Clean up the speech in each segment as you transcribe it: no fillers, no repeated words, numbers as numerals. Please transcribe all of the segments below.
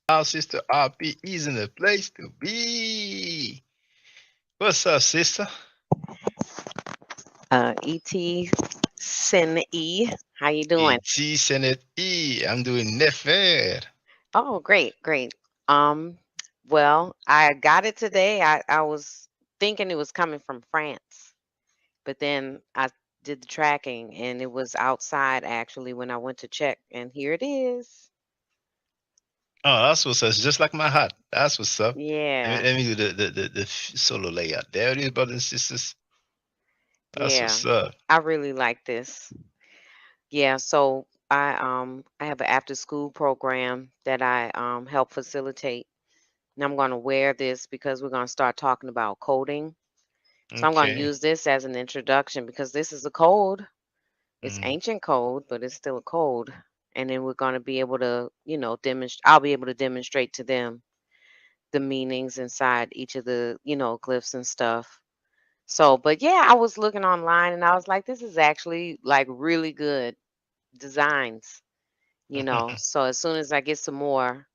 Our sister RP is in the place to be. What's up, sister? Et Sin E. How you doing? Et Senate E. I'm doing nefer. Oh, great, great. Um, well, I got it today. I was thinking it was coming from France, but then I did the tracking and it was outside actually when I went to check, and here it is. Oh, that's what's up. It's just like my hat. That's what's up. Let me, Yeah, let me do the solo layout. There it is, brothers and sisters. That's yeah. what's up. I really like this. Yeah, so I have an after school program that I help facilitate. And I'm going to wear this because we're going to start talking about coding. So I'm going to Okay. use this as an introduction because this is a code. It's Mm. ancient code, but it's still a code. And then we're going to be able to, demonstrate. I'll be able to demonstrate to them the meanings inside each of the, glyphs and stuff. So, but yeah, I was looking online and I was like, this is actually like really good designs. So as soon as I get some more,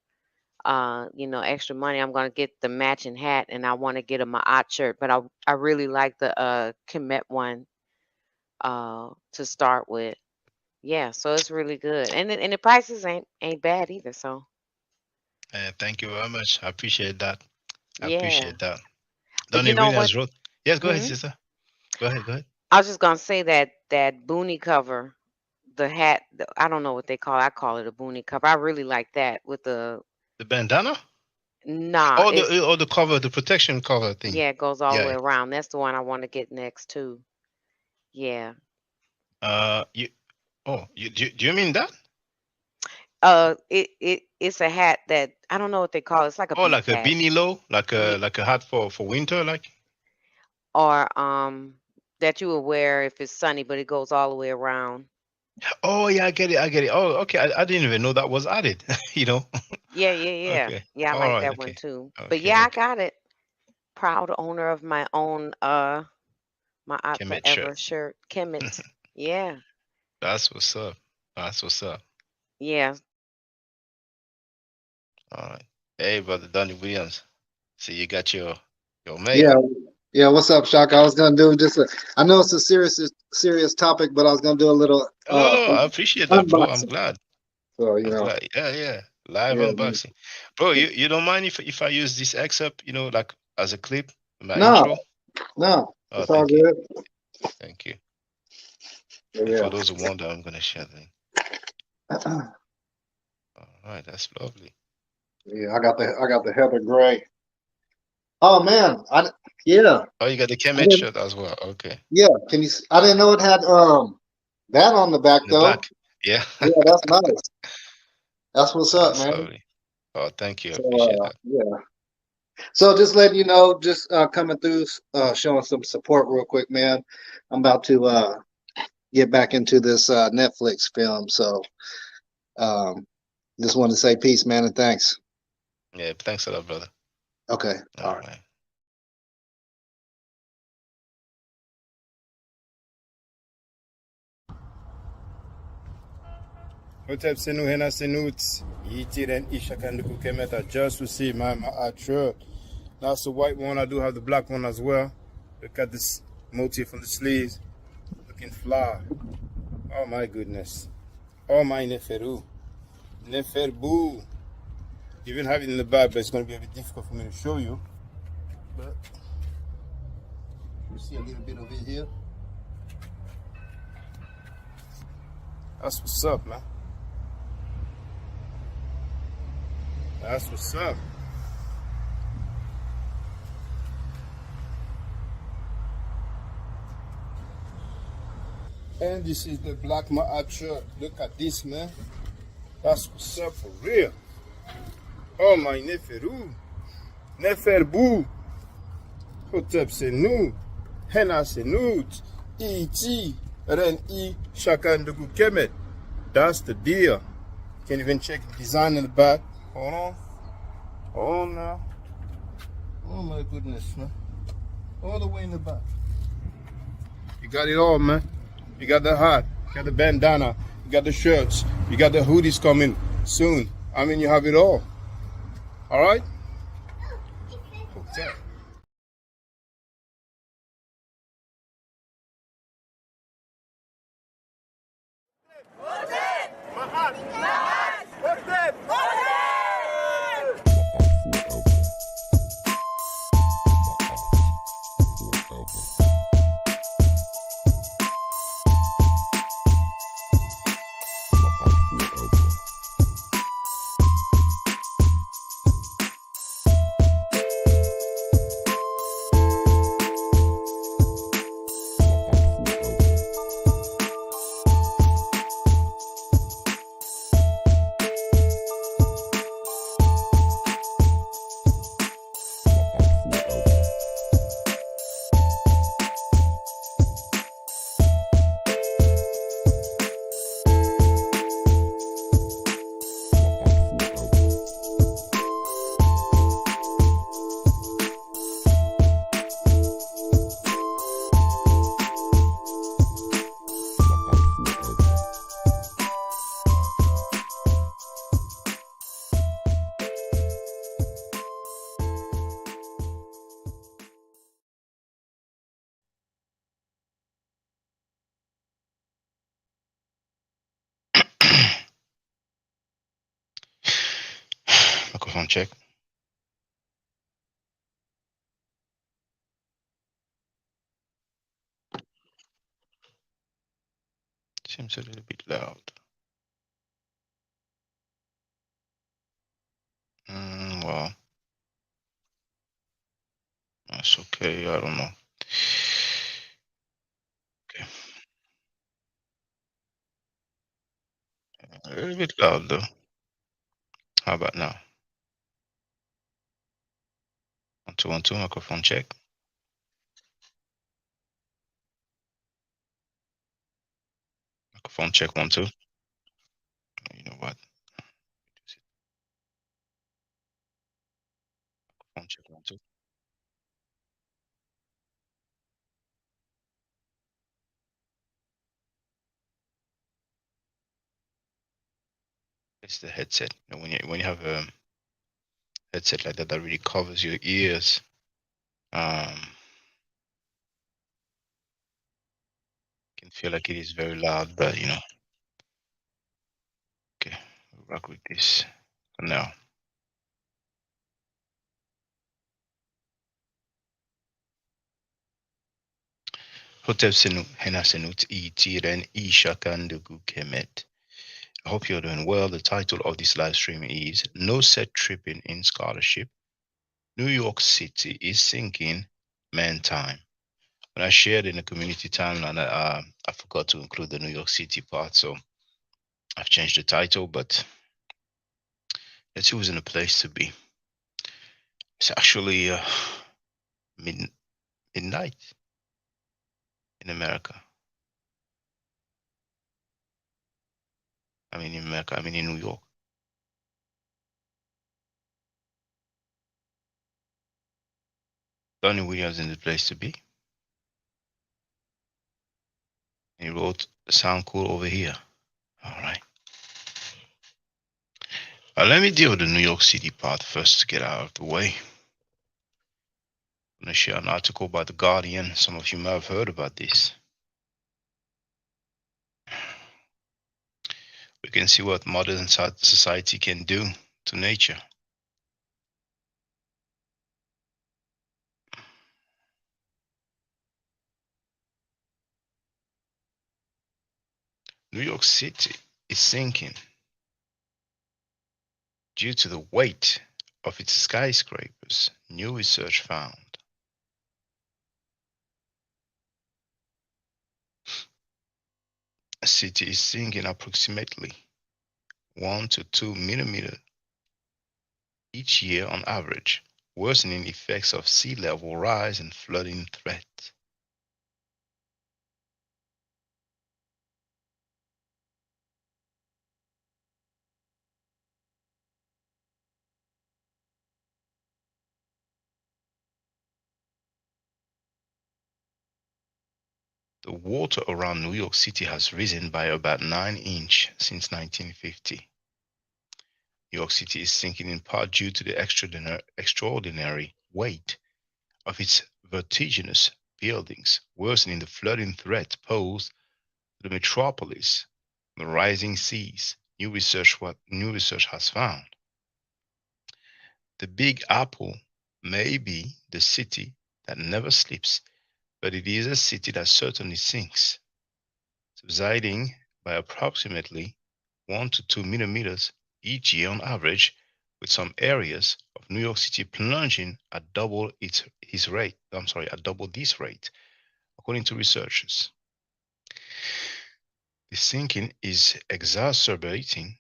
extra money, I'm gonna get the matching hat, and I want to get a Ma'at shirt. But I really like the Kemet one to start with. Yeah, so it's really good, and the prices ain't bad either. So Thank you very much. I appreciate that. I yeah, appreciate that. but you Donnie know what? Williams wrote. Yes, go ahead, Hmm? sister. Go ahead. Go ahead. I was just gonna say that boonie cover, the hat. I don't know what they call. It. I call it a boonie cover. I really like that with the The bandana? nah. Oh, It's the cover, the protection cover thing. yeah, it goes all the Yeah. way around. That's the one I want to get next too. Yeah. You. Oh, do you mean that? It's a hat that I don't know what they call it. It's like a Oh, beach like a hat. beanie low, Ye- like a hat for winter, like. Or that you would wear if it's sunny, but it goes all the way around. Oh yeah, I get it. I get it. Oh, okay. I didn't even know that was added. You know. Yeah, yeah, yeah. Okay. Yeah, I All like right. that one Okay. too. But Okay. yeah, I Okay. got it. Proud owner of my own my Out Kemet shirt. Forever shirt. Kemet. Yeah. That's what's up. That's what's up. Yeah. All right. Hey, brother Donnie Williams. See, you got your mail. Yeah, yeah. What's up, Shaka? I was gonna do just I know it's a serious topic, but I was gonna do a little No, no, I appreciate that, bro. I'm unboxing. glad. So I'm glad. Yeah, yeah. Live yeah. unboxing, bro. You don't mind if I use this excerpt, like as a clip, my No, intro? no, Oh, it's all thank you. good. Thank you. And Yeah, for those who wonder, I'm gonna share the link. All right, that's lovely. yeah. I got the Heather Gray. Oh man, yeah, Oh, you got the I Kemet didn't. shirt as well. Okay. Yeah, can you? I didn't know it had that on the back In the though. back. Yeah. Yeah, that's nice. That's what's up, That's man. lovely. Oh, thank you. I So appreciate that. yeah. So just letting you know, just coming through, showing some support real quick, man. I'm about to get back into this Netflix film. So um, just wanted to say peace, man, and thanks. Yeah, thanks a lot, brother. Okay. All All right. right. Hotep Senu Hena Senut, Yitiren Ishakanduku Kemeta, just received my shirt. That's the white one. I do have the black one as well. Look at this motif on the sleeves. Looking fly. Oh my goodness. Oh my Neferu. Neferbu. Even have it in the back, but it's going to be a bit difficult for me to show you. But you see a little bit of it here. That's what's up, man. That's what's up. And this is the black Ma'at shirt. Look at this, man. That's what's up for real. Oh my Neferu. Neferbu. Hotep Senu. Hena Senut. E.T. Ren E. Shakandugu Kemet. That's the deal. Can't even check the design in the back. Hold on. Hold on now. Oh my goodness, man. All the way in the back. You got it all, man. You got the hat. You got the bandana. You got the shirts. You got the hoodies coming soon. I mean, you have it all. All right? Hotel. Microphone check. Seems a little bit loud. Well, that's okay. I don't know. Okay. A little bit loud though. How about now? 1 2 1 2. Microphone check. Microphone check 1 2. You know what? Microphone check 1 2. It's the headset. You know, when you have a headset like that that really covers your ears, can feel like it is very loud, but you know. Okay, we'll rock with this for now. Hotep Senu Hena Senut E Tiren E Shakandugu Kemet. I hope you're doing well. The title of this live stream is No Set Tripping in Scholarship. New York City is sinking, man time. When I shared in the community timeline, I forgot to include the New York City part, so I've changed the title, but let's see who's in a place to be. It's actually midnight in America. I mean, in America, I mean, in New York. Donnie Williams in the place to be. He wrote Sound Cool over here. All right. Let me deal with the New York City part first to get out of the way. I'm going to share an article by The Guardian. Some of you may have heard about this. We can see what modern society can do to nature. New York City is sinking due to the weight of its skyscrapers, new research found. A city is sinking approximately 1 to 2 millimeters each year on average, worsening effects of sea level rise and flooding threat. The water around New York City has risen by about 9 inches since 1950. New York City is sinking in part due to the extraordinary weight of its vertiginous buildings, worsening the flooding threat posed to the metropolis. The rising seas. New research has found. The Big Apple may be the city that never sleeps, but it is a city that certainly sinks, subsiding by approximately 1 to 2 millimeters each year on average, with some areas of New York City plunging at double at double this rate, according to researchers. The sinking is exacerbating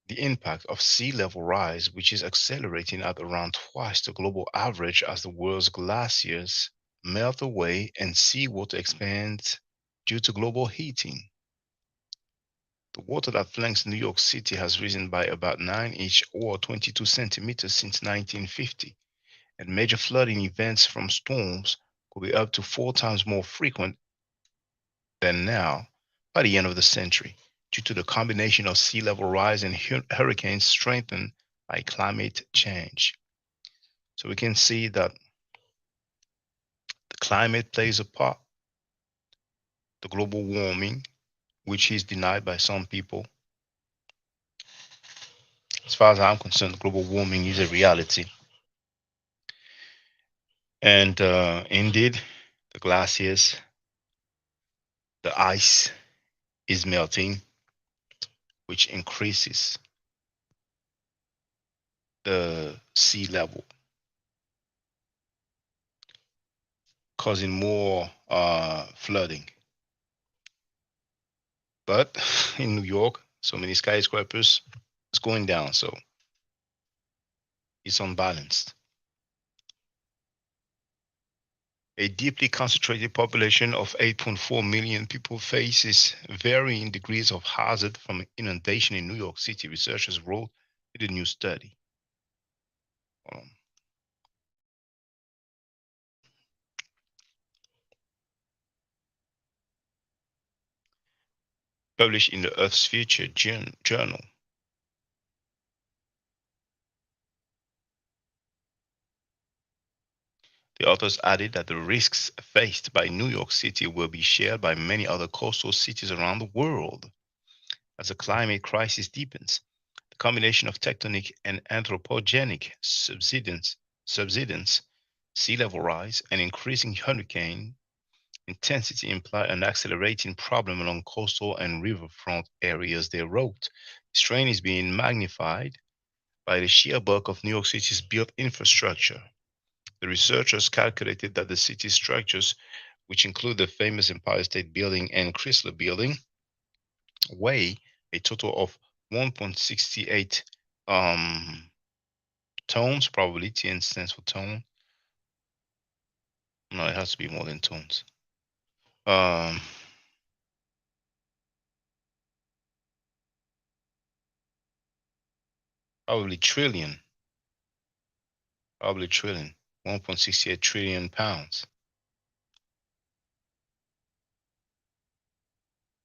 the impact of sea level rise, which is accelerating at around twice the global average as the world's glaciers melt away and seawater expands due to global heating. The water that flanks New York City has risen by about 9 inches or 22 centimeters since 1950, and major flooding events from storms could be up to 4 times more frequent than now by the end of the century, due to the combination of sea level rise and hurricanes strengthened by climate change. So we can see that the climate plays a part, the global warming, which is denied by some people. As far as I'm concerned, global warming is a reality. And indeed, the glaciers, the ice is melting, which increases the sea level, causing more flooding. But in New York, so many skyscrapers, it's going down, so it's unbalanced. A deeply concentrated population of 8.4 million people faces varying degrees of hazard from inundation in New York City, researchers wrote in the new study. Published in the Earth's Future journal. The authors added that the risks faced by New York City will be shared by many other coastal cities around the world. As the climate crisis deepens, the combination of tectonic and anthropogenic subsidence, sea level rise, and increasing hurricane intensity imply an accelerating problem along coastal and riverfront areas, they wrote. The strain is being magnified by the sheer bulk of New York City's built infrastructure. The researchers calculated that the city's structures, which include the famous Empire State Building and Chrysler Building, weigh a total of 1.68 tons, probably TN stands for tone. No, it has to be more than tons. Probably trillion. Probably trillion. 1.68 trillion pounds.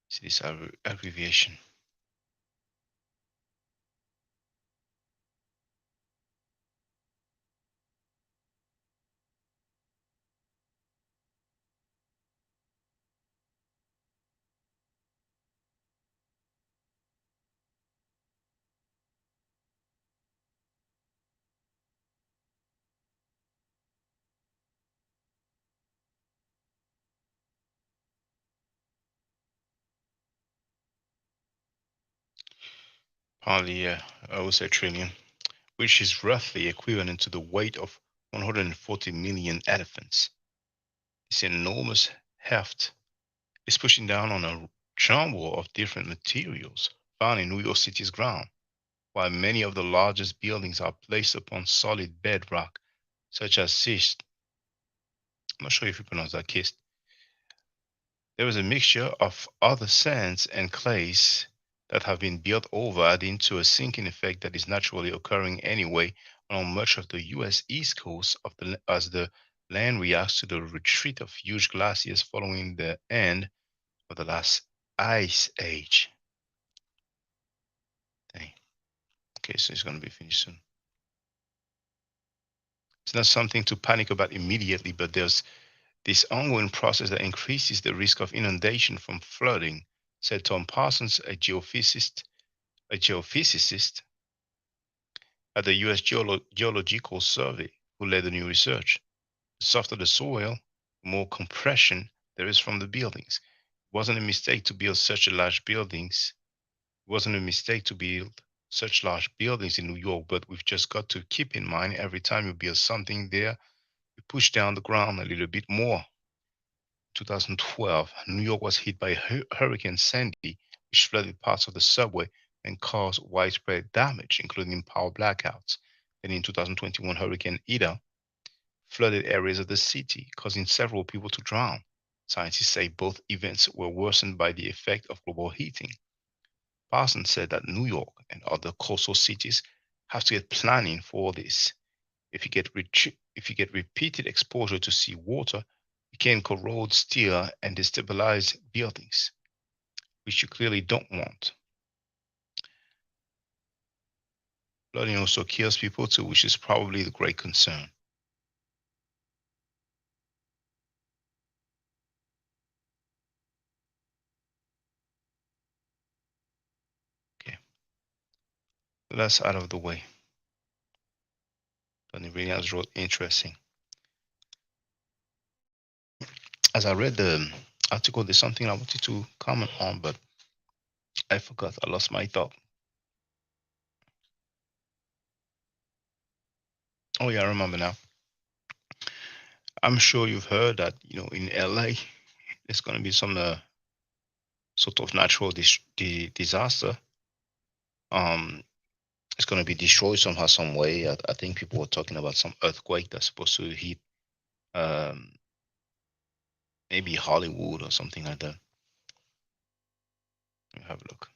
See this abbreviation. Probably, yeah, I would say trillion, which is roughly equivalent to the weight of 140 million elephants. This enormous heft is pushing down on a jumble of different materials found in New York City's ground, while many of the largest buildings are placed upon solid bedrock, such as schist. I'm not sure if you pronounce that schist. There is a mixture of other sands and clays that have been built over, adding to a sinking effect that is naturally occurring anyway on much of the U.S. East Coast as the land reacts to the retreat of huge glaciers following the end of the last ice age. Dang. Okay, so it's going to be finished soon. It's not something to panic about immediately, but there's this ongoing process that increases the risk of inundation from flooding, said Tom Parsons, a geophysicist at the U.S. Geological Survey, who led the new research. The softer the soil, the more compression there is from the buildings. It wasn't a mistake to build such large buildings. It wasn't a mistake to build such large buildings in New York, but we've just got to keep in mind every time you build something there, you push down the ground a little bit more. 2012, New York was hit by Hurricane Sandy, which flooded parts of the subway and caused widespread damage, including power blackouts. And in 2021, Hurricane Ida flooded areas of the city, causing several people to drown. Scientists say both events were worsened by the effect of global heating. Parsons said that New York and other coastal cities have to get planning for this. If you get repeated exposure to seawater, it can corrode steel and destabilize buildings, which you clearly don't want. Flooding also kills people too, which is probably the great concern. Okay, that's out of the way. Tony Williams wrote interesting. As I read the article, there's something I wanted to comment on, but I forgot. I lost my thought. Oh yeah, I remember now. I'm sure you've heard that in LA there's going to be some sort of natural disaster. Um, it's going to be destroyed somehow, some way. I think people were talking about some earthquake that's supposed to hit um, maybe Hollywood or something like that. Let me have a look.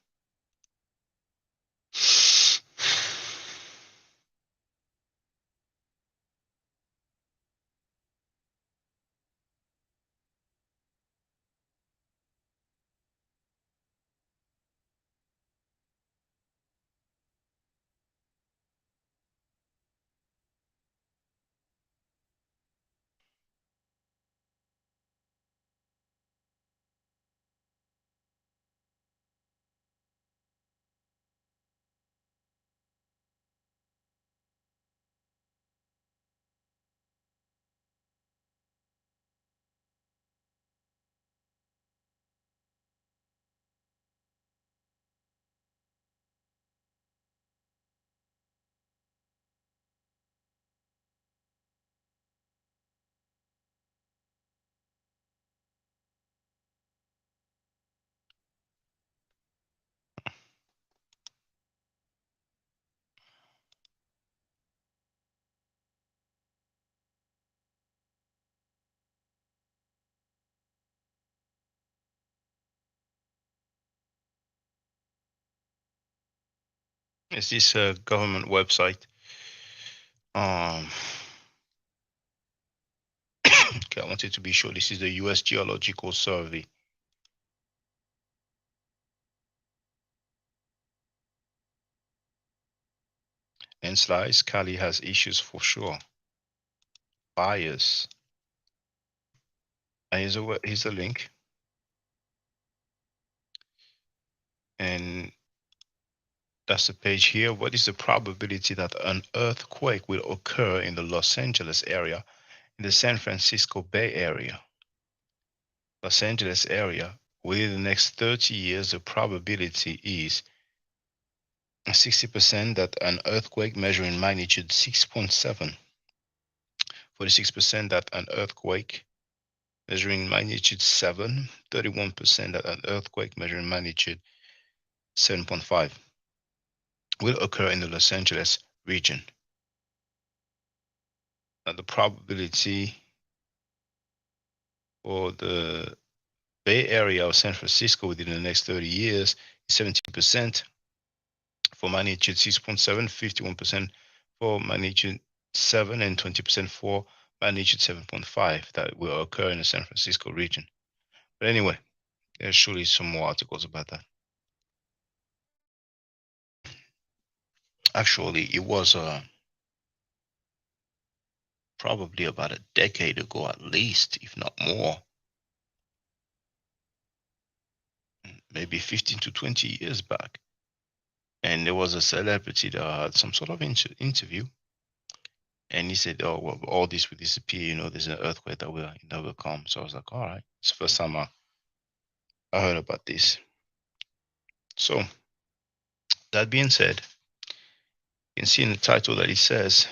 It's this government website. Um, okay, I wanted to be sure. This is the U.S. Geological Survey. And slides, Cali has issues for sure. Bias. And here's a link. And that's the page here. What is the probability that an earthquake will occur in the Los Angeles area, in the San Francisco Bay Area? Los Angeles area, within the next 30 years, the probability is 60% that an earthquake measuring magnitude 6.7, 46% that an earthquake measuring magnitude 7, 31% that an earthquake measuring magnitude 7.5 will occur in the Los Angeles region. Now the probability for the Bay Area of San Francisco within the next 30 years is 70% for magnitude 6.7, 51% for magnitude 7, and 20% for magnitude 7.5 that will occur in the San Francisco region. But anyway, there's surely some more articles about that. Actually, it was probably about a decade ago, at least, if not more, maybe 15 to 20 years back. And there was a celebrity that had some sort of interview, and he said, "Oh, well, all this will disappear. There's an earthquake that will come." So I was like, "All right." It's the first time I heard about this. So that being said, you can see in the title that it says,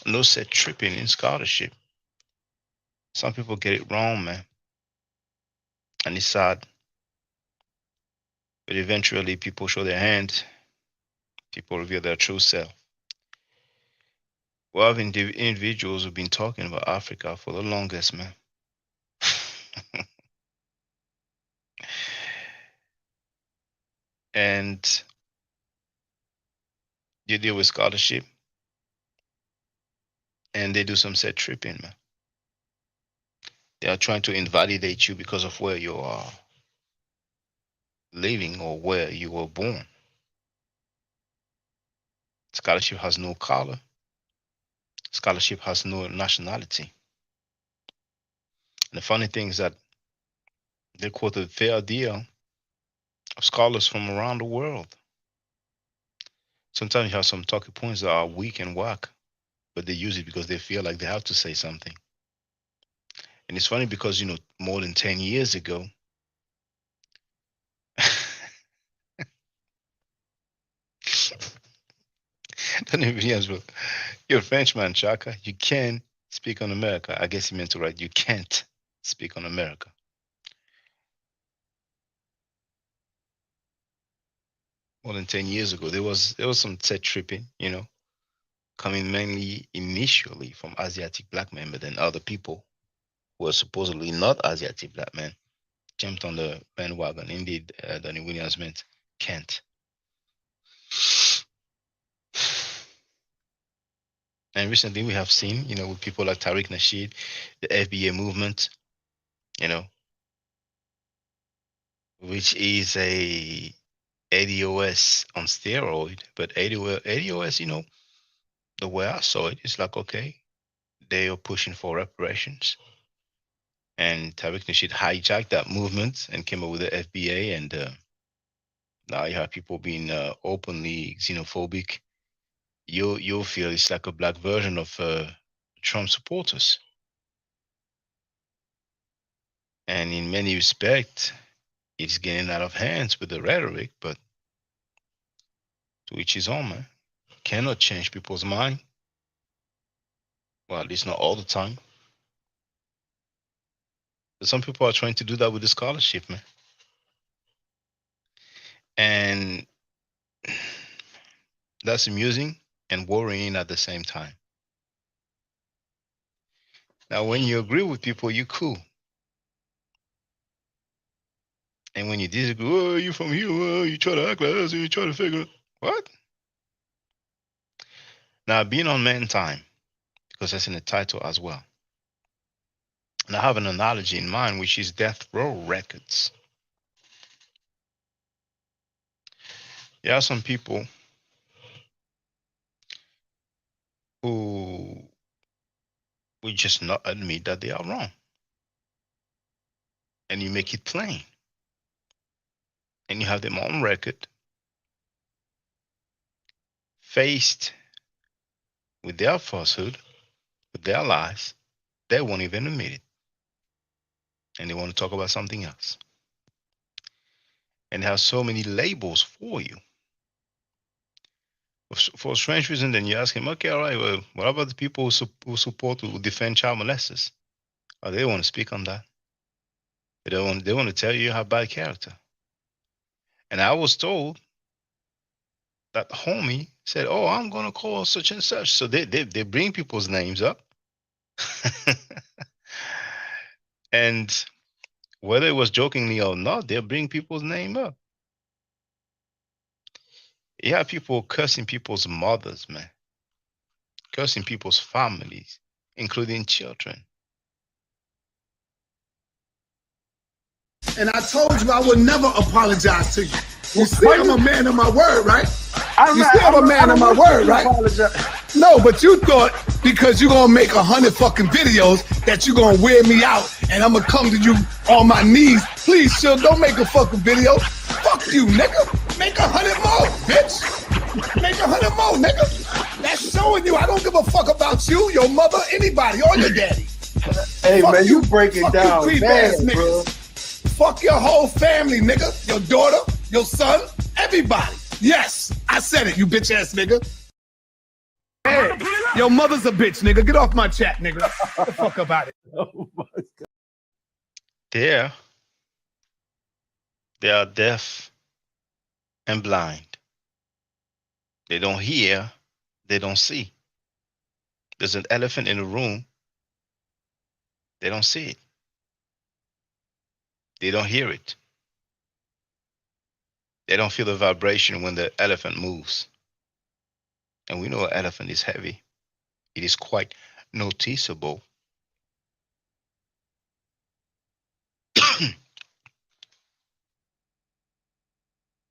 "No set tripping in scholarship." Some people get it wrong, man, and it's sad. But eventually, people show their hand. People reveal their true self. We have individuals who've been talking about Africa for the longest, man. And you deal with scholarship, and they do some set tripping, man. They are trying to invalidate you because of where you are living or where you were born. Scholarship has no color. Scholarship has no nationality. And the funny thing is that they quote a fair deal of scholars from around the world. Sometimes you have some talking points that are weak and whack, but they use it because they feel like they have to say something. And it's funny because, more than 10 years ago, don't even yes, but you're a Frenchman, Chaka. You can speak on America. I guess he meant to write, you can't speak on America. More than 10 years ago, there was some set tripping, coming mainly initially from Asiatic black men, but then other people who are supposedly not Asiatic black men jumped on the bandwagon. Indeed, Donnie Williams meant can't. And recently we have seen, with people like Tariq Nasheed, the FBA movement, you know, which is a ADOS on steroid. But ADOS, the way I saw it, it's like, okay, they are pushing for reparations. And Tariq Nasheed hijacked that movement and came up with the FBA. And now you have people being openly xenophobic. You'll feel it's like a black version of Trump supporters. And in many respects, it's getting out of hands with the rhetoric, but to each his own, man. Cannot change people's mind. Well, at least not all the time. But some people are trying to do that with the scholarship, man. And that's amusing and worrying at the same time. Now, when you agree with people, you're cool. And when you disagree, oh, you from here, oh, you try to act like us, and you try to figure what? Now, being on man time, because that's in the title as well. And I have an analogy in mind, which is death row records. There are some people who will just not admit that they are wrong. And you make it plain. And you have them on record, faced with their falsehood, with their lies. They won't even admit it. And they want to talk about something else. And have so many labels for you. For a strange reason, then you ask him, okay, all right, well, what about the people who support, who defend child molesters? Oh, they want to speak on that. They want to tell you how bad character. And I was told that homie said, oh, I'm going to call such and such. So they bring people's names up. And whether it was jokingly or not, they'll bring people's name up. You have people cursing people's mothers, man, cursing people's families, including children. And I told you I would never apologize to you. You see, Why I'm you- a man of my word, right? I'm You not, see, I'm a I man of don't my want you word, to right? apologize. No, but you thought because you're gonna make 100 fucking videos that you're gonna wear me out and I'm gonna come to you on my knees. Please, chill, don't make a fucking video. Fuck you, nigga. Make 100 more, bitch. Make 100 more, nigga. That's showing you I don't give a fuck about you, your mother, anybody, or your daddy. Hey, Fuck man, you break it fuck down you creep bad, ass bro. niggas. Fuck your whole family, nigga. Your daughter, your son, everybody. Yes, I said it, you bitch ass nigga. Hey, your mother's a bitch, nigga. Get off my chat, nigga. Get the fuck about it. Oh my God. There, they are deaf and blind. They don't hear, they don't see. There's an elephant in the room, they don't see it. They don't hear it. They don't feel the vibration when the elephant moves. And we know an elephant is heavy. It is quite noticeable.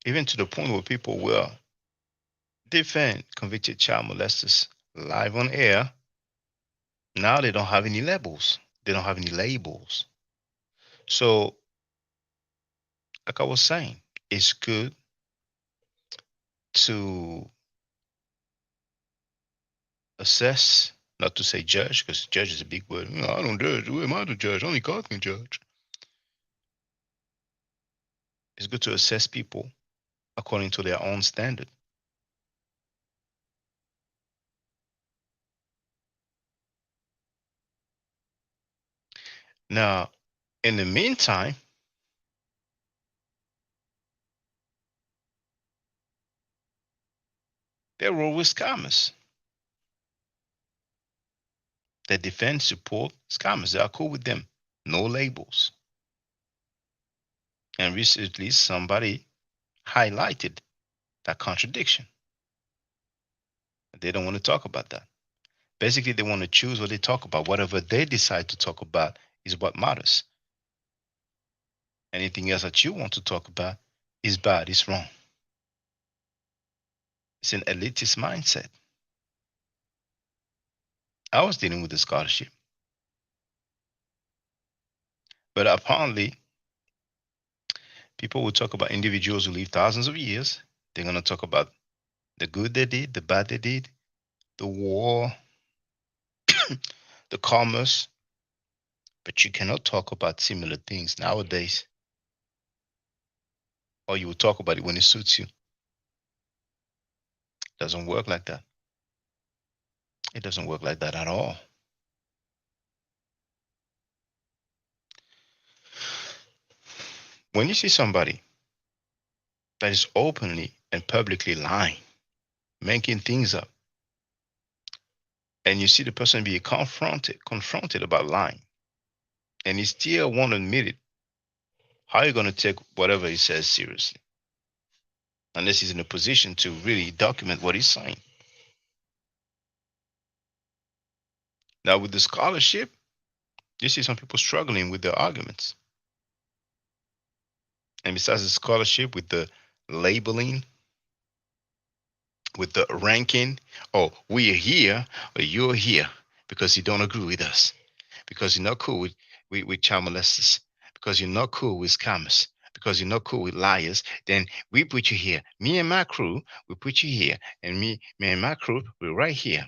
Even to the point where people will defend convicted child molesters live on air. Now they don't have any labels. They don't have any labels. So, like I was saying, it's good to assess, not to say judge, because judge is a big word. You know, I don't judge. Who am I to judge? Only God can judge. It's good to assess people according to their own standard. Now, in the meantime, there are always scammers that defend, support scammers. They are cool with them. No labels. And recently, somebody highlighted that contradiction. They don't want to talk about that. Basically, they want to choose what they talk about. Whatever they decide to talk about is what matters. Anything else that you want to talk about is bad, it's wrong. It's an elitist mindset. I was dealing with the scholarship, but apparently, people will talk about individuals who live thousands of years. They're going to talk about the good they did, the bad they did, the war, the commerce, but you cannot talk about similar things nowadays, or you will talk about it when it suits you. It doesn't work like that. It doesn't work like that at all. When you see somebody that is openly and publicly lying, making things up, and you see the person being confronted about lying, and he still won't admit it, how are you going to take whatever he says seriously? Unless he's in a position to really document what he's saying. Now, with the scholarship, you see some people struggling with their arguments. And besides the scholarship, with the labeling, with the ranking, oh, we are here, or you're here because you don't agree with us, because you're not cool with child molesters, because you're not cool with scammers, because you're not cool with liars, then we put you here. Me and my crew, we put you here. And me and my crew, we're right here.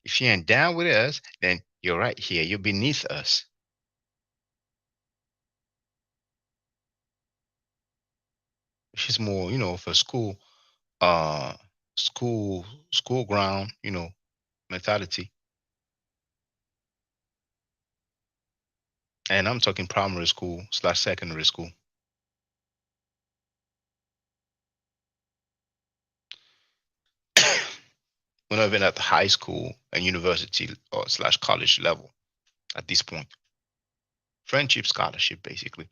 If you ain't down with us, then you're right here. You're beneath us. Which is more, for uh, school, school ground, mentality. And I'm talking primary school / secondary school. We're not even at the high school and university or / college level at this point. Friendship scholarship, basically.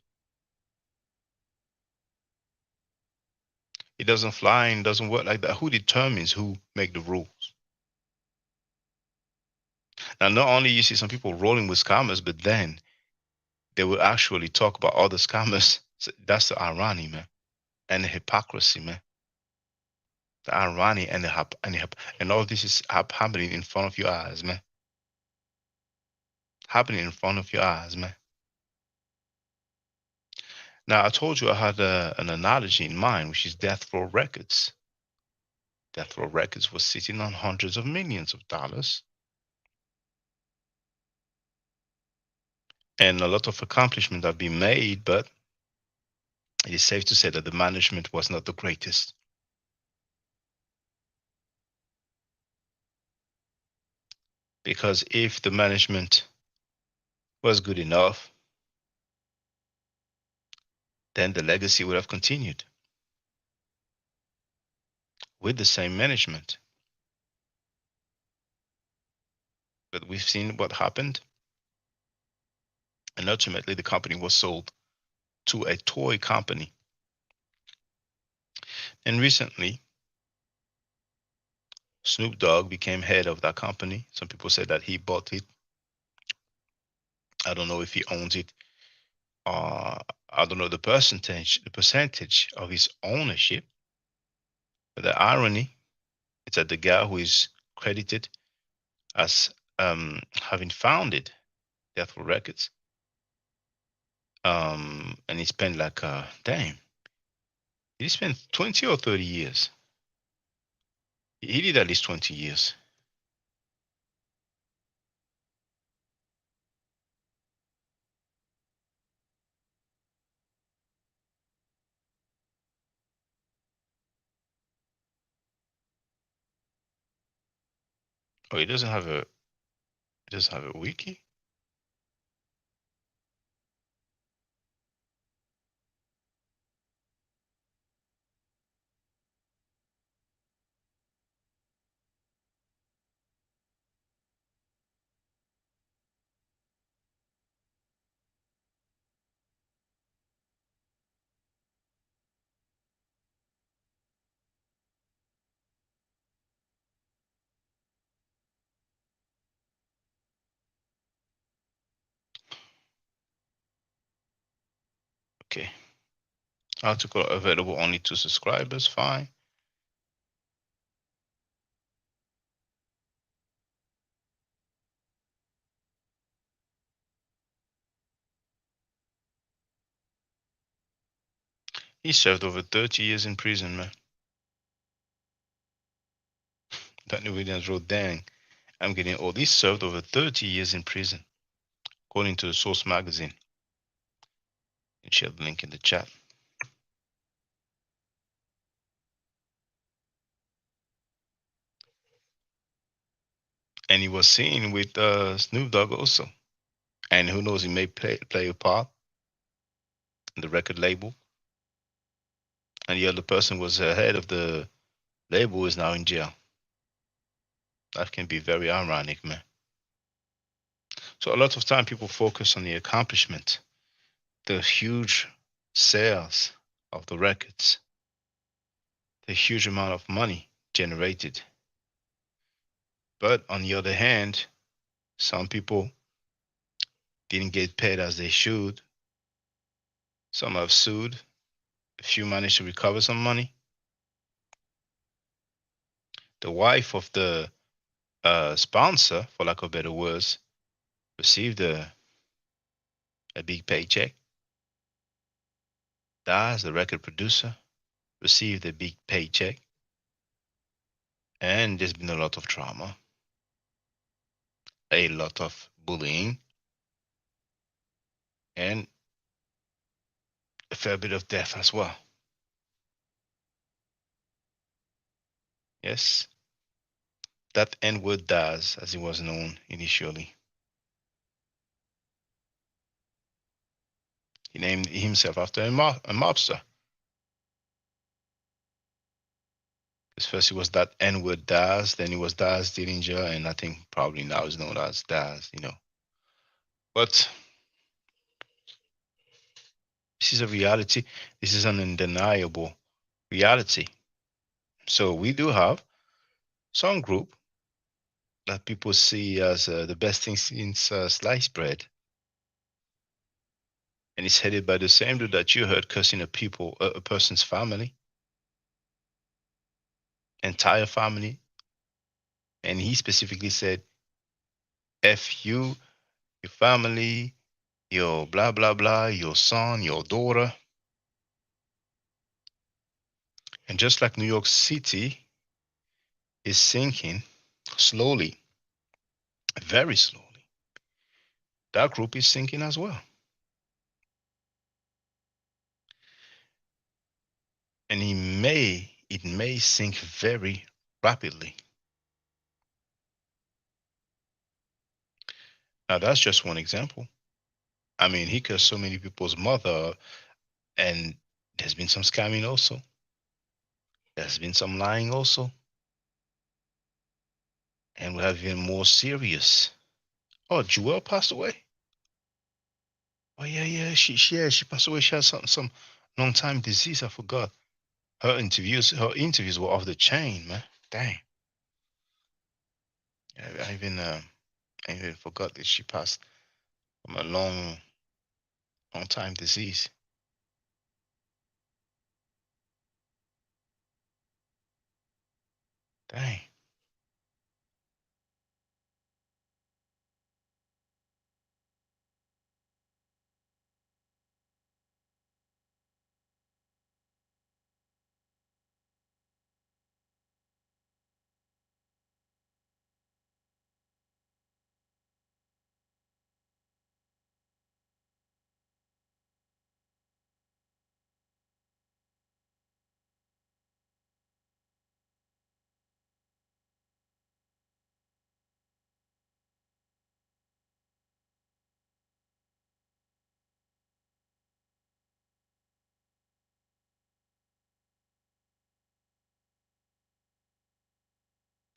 It doesn't fly and doesn't work like that. Who determines who make the rules? Now, not only you see some people rolling with scammers, but then they will actually talk about other scammers. So that's the irony, man, and the hypocrisy, man. The irony and and all this is happening in front of your eyes, man. Happening in front of your eyes, man. Now, I told you I had an analogy in mind, which is Death Row Records. Death Row Records was sitting on hundreds of millions of dollars and a lot of accomplishments have been made, but it is safe to say that the management was not the greatest. Because if the management was good enough, then the legacy would have continued with the same management. But we've seen what happened, and ultimately the company was sold to a toy company. And recently, Snoop Dogg became head of that company. Some people say that he bought it. I don't know if he owns it. I don't know the percentage of his ownership. But the irony is that the guy who is credited as having founded Death Row Records, and he spent like damn, he spent 20 or 30 years. He did at least 20 years. Oh, he doesn't have a wiki. Okay. Article available only to subscribers. Fine. He served over 30 years in prison, man. Danny Williams wrote, "Dang, I'm getting old." He served over 30 years in prison, according to the Source magazine. And share the link in the chat. And he was seen with Snoop Dogg also. And who knows, he may play a part in the record label. And the other person was head of the label is now in jail. That can be very ironic, man. So a lot of time people focus on the accomplishment, the huge sales of the records, the huge amount of money generated. But on the other hand, some people didn't get paid as they should. Some have sued. A few managed to recover some money. The wife of the sponsor, for lack of better words, received a big paycheck. Daz, the record producer, received a big paycheck. And there's been a lot of trauma, a lot of bullying, and a fair bit of death as well. Yes, that N word Daz, as he was known initially. He named himself after a mobster. Because first he was that N word Daz, then he was Daz Dillinger, and I think probably now is known as Daz. But this is a reality. This is an undeniable reality. So we do have some group that people see as the best thing since sliced bread. and it's headed by the same dude that you heard cussing a person's family, entire family, and he specifically said, "F you, your family, your blah blah blah, your son, your daughter." And just like New York City is sinking slowly, very slowly, that group is sinking as well. And it may sink very rapidly. Now that's just one example. I mean, he cursed so many people's mother, and there's been some scamming also. There's been some lying also, and we have even more serious. Oh, Jewel passed away. Oh yeah, yeah, she passed away. She had some long time disease. I forgot. Her interviews were off the chain, man. Dang, I even forgot that she passed from a long time disease. Dang.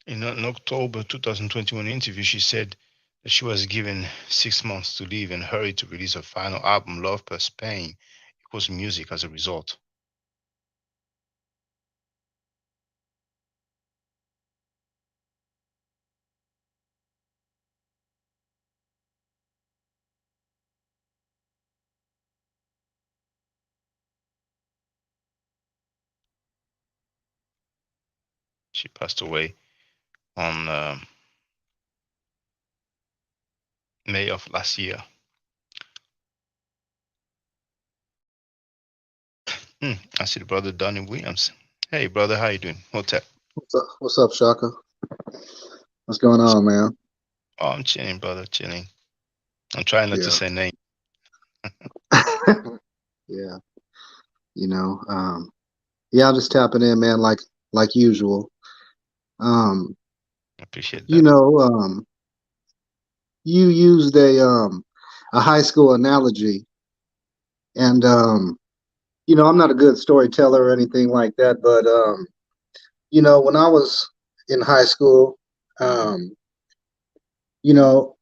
In an October 2021 interview, she said that she was given 6 months to live and hurried to release her final album, Love Plus Pain, equals music as a result. She passed away on May of last year. I see the brother Donnie Williams. Hey, brother, how you doing? What's up? What's up, Shaka? What's going on, man? Oh, I'm chilling, brother, chilling. I'm trying not to Yeah. say name. Yeah. You know, yeah, I'm just tapping in, man, like usual. Um, I appreciate you that. know, you used a high school analogy, and I'm not a good storyteller or anything like that, but when I was in high school, um, you know,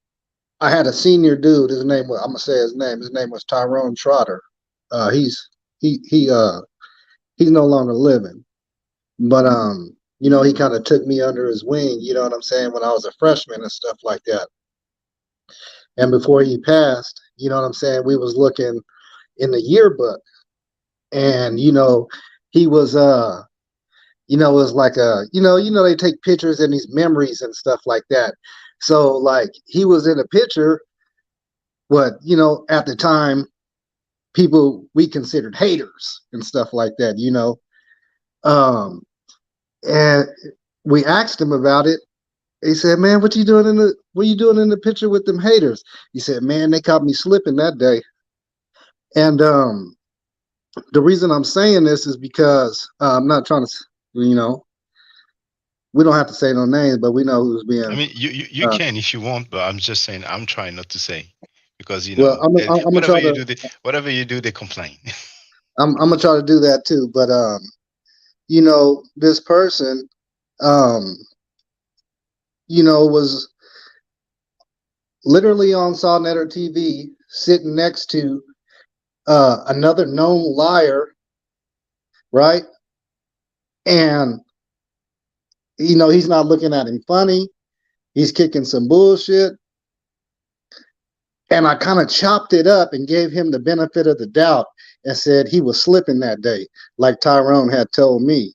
I had a senior dude. I'm gonna say his name. His name was Tyrone Trotter. He's he's no longer living, but he kind of took me under his wing. You know what I'm saying? When I was a freshman and stuff like that. And before he passed, you know what I'm saying? We was looking in the yearbook, and he was it was like they take pictures and these memories and stuff like that. So like he was in a picture, what at the time people we considered haters and stuff like that. Um, and we asked him about it. He said, "Man, what you doing in the picture with them haters?" He said, "Man, they caught me slipping that day." And the reason I'm saying this is because I'm not trying to, you know, we don't have to say no names, but we know who's I being. mean, you Uh, can if you want, but I'm just saying I'm trying not to say because well, I'm gonna try to. whatever you do, they complain. I'm gonna try to do that too. But this person, um, was literally on Saw Netter TV, sitting next to another known liar, right? And he's not looking at him funny. He's kicking some bullshit, And I kind of chopped it up and gave him the benefit of the doubt and said he was slipping that day, like Tyrone had told me,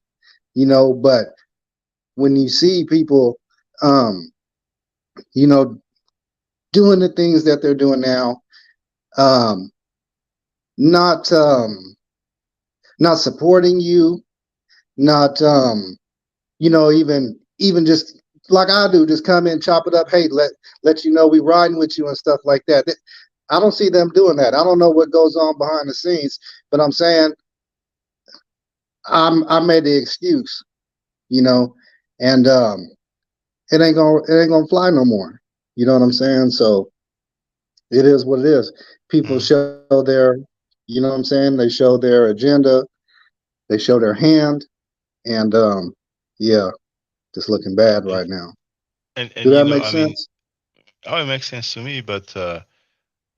but when you see people, um, you know, doing the things that they're doing now, um, not not supporting you, not even just like I do, just come in, chop it up. Hey, let you know we riding with you and stuff like that. I don't see them doing that. I don't know what goes on behind the scenes, but I'm saying I made the excuse, you know, and it ain't gonna fly no more. You know what I'm saying? So it is what it is. People Mm. show their, you know what I'm saying? They show their agenda, they show their hand, and yeah, just looking bad And right now. and Do you that know, make I mean, sense? oh, it makes sense to me, but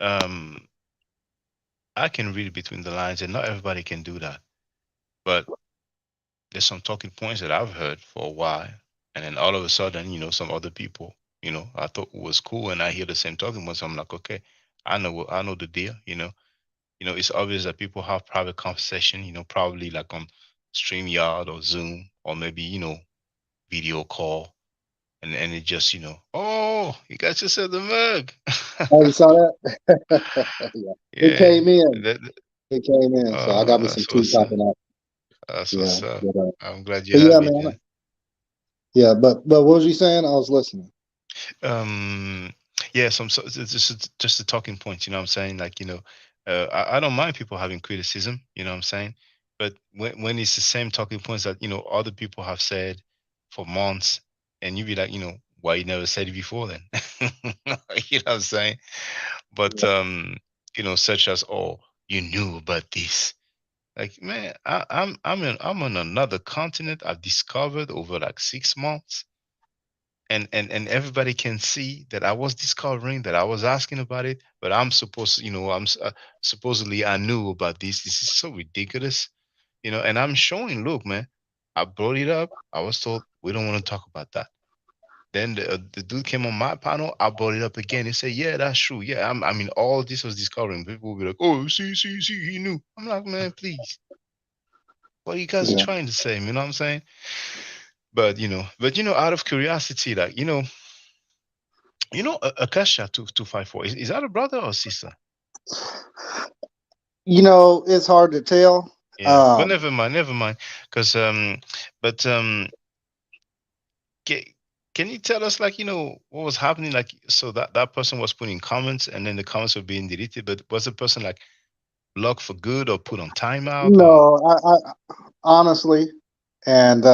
um, I can read between the lines, and not everybody can do that. But there's some talking points that I've heard for a while, and then all of a sudden, some other people, I thought was cool, and I hear the same talking points. I'm like, okay, I know the deal. It's obvious that people have private conversation. Probably like on StreamYard or Zoom or maybe video call, and it just oh, you got yourself the mug. Oh, you saw that? Yeah. It Yeah, came in. that, It came in. So I got me some that's tea what's up. popping up. That's Yeah. what's up. But, I'm glad you but have yeah, it, man. man. Yeah, but what was you saying? I was listening. Um, yeah, it's just the talking points. I'm saying? Like, I don't mind people having criticism. I'm saying? But when it's the same talking points that other people have said for months, and you be like, why you never said it before then? You know what I'm saying? But such as, oh, you knew about this. Like, man, I'm on another continent. I've discovered over like 6 months, and everybody can see that I was discovering, that I was asking about it, but I'm supposed, supposedly I knew about this. This is so ridiculous, and I'm showing. Look, man, I brought it up. I was told we don't want to talk about that. Then the dude came on my panel. I brought it up again. He said, "Yeah, that's true. Yeah, I mean, all this was discovering. People will be like, oh, see, he knew." I'm like, man, please, what you guys are Yeah. trying to say? You know what I'm saying? But out of curiosity, like Akasha 254. Is that a brother or sister? It's hard to tell. Yeah, but Um, never mind. Because but can, can you tell us, like, what was happening? Like, so that person was putting comments, and then the comments were being deleted. But was the person like blocked for good or put on timeout or? no, I honestly, and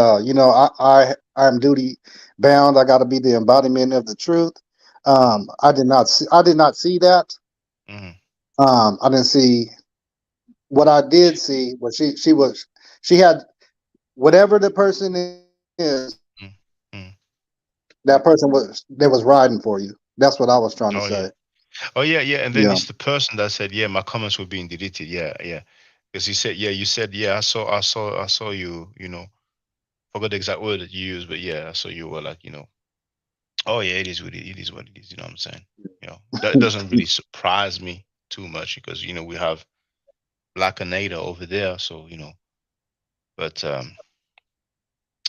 I'm duty bound. I got to be the embodiment of the truth. Mm, I did not see that. mm, I didn't see what I did see was she had whatever the person is, mm, mm. that person was riding for you. That's what I was trying to Oh yeah. say. Oh yeah. And then Yeah. it's the person that said, yeah, my comments were being deleted. Yeah, yeah. Because he said, yeah, you said, yeah, I saw you. Forgot the exact word that you used, but yeah, I saw you were like, oh yeah, it is what it is. You know what I'm saying? That doesn't really surprise me too much because we have Black Anada over there, so but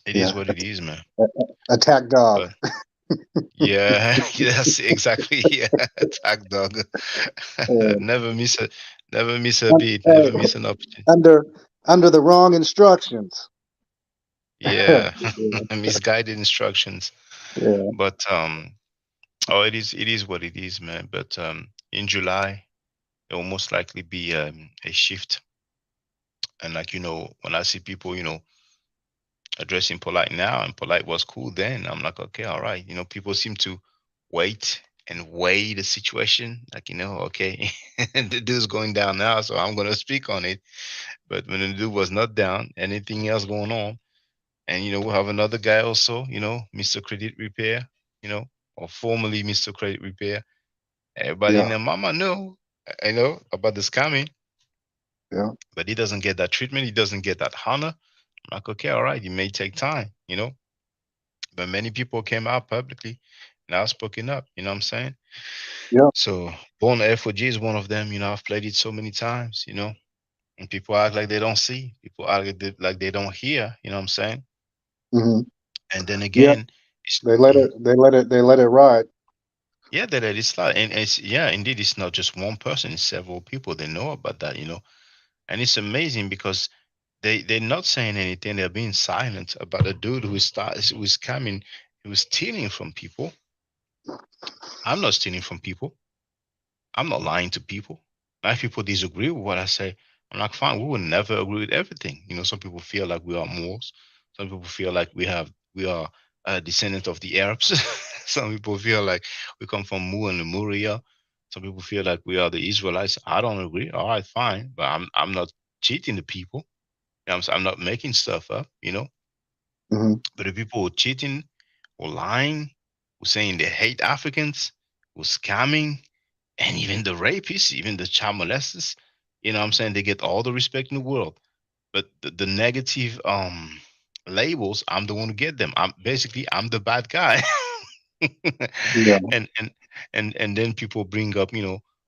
it is Yeah. what it is, man. Attack dog. But yeah, yes, exactly. Yeah, attack dog. Uh, Never miss a, never miss a beat, hey, never miss an opportunity. under under the wrong instructions. Yeah. Yeah, misguided instructions. Yeah. But oh, it is what it is, man. But in July, it will most likely be a shift. And like when I see people, addressing polite now, and polite was cool then, I'm like, okay, all right. People seem to wait and weigh the situation. Like, okay, the dude's going down now, so I'm gonna speak on it. But when the dude was not down, anything else going on, and we'll have another guy also, Mr. Credit Repair, you know, or formerly Mr. Credit Repair. Everybody in Yeah. their mama know, about the scamming, Yeah. but he doesn't get that treatment. He doesn't get that honor. I'm like, okay, all right, it may take time, but many people came out publicly Now spoken up. You know what I'm saying? Yeah. So Born F4G is one of them. I've played it so many times. And people act like they don't see. People act like they don't hear. You know what I'm saying? Hmm. And then Yeah. again, it's They let it. They let it. They let it ride. yeah, that it's like, and it's yeah, indeed, it's not just one person; it's several people. They know about that. And it's amazing because they're not saying anything. They're being silent about a dude who's coming, who's stealing from people. I'm not stealing from people. I'm not lying to people. If people disagree with what I say, I'm like, fine, we will never agree with everything. Some people feel like we are Moors. Some people feel like we are a descendant of the Arabs. Some people feel like we come from Mu and Lemuria. Some people feel like we are the Israelites. I don't agree. All right, fine, but I'm not cheating the people. I'm not making stuff up. Hmm. But the people who are cheating, or lying, who saying they hate Africans, who scamming, and even the rapists, even the child molesters, what I'm saying, they get all the respect in the world. But the negative labels, I'm the one who get them. I'm the bad guy. Yeah. And then people bring up,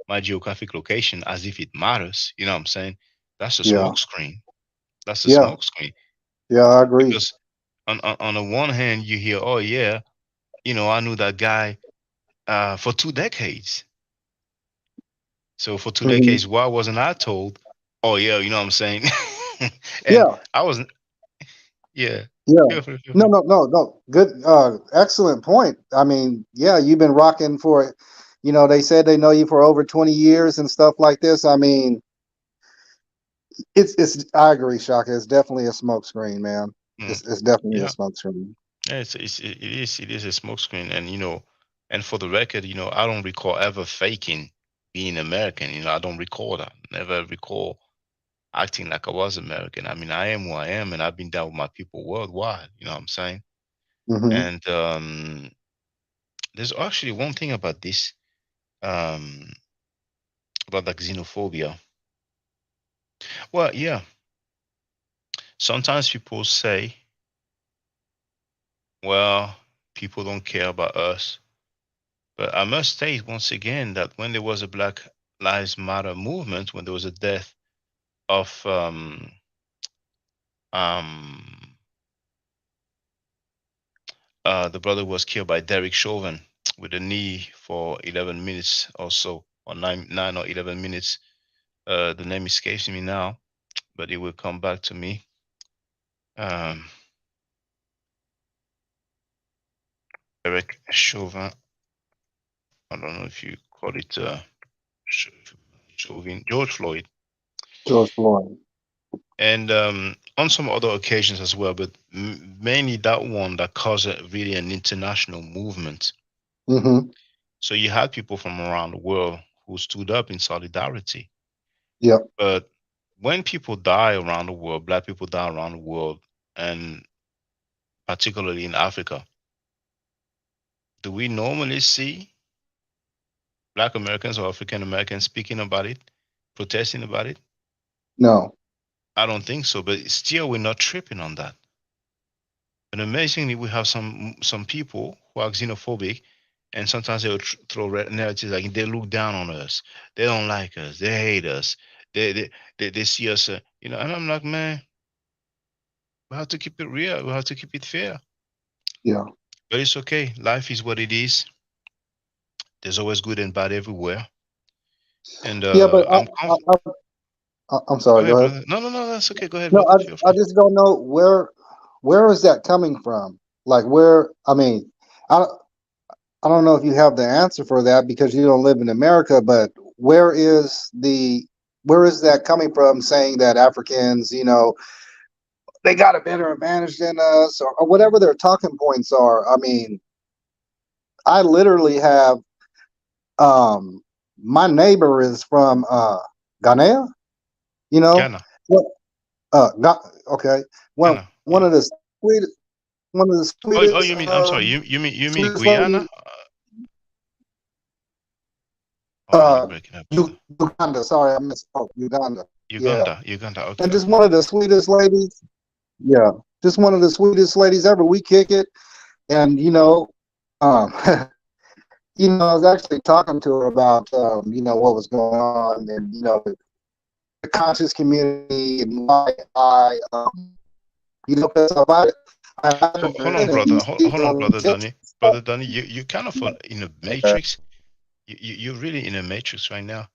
my geographic location as if it matters. You know what I'm saying? That's a Yeah. smoke screen. That's a Yeah. smoke screen. Yeah. I agree. Because on the one hand you hear, oh yeah, I knew that guy for 2 decades. So for two Hmm. decades, why wasn't I told? Oh yeah, you know what I'm saying? And Yeah. I wasn't. Yeah. Yeah. Feel No. free. No. No. No. Good. Excellent point. I mean, yeah, you've been rocking for. They said they know you for over 20 years and stuff like this. I mean, it's. I agree, Shaka. It's definitely a smoke screen, man. Mm, It's definitely a yeah. smoke screen. Yeah. It is a smokescreen, and and for the record, I don't recall ever faking being American. I don't recall that. Never recall acting like I was American. I mean, I am who I am, and I've been down with my people worldwide. You know what I'm saying? Hmm. And there's actually one thing about this, um, about the xenophobia. Well, yeah, sometimes people say, well, people don't care about us. But I must state once again that when there was a Black Lives Matter movement, when there was a death of um, the brother who was killed by Derek Chauvin with a knee for 11 minutes or so, or nine or 11 minutes. The name escapes me now, but it will come back to me. Um, Derek Chauvin. I don't know if you call it Chauvin, George Floyd, George Floyd. and on some other occasions as well, but mainly that one that caused really an international movement. Hmm. So you had people from around the world who stood up in solidarity. Yep. But when people die around the world, Black people die around the world, and particularly in Africa, do we normally see Black Americans or African Americans speaking about it, protesting about it? No. I don't think so. But still, we're not tripping on that. And amazingly, we have some people who are xenophobic, and sometimes they'll throw narratives like they look down on us, they don't like us, they hate us, they see us, And I'm like, man, we have to keep it real, we have to keep it fair. Yeah. But it's okay. Life is what it is. There's always good and bad everywhere. And Yeah. But I'm I'm Go sorry. Go ahead, ahead. brother. No, no, no, that's okay. Go ahead, No, brother. Feel I free. just don't know where is that coming from? Like where? I mean, I I don't know if you have the answer for that because you don't live in America. But where is that coming from? Saying that Africans, they got a better advantage than us, or whatever their talking points are. I mean, I literally have um my neighbor is from Ghana. You know Ghana, what? Okay. Ghana. One Yeah. of the sweetest one of the Oh, sweetest you mean? I'm sorry. You mean sweetest Guyana? ladies. Oh, you're breaking up, brother. Uganda. Sorry, I misspoke. Uganda. Yeah, Uganda, Uganda. Okay, and just okay. one of the sweetest ladies. Yeah, just one of the sweetest ladies ever. We kick it, and um, I was actually talking to her about, what was going on, and the conscious community and why because I invited her Hold in, on, and brother. she's Hold on, on brother tips Donny. and stuff. Brother Donny, you kind of in a matrix. You're really in a matrix right now.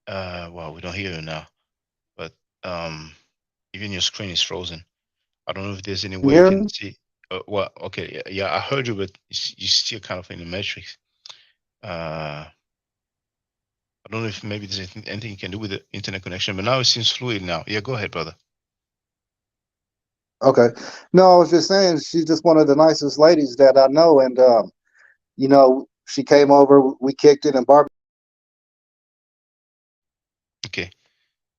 Well, we don't hear you now, but um, even your screen is frozen. I don't know if there's any You way you hear can me? see. Well, okay, yeah, yeah, I heard you, but you're still kind of in the matrix. I don't know if maybe there's anything you can do with the internet connection, but now it seems fluid now. Yeah, go ahead, brother. Okay. No, I was just saying she's just one of the nicest ladies that I know, and she came over, we kicked it and barbecued. Okay.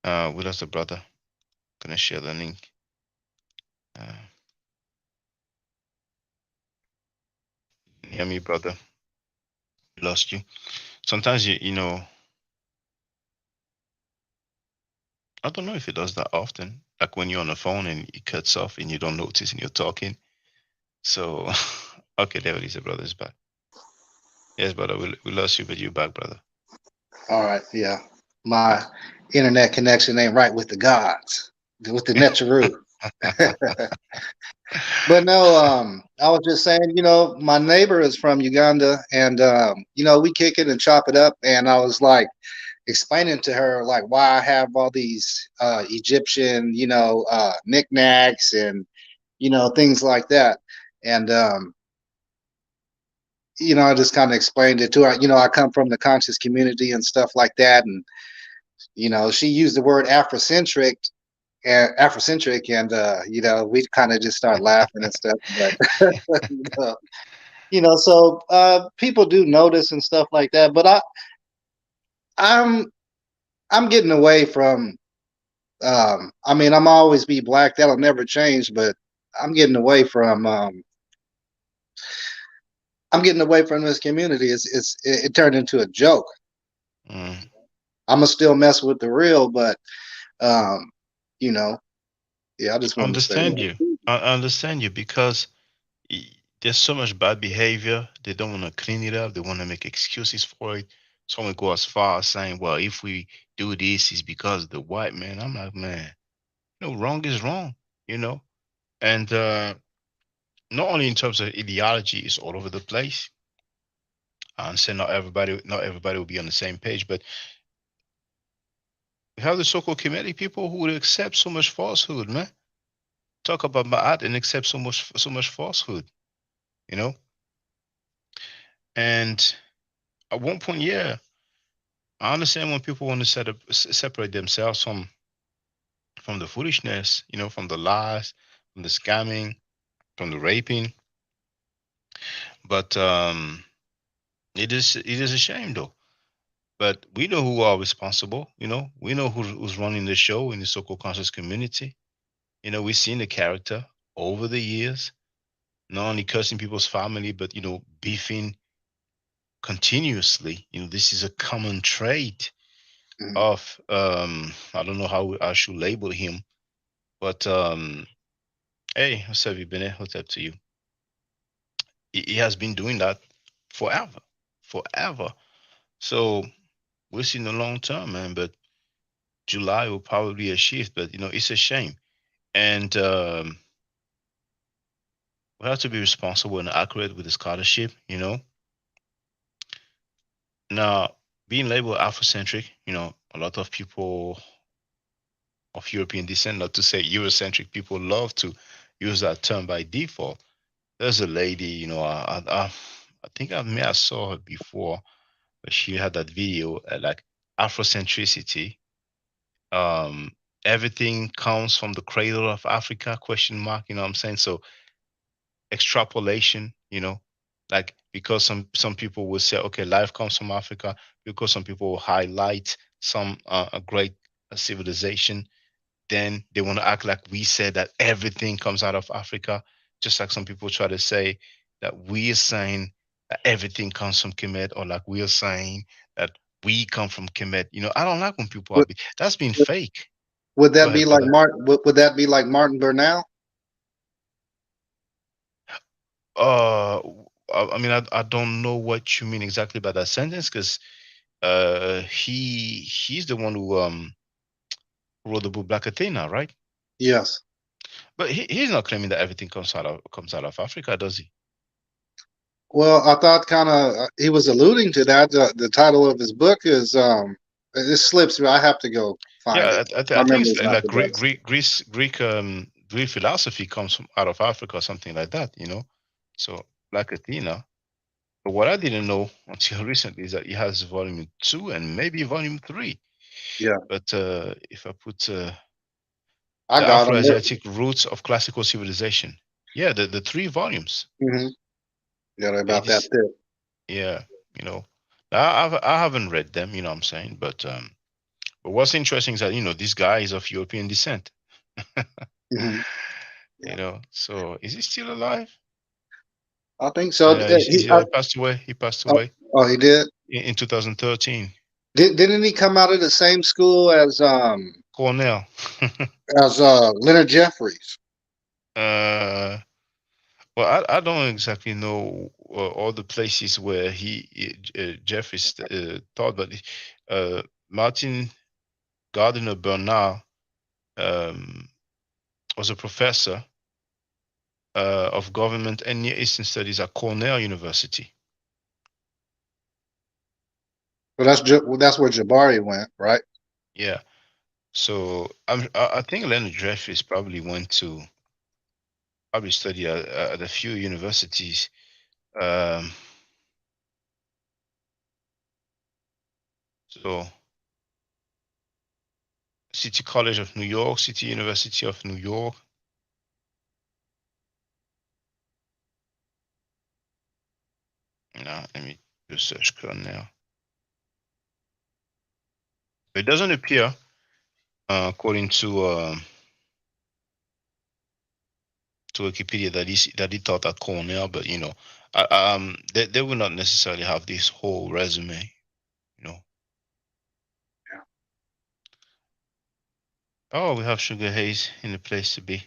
We lost the brother. Gonna share the link. Uh, hear me, brother? We lost you. Sometimes I don't know if it does that often. Like when you're on the phone and it cuts off and you don't notice and you're talking. So, okay, there it is. The brother's back. Yes, brother, we lost you, but you're back, brother. All right, yeah. My internet connection ain't right with the gods, with the Netcheru. But no, I was just saying, my neighbor is from Uganda, and we kick it and chop it up, and I was like explaining to her like why I have all these Egyptian, knickknacks and things like that, and I just kind of explained it to her. I come from the conscious community and stuff like that, and she used the word Afrocentric, and we kind of just start laughing and stuff, but you know, so people do notice and stuff like that, but I'm I'm getting away from. I mean, I'm always be black. That'll never change. But I'm getting away from. I'm getting away from this community. It turned into a joke. Mm. I'm gonna still mess with the real, but um, you know, yeah. I just I wanted to say understand that. you. I understand you because there's so much bad behavior. They don't want to clean it up. They want to make excuses for it. Someone go as far as saying, "Well, if we do this, it's because of the white man." I'm like, man, wrong is wrong. You know, and not only in terms of ideology, it's all over the place. I understand not everybody will be on the same page, but we have the so-called Kemetic people who would accept so much falsehood, man. Talk about Ma'at and accept so much falsehood, you know. And at one point, yeah, I understand when people want to separate themselves from the foolishness, from the lies, from the scamming, from the raping. But it is a shame though. But we know who are responsible. We know who's running the show in the so-called conscious community. We've seen the character over the years, not only cursing people's family, but beefing continuously. This is a common trait Mhm. of I don't know how I should label him, but hey, what's up, Ibene? What's up to you? He has been doing that forever, forever. So we'll see in the long term, man. But July will probably be a shift, but it's a shame, and we have to be responsible and accurate with the scholarship. Now, being labeled Afrocentric, a lot of people of European descent, not to say Eurocentric, people love to use that term by default. There's a lady, I think I may have saw her before, but she had that video like Afrocentricity. Um, Everything comes from the cradle of Africa? Question mark. You know what I'm saying? So extrapolation. Like because some people will say, okay, life comes from Africa. Because some people will highlight some a great civilization, then they want to act like we said that everything comes out of Africa, just like some people try to say that we are saying that everything comes from Kemet, or like we are saying that we come from Kemet. I don't like when people are Would, that's been would, fake. would Go that be ahead, like brother. Martin? Would that be like Martin Bernal? Uh, I mean, I don't know what you mean exactly by that sentence because he's the one who wrote the book Black Athena, right? Yes. But he's not claiming that everything comes out of Africa, does he? Well, I thought kind of he was alluding to that. The title of his book is it slips me. I have to go find Yeah, it. I My think memory it's is not like the best. Greek philosophy comes from out of Africa or something like that, you know. So Black Athena. But what I didn't know until recently is that he has volume two and maybe volume three. Yeah, But if I put I the got him. Afro-Asiatic roots of classical civilization, yeah, the three volumes. Mm-hmm. Yeah, they're It about that is, thick. yeah, you know. I haven't read them, you know what I'm saying, but what's interesting is that this guy is of European descent. Hmm. You Yeah, know, so is he still alive? I think so. He passed away. He passed Oh, away oh, he did. in 2013. Didn't he come out of the same school Cornell. as Leonard Jeffries? uh, well, I don't exactly know all the places where Jeffrey taught, but Martin Gardiner Bernal um, was a professor of government and Near Eastern studies at Cornell University. Well, that's where Jabari went, right? Yeah. So I think Leonard Jeffries probably went to probably study at a few universities. Um, so City College of New York, City University of New York. Now let me do a search now. It doesn't appear, according to Wikipedia, that he taught at Cornell, but they will not necessarily have this whole resume. You know. Oh, we have Sugar Hayes in the place to be.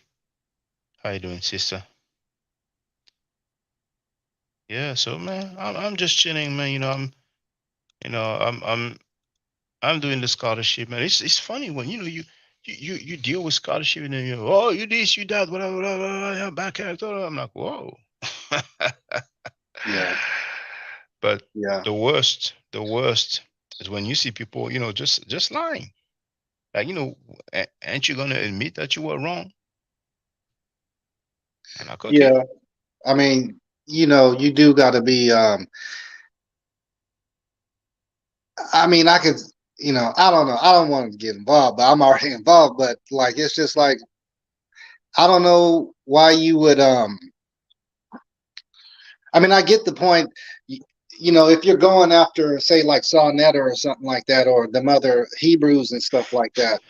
How you doing, sister? Yeah, so man, I'm just chilling, man. You know, I'm I'm I'm doing the scholarship, man. It's funny when you deal with scholarship and then oh you this you that whatever whatever yeah, back character. I'm like whoa. Yeah, But yeah, the worst is when you see people just lying. Like ain't you gonna admit that you were wrong? I'm like okay. yeah. I mean, you do got to be. I mean, I could. I don't know. I don't want to get involved, but I'm already involved. But like, it's just like I don't know why you would. I mean, I get the point. If you're going after, say, like Saw Netter or something like that, or the other Hebrews and stuff like that.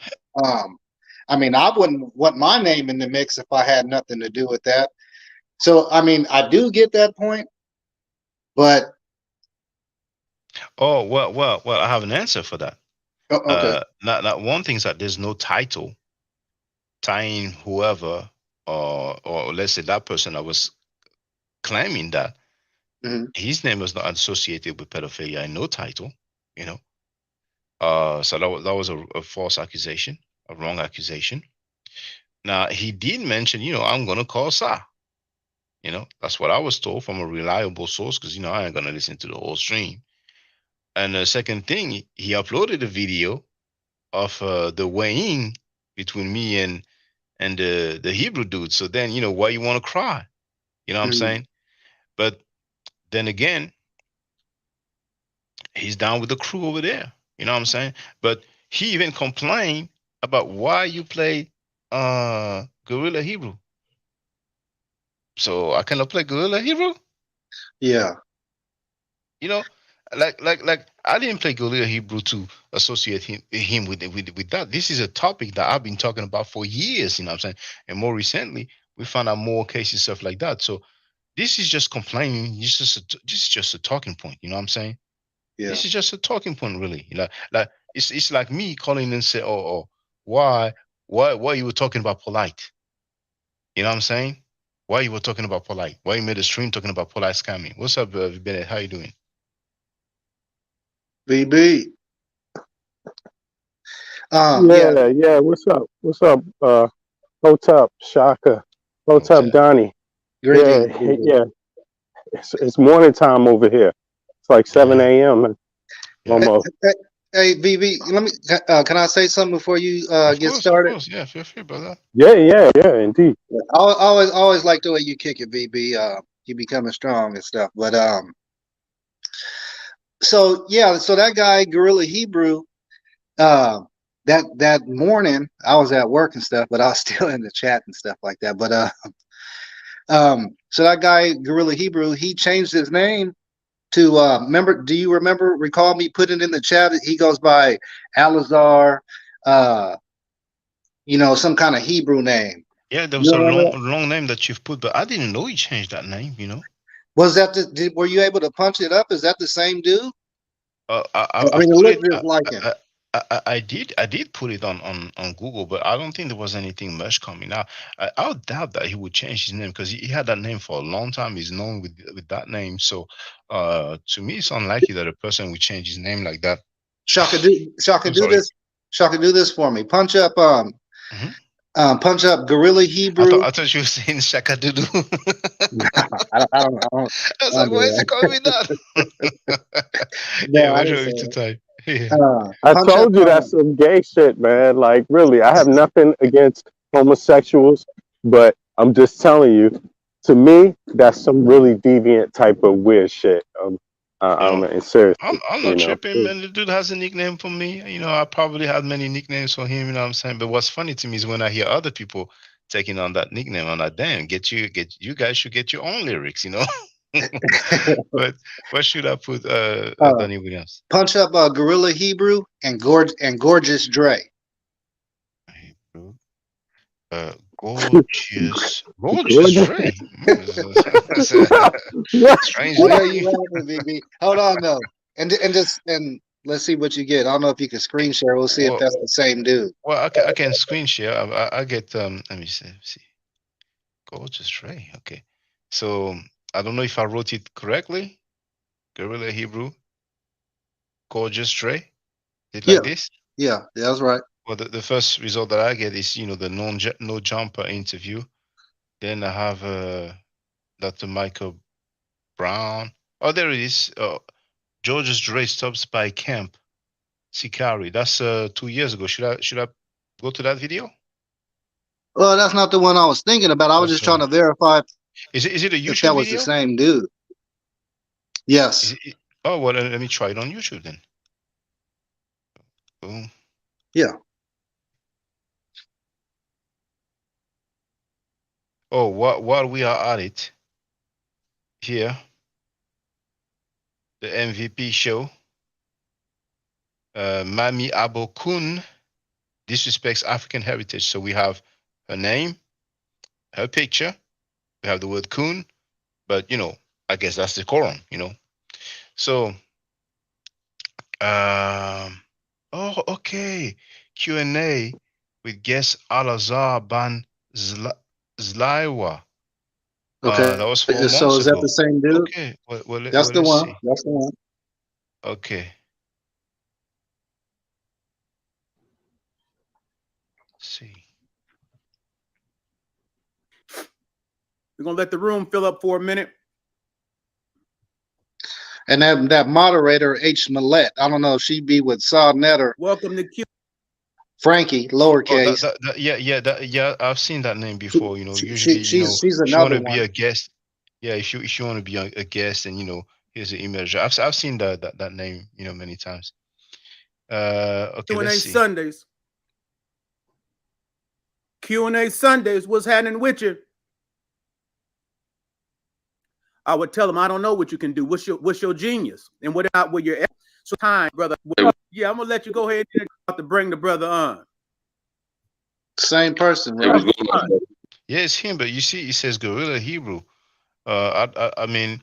Um, I mean, I wouldn't want my name in the mix if I had nothing to do with that. So, I mean, I do get that point, but Oh well, I have an answer for that. okay. Not one thing is that there's no title tying whoever or let's say that person that was claiming that Hmm. his name was not associated with pedophilia and no title, you know. So that was a false accusation, a wrong accusation. Now he did mention, I'm gonna call Sa. That's what I was told from a reliable source because I ain't gonna listen to the whole stream. And the second thing, he uploaded a video of the weighing between me and the Hebrew dude. So then, why you want to cry? You know what I'm Hmm. saying? But then again, he's down with the crew over there. You know what I'm saying? But he even complained about why you play Gorilla Hebrew. So I cannot play Gorilla Hebrew. Yeah, You know, like I didn't play Gorilla Hebrew to associate him with that. This is a topic that I've been talking about for years. You know what I'm saying? And more recently, we found out more cases stuff like that. So this is just complaining. This is just a talking point. You know what I'm saying? yeah, This is just a talking point, really. Like it's like me calling and say, oh, why you were talking about polite? You know what I'm saying? Why you were talking about polite? Why you made a stream talking about polite scamming? What's up, Bennett? How you doing? VB. Yeah. Yeah, yeah. What's up? What's up? Hotep, Shaka. Hotep, Hotel. Donnie. Yeah, Greetings, VB. yeah. It's morning time over here. It's like 7 Yeah, a.m. yeah. Hey, almost. hey, hey, VB. Let me. Can I say something before you Of get course, of started? course. Yeah, feel free, brother. Yeah, yeah, yeah, indeed. I always like the way you kick it, VB. You becoming strong and stuff. But so yeah, so that guy, Gorilla Hebrew. Uh, that morning, I was at work and stuff, but I was still in the chat and stuff like that. But so that guy, Gorilla Hebrew, he changed his name to remember. Do you remember? Recall me putting it in the chat. He goes by Alazar. Uh, some kind of Hebrew name. Yeah, there was You a remember that? long name that you've put, but I didn't know you changed that name. Was that were you able to punch it up? Is that the same dude? I I've mean, it put looked it. just like him. I did put it on Google, but I don't think there was anything much coming out. I would doubt that he would change his name because he had that name for a long time. He's known with that name, so to me, it's unlikely that a person would change his name like that. Shaka I'm do sorry. this. Shaka do this for me. Hmm. Punch up Gorilla Hebrew. I thought you were saying Shaka Doodoo. I was I don't like, why is do he calling me that? that. Yeah, No, I what didn't should say we to that. type? Yeah. I Punch up. told you that's some gay shit, man. Like, really, I have nothing against homosexuals, but I'm just telling you, to me, that's some really deviant type of weird shit. You I know, mean, seriously, I'm you not know. tripping, man. The dude has a nickname for me. I probably had many nicknames for him. You know what I'm saying? But what's funny to me is when I hear other people taking on that nickname. I'm like, damn, get you guys should get your own lyrics. But what should I put? uh, Donnie Williams. punch up Gorilla Hebrew and Gorgeous Dre. Hey, bro. Gorgeous Gorgeous. Dre. That's a What? strange I know name. you laughing, BB. Hold on though, and let's see what you get. I don't know if you can screen share. We'll see if Well, that's the same dude. I can screen share. I get Let me see. Gorgeous Dre. Okay. So I don't know if I wrote it correctly. Guerrilla Hebrew, Gorgeous Dre. Did Yeah, like this? yeah, that's right. Well, the first result that I get is the no jumper interview. Then I have Dr. Michael Brown. Oh, there it is. Gorgeous Dre stops by camp Sikari. That's 2 years ago. Should I go to that video? Well, that's not the one I was thinking about. I was That's just trying to verify is it a if YouTube that was the video? same dude. Is Yes. oh well, let me try it on YouTube then. Boom. Yeah. Oh, while we are at it here, the MVP show. Mami Abokun disrespects African heritage. So we have her name, her picture, we have the word kun, but I guess that's the quorum. So, oh, okay, Q&A with guest Alazar Ban Zlaiwa. Okay. That was four So months is that ago. the same dude? Okay, That's the let's one. see. That's the one. Okay, let's see. We're gonna let the room fill up for a minute. And that moderator H Millette, I don't know if she be with Sodnet or Welcome to Q. Frankie, Oh, lowercase. yeah. I've seen that name She, before. she Usually, she's if you want another to be one. a guest, yeah, if you want to be a guest, and here's the email address. I've seen that name, many times. Okay, let's Q&A see. Sundays. Q&A Sundays. What's happening with you? I would tell them I don't know what you can do. What's your genius? And what out with your so time, brother? Yeah, I'm gonna let you go ahead and to bring the brother on. Same person, right? Yeah, it's him, but you see, it says Gorilla Hebrew. I mean,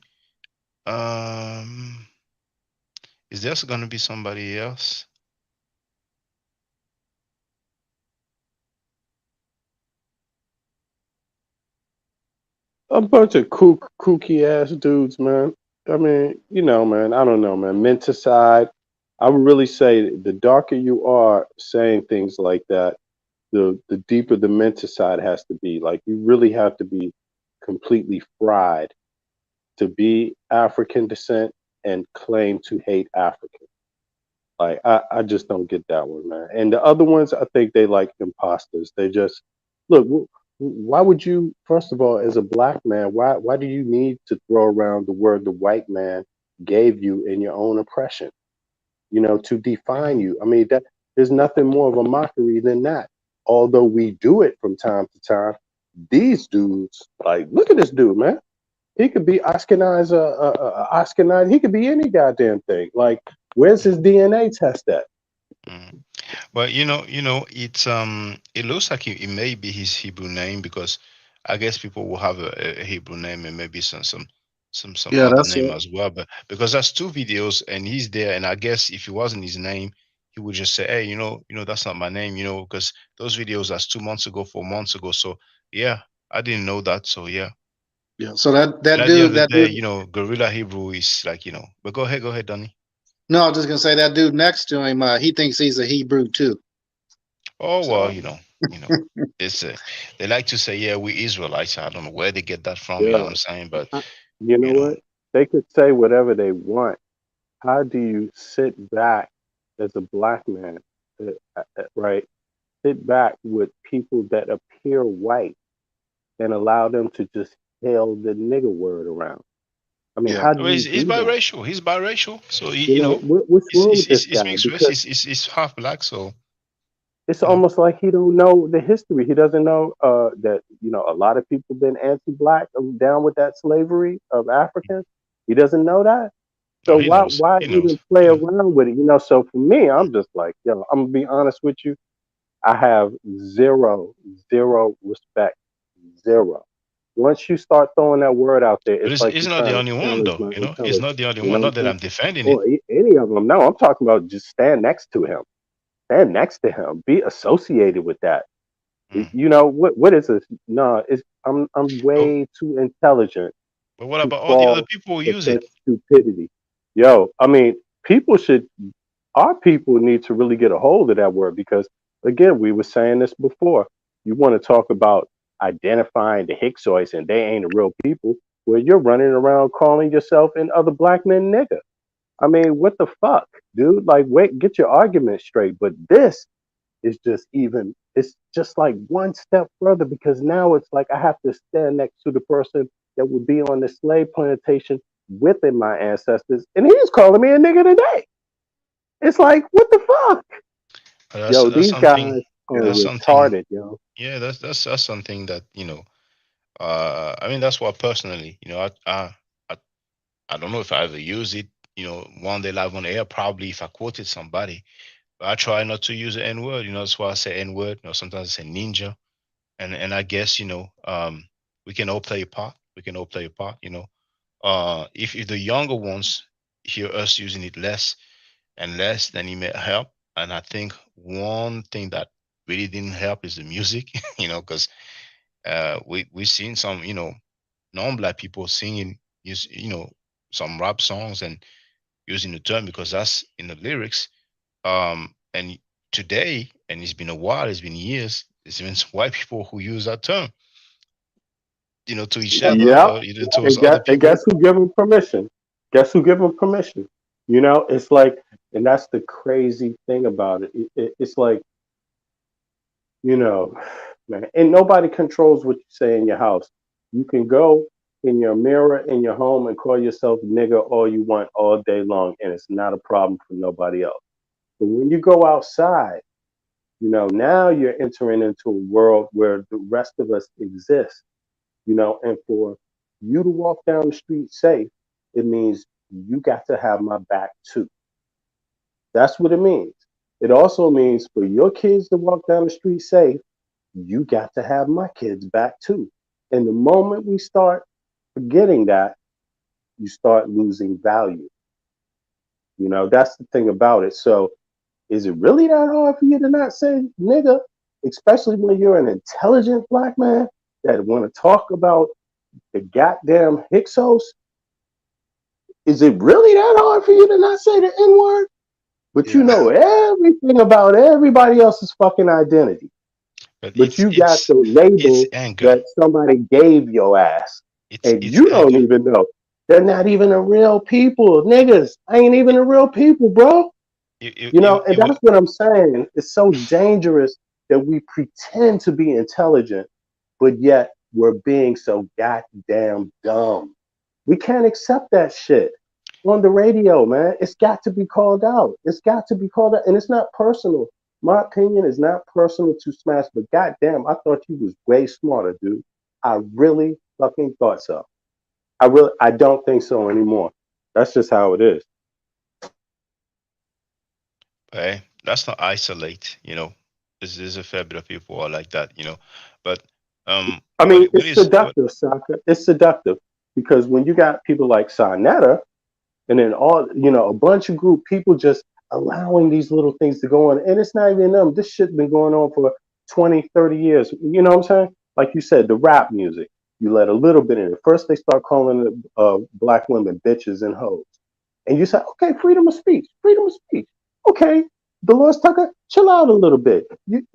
um, is there going to be somebody else? A bunch of kooky ass dudes, man. I mean, man. I don't know, man. Menticide. I would really say the darker you are saying things like that, the deeper the menticide has to be. Like you really have to be completely fried to be African descent and claim to hate Africa. Like I just don't get that one, man. And the other ones, I think they like imposters. They just look. Why would you? First of all, as a black man, why do you need to throw around the word the white man gave you in your own oppression? To define you. I mean, that there's nothing more of a mockery than that. Although we do it from time to time, these dudes, like, look at this dude, man. He could be Ashkenaz, Ashkenaz. He could be any goddamn thing. Like, where's his DNA test at? Mm. Well, it looks like it may be his Hebrew name because I guess people will have a Hebrew name and maybe some Yeah, other that's name it. as well. But because that's two videos and he's there, and I guess if it wasn't his name, he would just say, "Hey, that's not my name," because those videos that's 2 months ago, 4 months ago. So yeah, I didn't know that. So yeah, Yeah. So that and that at the end of dude, the that day, dude. Gorilla Hebrew is like. But go ahead, Donnie. No, I was just gonna say that dude next to him. He thinks he's a Hebrew too. Oh well, So it's they like to say, yeah, we Israelites. I don't know where they get that from. You know what Yeah. I'm saying? But I- You know you know, what? They could say whatever they want. How do you sit back as a black man, right? Sit back with people that appear white and allow them to just hail the nigger word around? I mean, yeah, how do I mean, you he's do that? biracial. He's biracial. So What's he's wrong he's, with he's, this he's guy? mixed race. Because He's half black. So it's you know, almost like he don't know the history. He doesn't know that a lot of people been anti-black down with that slavery of Africans. He doesn't know that. no, So he why knows. why He knows. even play He knows. around with it? So for me, I'm just like, I'm gonna be honest with you. I have zero respect. Zero. Once you start throwing that word out there, But it's he's, like he's you're not the trying to only one, challenge though. my He's not intelligence. the only You know one. what Not I'm that saying? I'm defending it. Or any of them. No, I'm talking about just stand next to him. Stand next to him. Be associated with that. Mm. What is this? No, I'm But, way too intelligent but what to about all the other fall people who for use it? such stupidity. I mean, people should our people need to really get a hold of that word because again, we were saying this before. You want to talk about identifying the Hicsoites and they ain't the real people. Well, you're running around calling yourself and other black men nigger. I mean, what the fuck, dude? Like, wait, get your argument straight. But this is just even it's just like one step further because now it's like I have to stand next to the person that would be on the slave plantation within my ancestors, and he's calling me a nigga today. It's like what the fuck, yo? That's These something. guys are That's something. retarded, yo. Yeah, that's something that I mean, that's what personally, I I don't know if I ever use it. One day live on air, probably if I quoted somebody. But I try not to use the N word. That's why I say N word. Sometimes I say ninja, and I guess we can all play a part. We can all play a part. If the younger ones hear us using it less and less, then it may help. And I think one thing that really didn't help is the music. Because we've seen some non-black people singing some rap songs and using the term because that's in the lyrics. And today, and it's been a while, it's been years, there's even some white people who use that term, to each other Yeah, or towards and other people. guess who give them permission? Guess who give them permission? It's like, and that's the crazy thing about it. It's like, you know, man, and nobody controls what you say in your house. You can go in your mirror in your home and call yourself nigger all you want all day long, and it's not a problem for nobody else. But when you go outside, now you're entering into a world where the rest of us exist, and for you to walk down the street safe, it means you got to have my back too. That's what it means. It also means for your kids to walk down the street safe, you got to have my kids back too. And the moment we start forgetting that, you start losing value. That's the thing about it. So, is it really that hard for you to not say nigga, especially when you're an intelligent black man that want to talk about? the goddamn Hyksos, is it really that hard for you to not say the N word? But you Yeah, know everything about everybody else's fucking identity. but But you got the it's label anger. that somebody gave your ass, and It's you don't anger. even know. They're not even the real people, niggas. Ain't even the real people, bro. You know, and You will. that's what I'm saying. It's so dangerous that we pretend to be intelligent, but yet we're being so goddamn dumb. We can't accept that shit on the radio, man. It's got to be called out. It's got to be called out, and it's not personal. My opinion is not personal to Smash, but goddamn, I thought you was way smarter, dude. I really fucking thought so. I don't think so anymore. That's just how it is. Okay, that's not isolate. There's a fair bit of people who are like that. But I what mean, what it's is what? seductive, Saka. It's seductive because when you got people like Sarnetta, and then all a bunch of group people just allowing these little things to go on, and it's not even them. This shit been going on for 20, 30 years. You know what I'm saying? Like you said, the rap music, you let a little bit in it. First they start calling black women bitches and hoes, and you say, okay, freedom of speech, freedom of speech. Okay, Dolores Tucker, chill out a little bit. You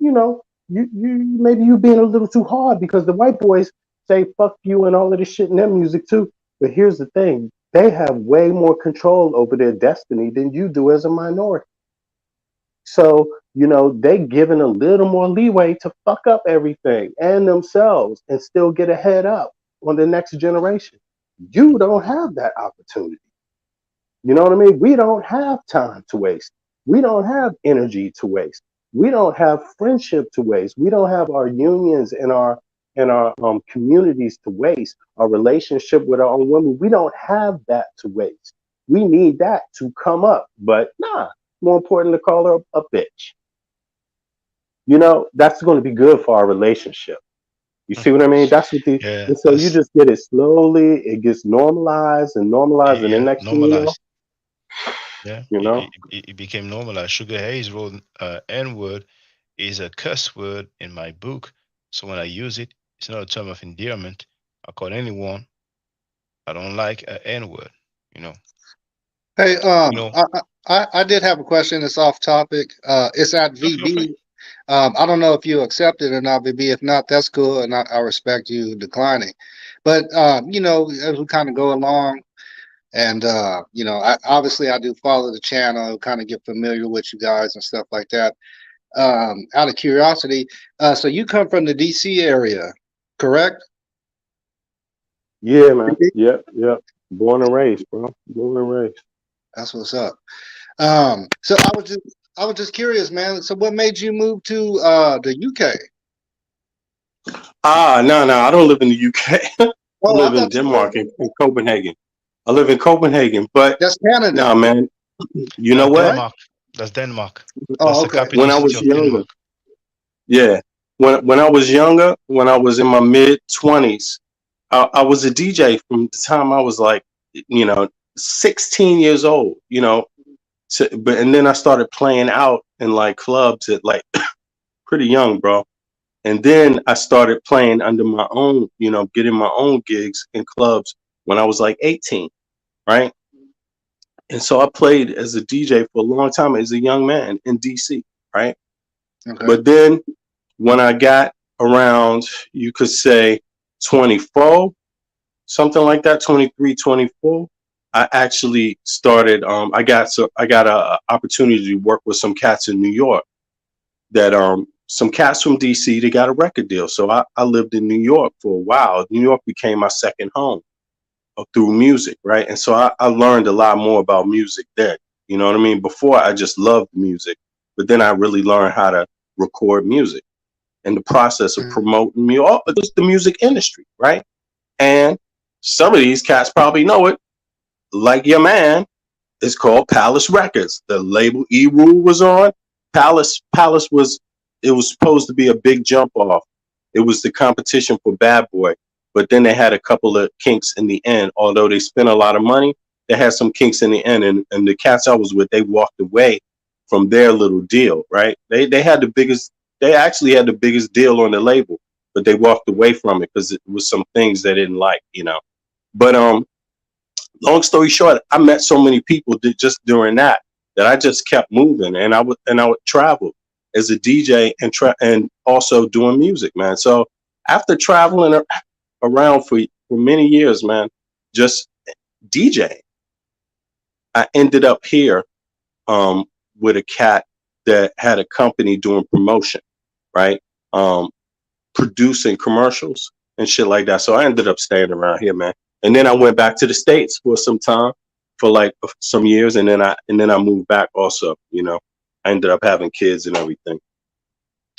maybe you being a little too hard because the white boys say fuck you and all of this shit in their music too. But here's the thing, they have way more control over their destiny than you do as a minority. So, they given a little more leeway to fuck up everything and themselves and still get a head up on the next generation. You don't have that opportunity. You know what I mean? We don't have time to waste. We don't have energy to waste. We don't have friendship to waste. We don't have our unions and our communities to waste. Our relationship with our own women. We don't have that to waste. We need that to come up. But nah, more important to call her a bitch. That's going to be good for our relationship. You see what I mean? That's what the Yeah, and so you just get it slowly. It gets normalized, and then yeah, next thing normalized. Yeah, you know. it became normalized. Sugar Hayes wrote N word is a curse word in my book. So when I use it, it's not a term of endearment. I call anyone I don't like a N word. You know, Hey, you know. I did have a question. It's off topic. It's at No, feel free. VB. I don't know if you accept it or not, VB. If not, that's cool, and I respect you declining. But as we kind of go along, and obviously I do follow the channel, kind of get familiar with you guys and stuff like that. Out of curiosity, so you come from the DC area, correct? Yeah, man. Yep, yep. Born and raised, bro. Born and raised. That's what's up. So I was just curious, man. So what made you move to the UK? No, no, I don't live in the UK. I Oh, I live in thought you Denmark, were. in Copenhagen. I live in Copenhagen, but That's Canada. no, man. You know That's what? Right? Denmark. That's Denmark. That's Oh, the okay. capital When I city was of younger, Denmark. yeah. When I was younger, when I was in my mid 20s, I was a DJ from the time I was like, you know, 16 years old. But and then I started playing out in like clubs at like pretty young, bro. And then I started playing under my own, getting my own gigs in clubs when I was like 18, right? And so I played as a DJ for a long time as a young man in DC, right? Okay. But then when I got around, you could say 24, something like that, 23, 24, I actually started, I got a opportunity to work with some cats in New York that some cats from DC, they got a record deal. So I lived in New York for a while. New York became my second home through music, right? And so I learned a lot more about music then. You know what I mean? Before I just loved music, but then I really learned how to record music and the process of Mhm. promoting me, all just the music industry, right? And some of these cats probably know it, like your man. It's called Palace Records. The label E Rule was on. Palace was, it was supposed to be a big jump off. It was the competition for Bad Boy. But then they had a couple of kinks in the end. Although they spent a lot of money, they had some kinks in the end. And the cats I was with, they walked away from their little deal, right? They actually had the biggest deal on the label. but they walked away from it because it was some things they didn't like, But long story short, I met so many people just during that I just kept moving, and I would travel as a DJ and also doing music, man. So after traveling around for many years, man, just DJing, I ended up here um, with a cat that had a company doing promotion, right? Um, Producing commercials and shit like that. So I ended up staying around here, man. And then I went back to the States for some time, for like some years, and then I moved back also. I ended up having kids and everything.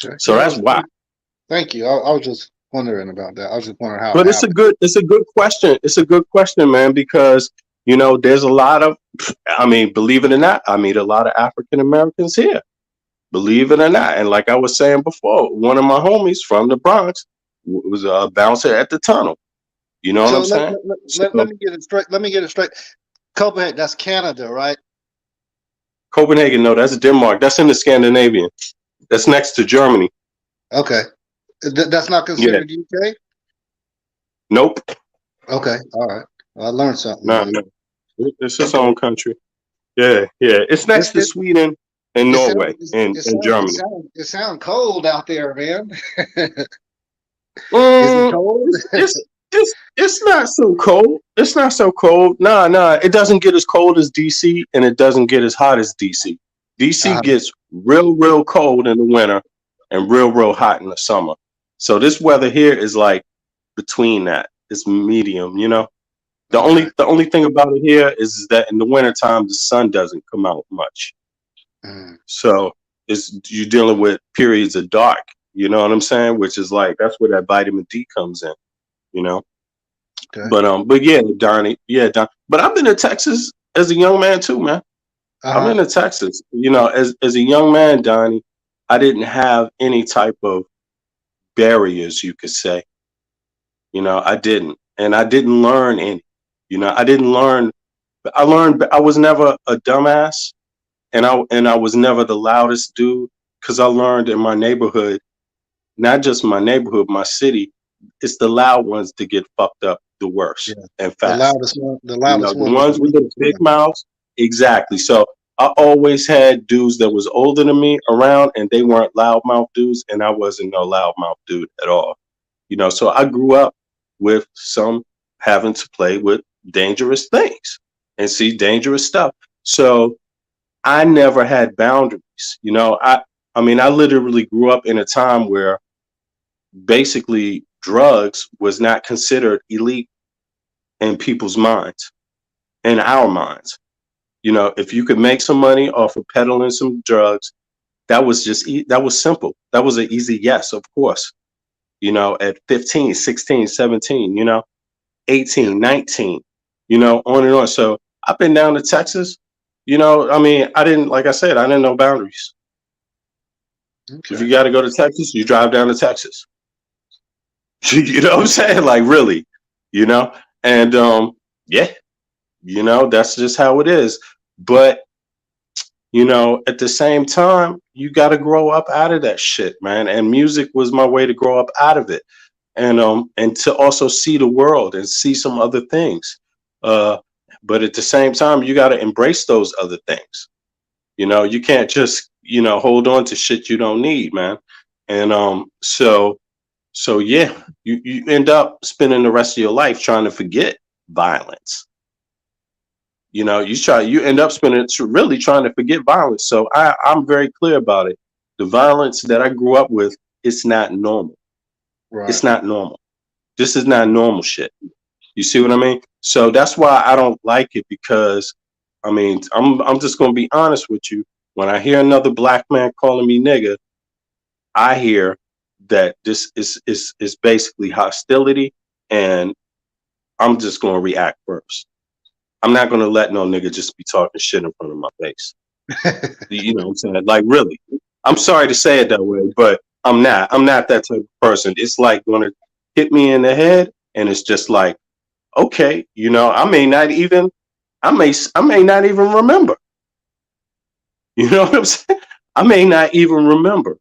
Okay. So that's why. Thank you. I was just wondering about that. I was just wondering how it But it's a happened. good question. It's a good question, man, because there's a lot of, I mean, believe it or not, I meet a lot of African Americans here. Believe it or not. And like I was saying before, one of my homies from the Bronx was a bouncer at the tunnel. You know what So I'm saying? let So me get it straight. Let me get it straight. Copenhagen, that's Canada, right? Copenhagen, no, that's Denmark. That's in the Scandinavian. That's next to Germany. Okay. That's not Yeah. considered UK? Nope. Okay. All right. I learned something, No, man. no. It's its own country. Yeah, yeah. It's It next to it Sweden and it sound Norway and Germany. it sound cold out there, man. Is it Mm, cold? it's not so cold. It's not so cold. Nah, nah. It doesn't get as cold as DC, and it doesn't get as hot as DC. DC Uh, gets real cold in the winter and real hot in the summer. So this weather here is like between that. It's medium, The okay. only thing about it here is that in the wintertime the sun doesn't come out much. Mm, So it's you're dealing with periods of dark. You know what I'm saying? Which is like that's where that vitamin D comes in. You know. okay. But yeah, Donnie, yeah, Don. But I've been to Texas as a young man too, man. I've Uh-huh. been to Texas. As a young man, Donnie, I didn't have any type of barriers, you could say. I didn't, and I didn't learn any. I didn't learn. I learned. I was never a dumbass, and I was never the loudest dude because I learned in my neighborhood, not just my neighborhood, my city. It's the loud ones that get fucked up the Yeah. worst and The fastest. loudest The one with the ones with the weakest big one. mouths. Exactly. So I always had dudes that was older than me around, and they weren't loudmouth dudes, and I wasn't no loudmouth dude at all. So I grew up with some having to play with dangerous things and see dangerous stuff. So I never had boundaries. I mean, I literally grew up in a time where basically drugs was not considered elite in people's minds, in our minds. If you could make some money off of peddling some drugs, that was that was simple. That was an easy yes, of course. At 15, 16, 17, Yeah. 18, 19, on and on. So I've been down to Texas. I mean, I didn't, like I said, I didn't know boundaries. If Okay. you got to go to Texas, you drive down to Texas. You know what I'm saying? Like, really, you know? And yeah, that's just how it is. But at the same time, you got to grow up out of that shit, man. And music was my way to grow up out of it, and to also see the world and see some other things. Uh, but at the same time, you got to embrace those other things. You can't just hold on to shit you don't need, man. And so yeah, you end up spending the rest of your life trying to forget violence. You end up spending really trying to forget violence. So I'm very clear about it. The violence that I grew up with, it's not normal. Right. It's not normal. This is not normal shit. You see what I mean? So that's why I don't like it, because I mean, I'm just gonna be honest with you. When I hear another black man calling me nigga, I hear that this is basically hostility, and I'm just gonna react first. I'm not gonna let no nigga just be talking shit in front of my face. You know what I'm saying? Like, really. I'm sorry to say it that way, but I'm not. I'm not that type of person. It's like gonna hit me in the head, and it's just like, okay, I may not even remember. You know what I'm saying? I may not even remember.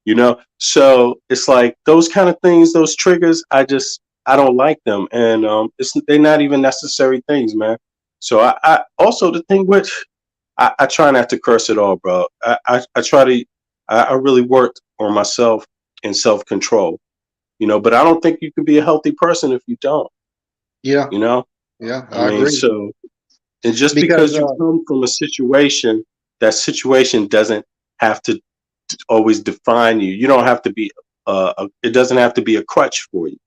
you know. So it's like those kind of things, those triggers. I don't like them, and they're not even necessary things, man. So I also the thing with I try not to curse at all, bro. I try to I really worked on myself and self control, you know. But I don't think you can be a healthy person if you don't, Yeah, you know. yeah, I I mean, agree. so and just Because because you come from a situation, that situation doesn't have to always define you. You don't have to be it doesn't have to be a crutch for you,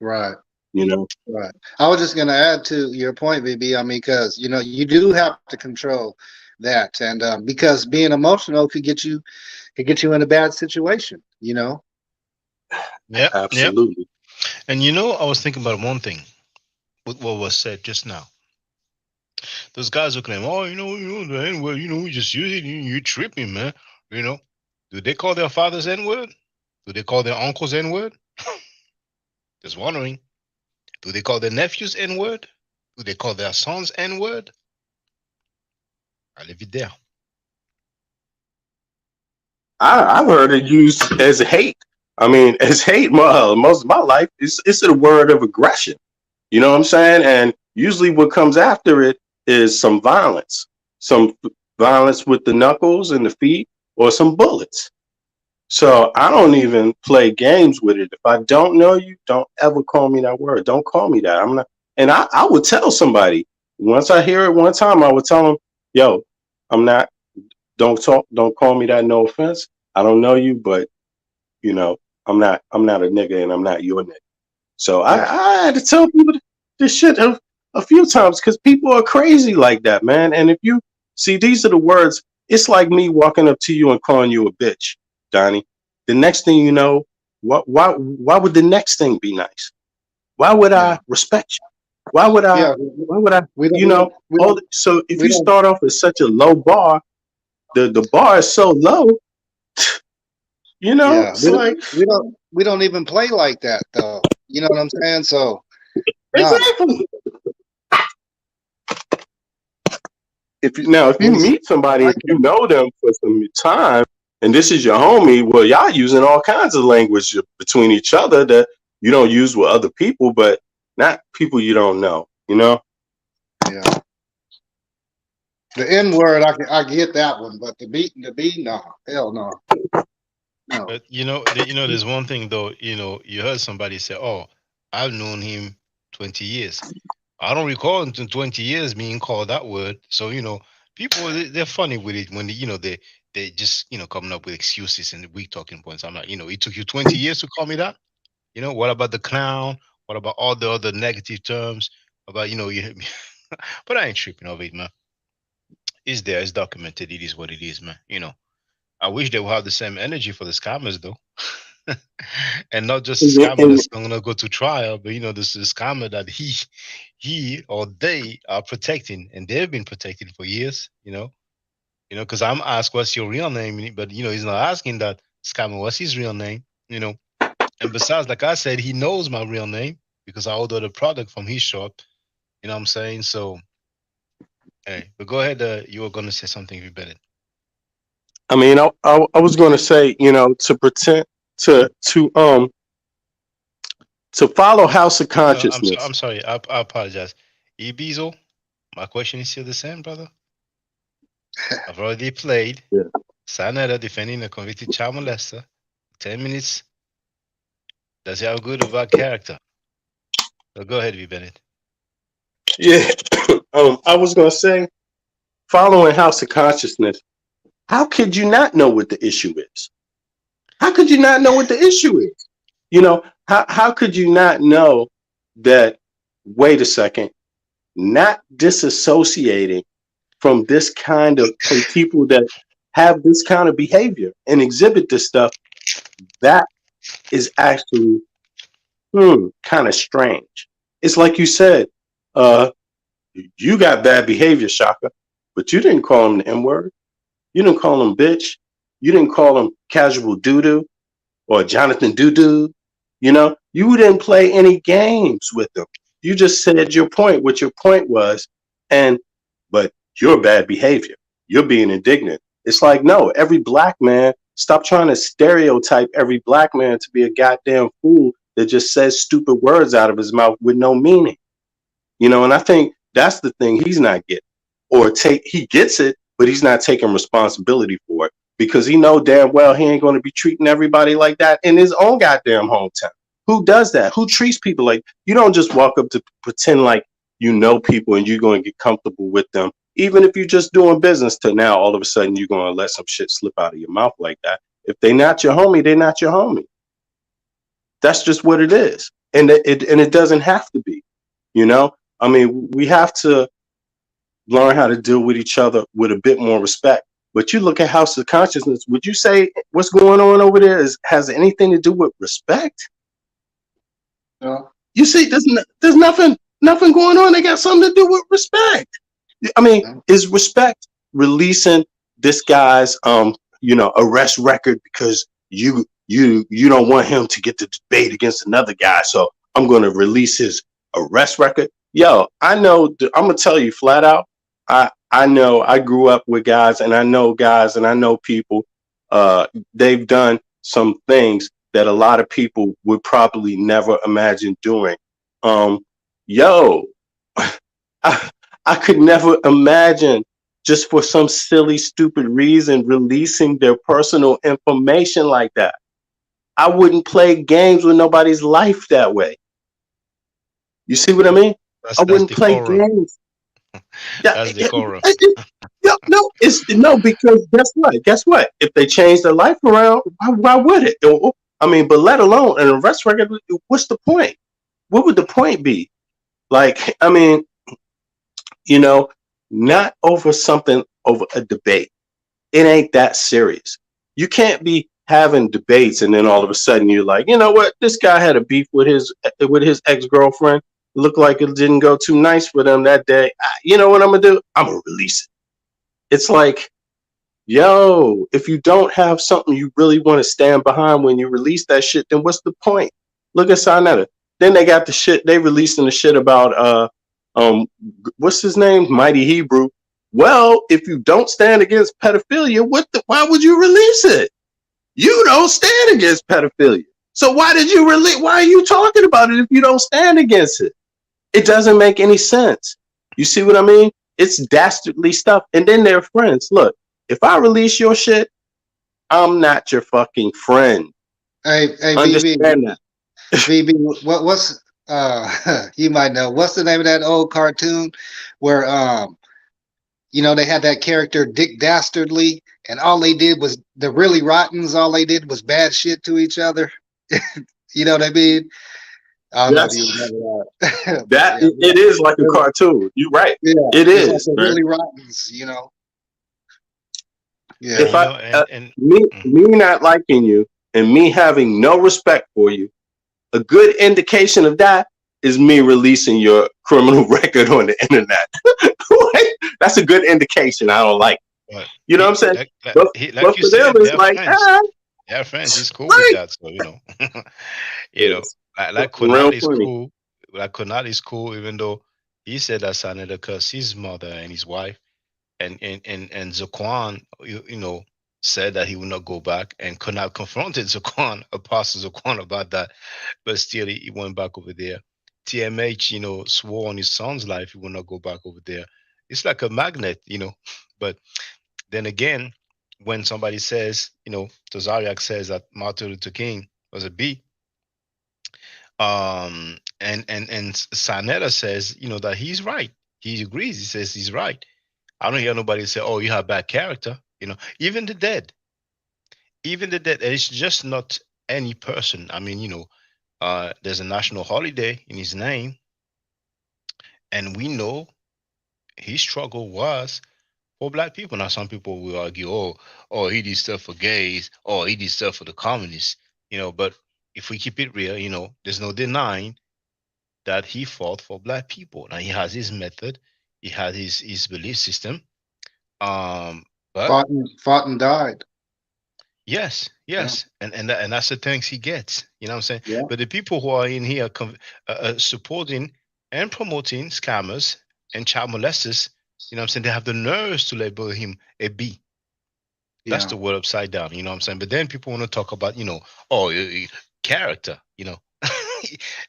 right, you know. right. I was just going to add to your point, BB. I mean, because you do have to control that, and because being emotional could get you in a bad situation. Yep, yep. Absolutely. And I was thinking about one thing with what was said just now. Those guys who claim, oh, the N word, we just use it. You tripping, man. You know, do they call their fathers N word? Do they call their uncles N word? Just wondering. Do they call their nephews N word? Do they call their sons N word? I leave it there. I've heard it used as hate. I mean, as hate most of my life. It's a word of aggression. You know what I'm saying? And usually what comes after it is some violence. Some violence with the knuckles and the feet or some bullets. So I don't even play games with it. If I don't know you, don't ever call me that word. Don't call me that. I'm not. And I would tell somebody once I hear it one time, I would tell them, yo, I'm not, don't talk, don't call me that. No offense. I don't know you, but you know, I'm not a nigga and I'm not your nigga. So Yeah, I had to tell people this shit a few times because people are crazy like that, man. And if you see, these are the words. It's like me walking up to you and calling you a bitch, Donnie. The next thing you know, why would the next thing be nice? Why would yeah, I respect you? Why would I? yeah. Why would I? We don't, You we know, don't, we all don't, so if we you don't. start off at such a low bar, the bar is so low, you know, Yeah, it's like we don't even play like that, though. You know what I'm saying? So, nah, exactly. If you we, meet somebody I and you can, know them for some time and this is your homie, well, y'all using all kinds of language between each other that you don't use with other people, but not people you don't know, you know. yeah. The N word, I get that one, but the B, no, hell no, no. But there's one thing though. You heard somebody say, "Oh, I've known him 20 years." I don't recall in 20 years being called that word. So people they're funny with it when they just coming up with excuses and weak talking points. I'm like, it took you 20 years to call me that. What about the clown? What about all the other negative terms? About you, but I ain't tripping over it, man. It's there. It's documented. It is what it is, man. I wish they would have the same energy for the scammers though. And not just a scammer And that's gonna go to trial, but this is a scammer that he or they are protecting, and they've been protecting for years. Because I'm asked what's your real name, but he's not asking that scammer what's his real name. And besides, like I said, he knows my real name because I ordered a product from his shop. You know what I'm saying? So, hey, but go ahead. You were gonna say something, you bet it. I mean, I was going to say, you know, to pretend to follow House of No, I'm so, Consciousness. I'm sorry. I apologize. Ibizo, my question is still the same, brother. I've already played. Yeah. Sanada defending a convicted child molester. 10 minutes. Does he have good or bad character? So go ahead, V. Bennett. Yeah. I was going to say, following House of Consciousness. How could you not know what the issue is? How could you not know what the issue is? You know, how could you not know that? Wait a second, not disassociating from this kind of from people that have this kind of behavior and exhibit this stuff, that is actually kind of strange. It's like you said, uh, you got bad behavior, Shaka, but you didn't call him the N word. You didn't call him bitch. You didn't call him casual doo doo or Jonathan doo doo. You know, you didn't play any games with them. You just said your point, what your point was, and but your bad behavior. You're being indignant. It's like, no, every black man Stop trying to stereotype every black man to be a goddamn fool that just says stupid words out of his mouth with no meaning. And I think that's the thing he's not getting. Or he gets it, but he's not taking responsibility for it because he know damn well he ain't going to be treating everybody like that in his own goddamn hometown. Who does that? Who treats people like you don't just walk up to pretend like you know people and you're going to get comfortable with them. Even if you're just doing business to now, all of a sudden you're going to let some shit slip out of your mouth like that. If they not your homie, they're not your homie. That's just what it is. And it doesn't have to be, you know? I mean, we have to learn how to deal with each other with a bit more respect. But you look at House of Consciousness, would you say what's going on over there has anything to do with respect? No. You see, there's nothing going on that got something to do with respect. I mean, No. is respect releasing this guy's arrest record because you don't want him to get the debate against another guy, so I'm going to release his arrest record? Yo, I know. I'm gonna tell you flat out. I know. I grew up with guys, and I know guys, and I know people. They've done some things that a lot of people would probably never imagine doing. Yo, I, I could never imagine just for some silly, stupid reason releasing their personal information like that. I wouldn't play games with nobody's life that way. You see what I mean? I That's wouldn't play decorum. games. Yeah, That's decorum. no, no, because guess what? Guess what? If they change their life around, why would it? I mean, but let alone an arrest record. What's the point? What would the point be? Like, I mean, you know, not over something over a debate. It ain't that serious. You can't be having debates and then all of a sudden you're like, you know what? This guy had a beef with his ex-girlfriend. Looked like it didn't go too nice for them that day. You know what I'm gonna do? I'm gonna release it. It's like, yo, if you don't have something you really want to stand behind when you release that shit, then what's the point? Look at Sinetta. Then they got the shit they releasing the shit about what's his name? Mighty Hebrew. Well, if you don't stand against pedophilia, why would you release it? You don't stand against pedophilia. So why are you talking about it if you don't stand against it? It doesn't make any sense. You see what I mean? It's dastardly stuff. And then they're friends. Look, if I release your shit, I'm not your fucking friend. Hey, Understand that. VB, what's you might know what's the name of that old cartoon where they had that character Dick Dastardly, and all they did was the really rottens. All they did was bad shit to each other. You know what I mean? I don't know if you remember that. That Yeah, it is like a cartoon. You're right. yeah, It it's like is. the Man. really rottens. And, Yeah. If you I know, me not liking you and me having no respect for you, a good indication of that is me releasing your criminal record on the internet. That's a good indication. I don't like. but You know what I'm saying? But like you for them, said, it's like they're friends. He's cool with right. that. So like Real Konal is funny. cool. Like Konal is cool, even though he said that Saneda cursed his mother and his wife, and Zaquan, said that he would not go back, and Konal confronted Zaquan, Apostle Zaquan, about that, but still he went back over there. TMH, swore on his son's life he will not go back over there. It's like a magnet. But then again, when somebody says, Tazariak says that Martin Luther King was a B, and Sanetta says, that he's right. He agrees. He says he's right. I don't hear nobody say, "Oh, you have bad character." Even the dead, and it's just not any person. I mean, there's a national holiday in his name, and we know his struggle was for black people. Now, some people will argue, "Oh, he did stuff for gays, or he did stuff for the communists." But if we keep it real, there's no denying that he fought for black people. Now he has his method, he has his belief system. But Fought and died. yes, Yeah. yes, and that's the thanks he gets. You know what I'm saying? Yeah. But the people who are in here supporting and promoting scammers and child molesters, you know what I'm saying? They have the nerves to label him a B. That's Yeah. the word upside down. You know what I'm saying? But then people want to talk about, oh, character,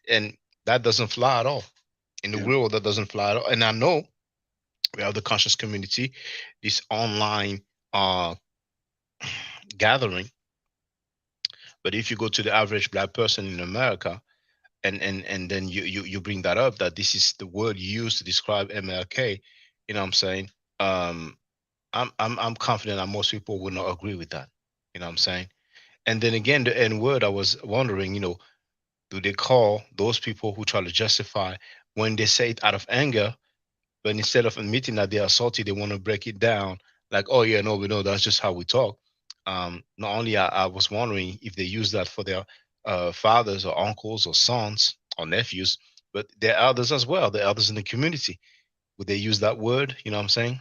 and that doesn't fly at all. In the Yeah. real world, that doesn't fly at all. And I know we have the conscious community, this online uh gathering. But if you go to the average black person in America, and then you bring that up, that this is the word used to describe MLK, you know what I'm saying? Um, I'm confident that most people would not agree with that. You know what I'm saying? And then again, the N word, I was wondering, do they call those people who try to justify when they say it out of anger, but instead of admitting that they are salty, they want to break it down like, oh yeah, no, we know that's just how we talk. Not only I was wondering if they use that for their fathers or uncles or sons or nephews, but their elders as well, the elders in the community. Would they use that word? You know what I'm saying?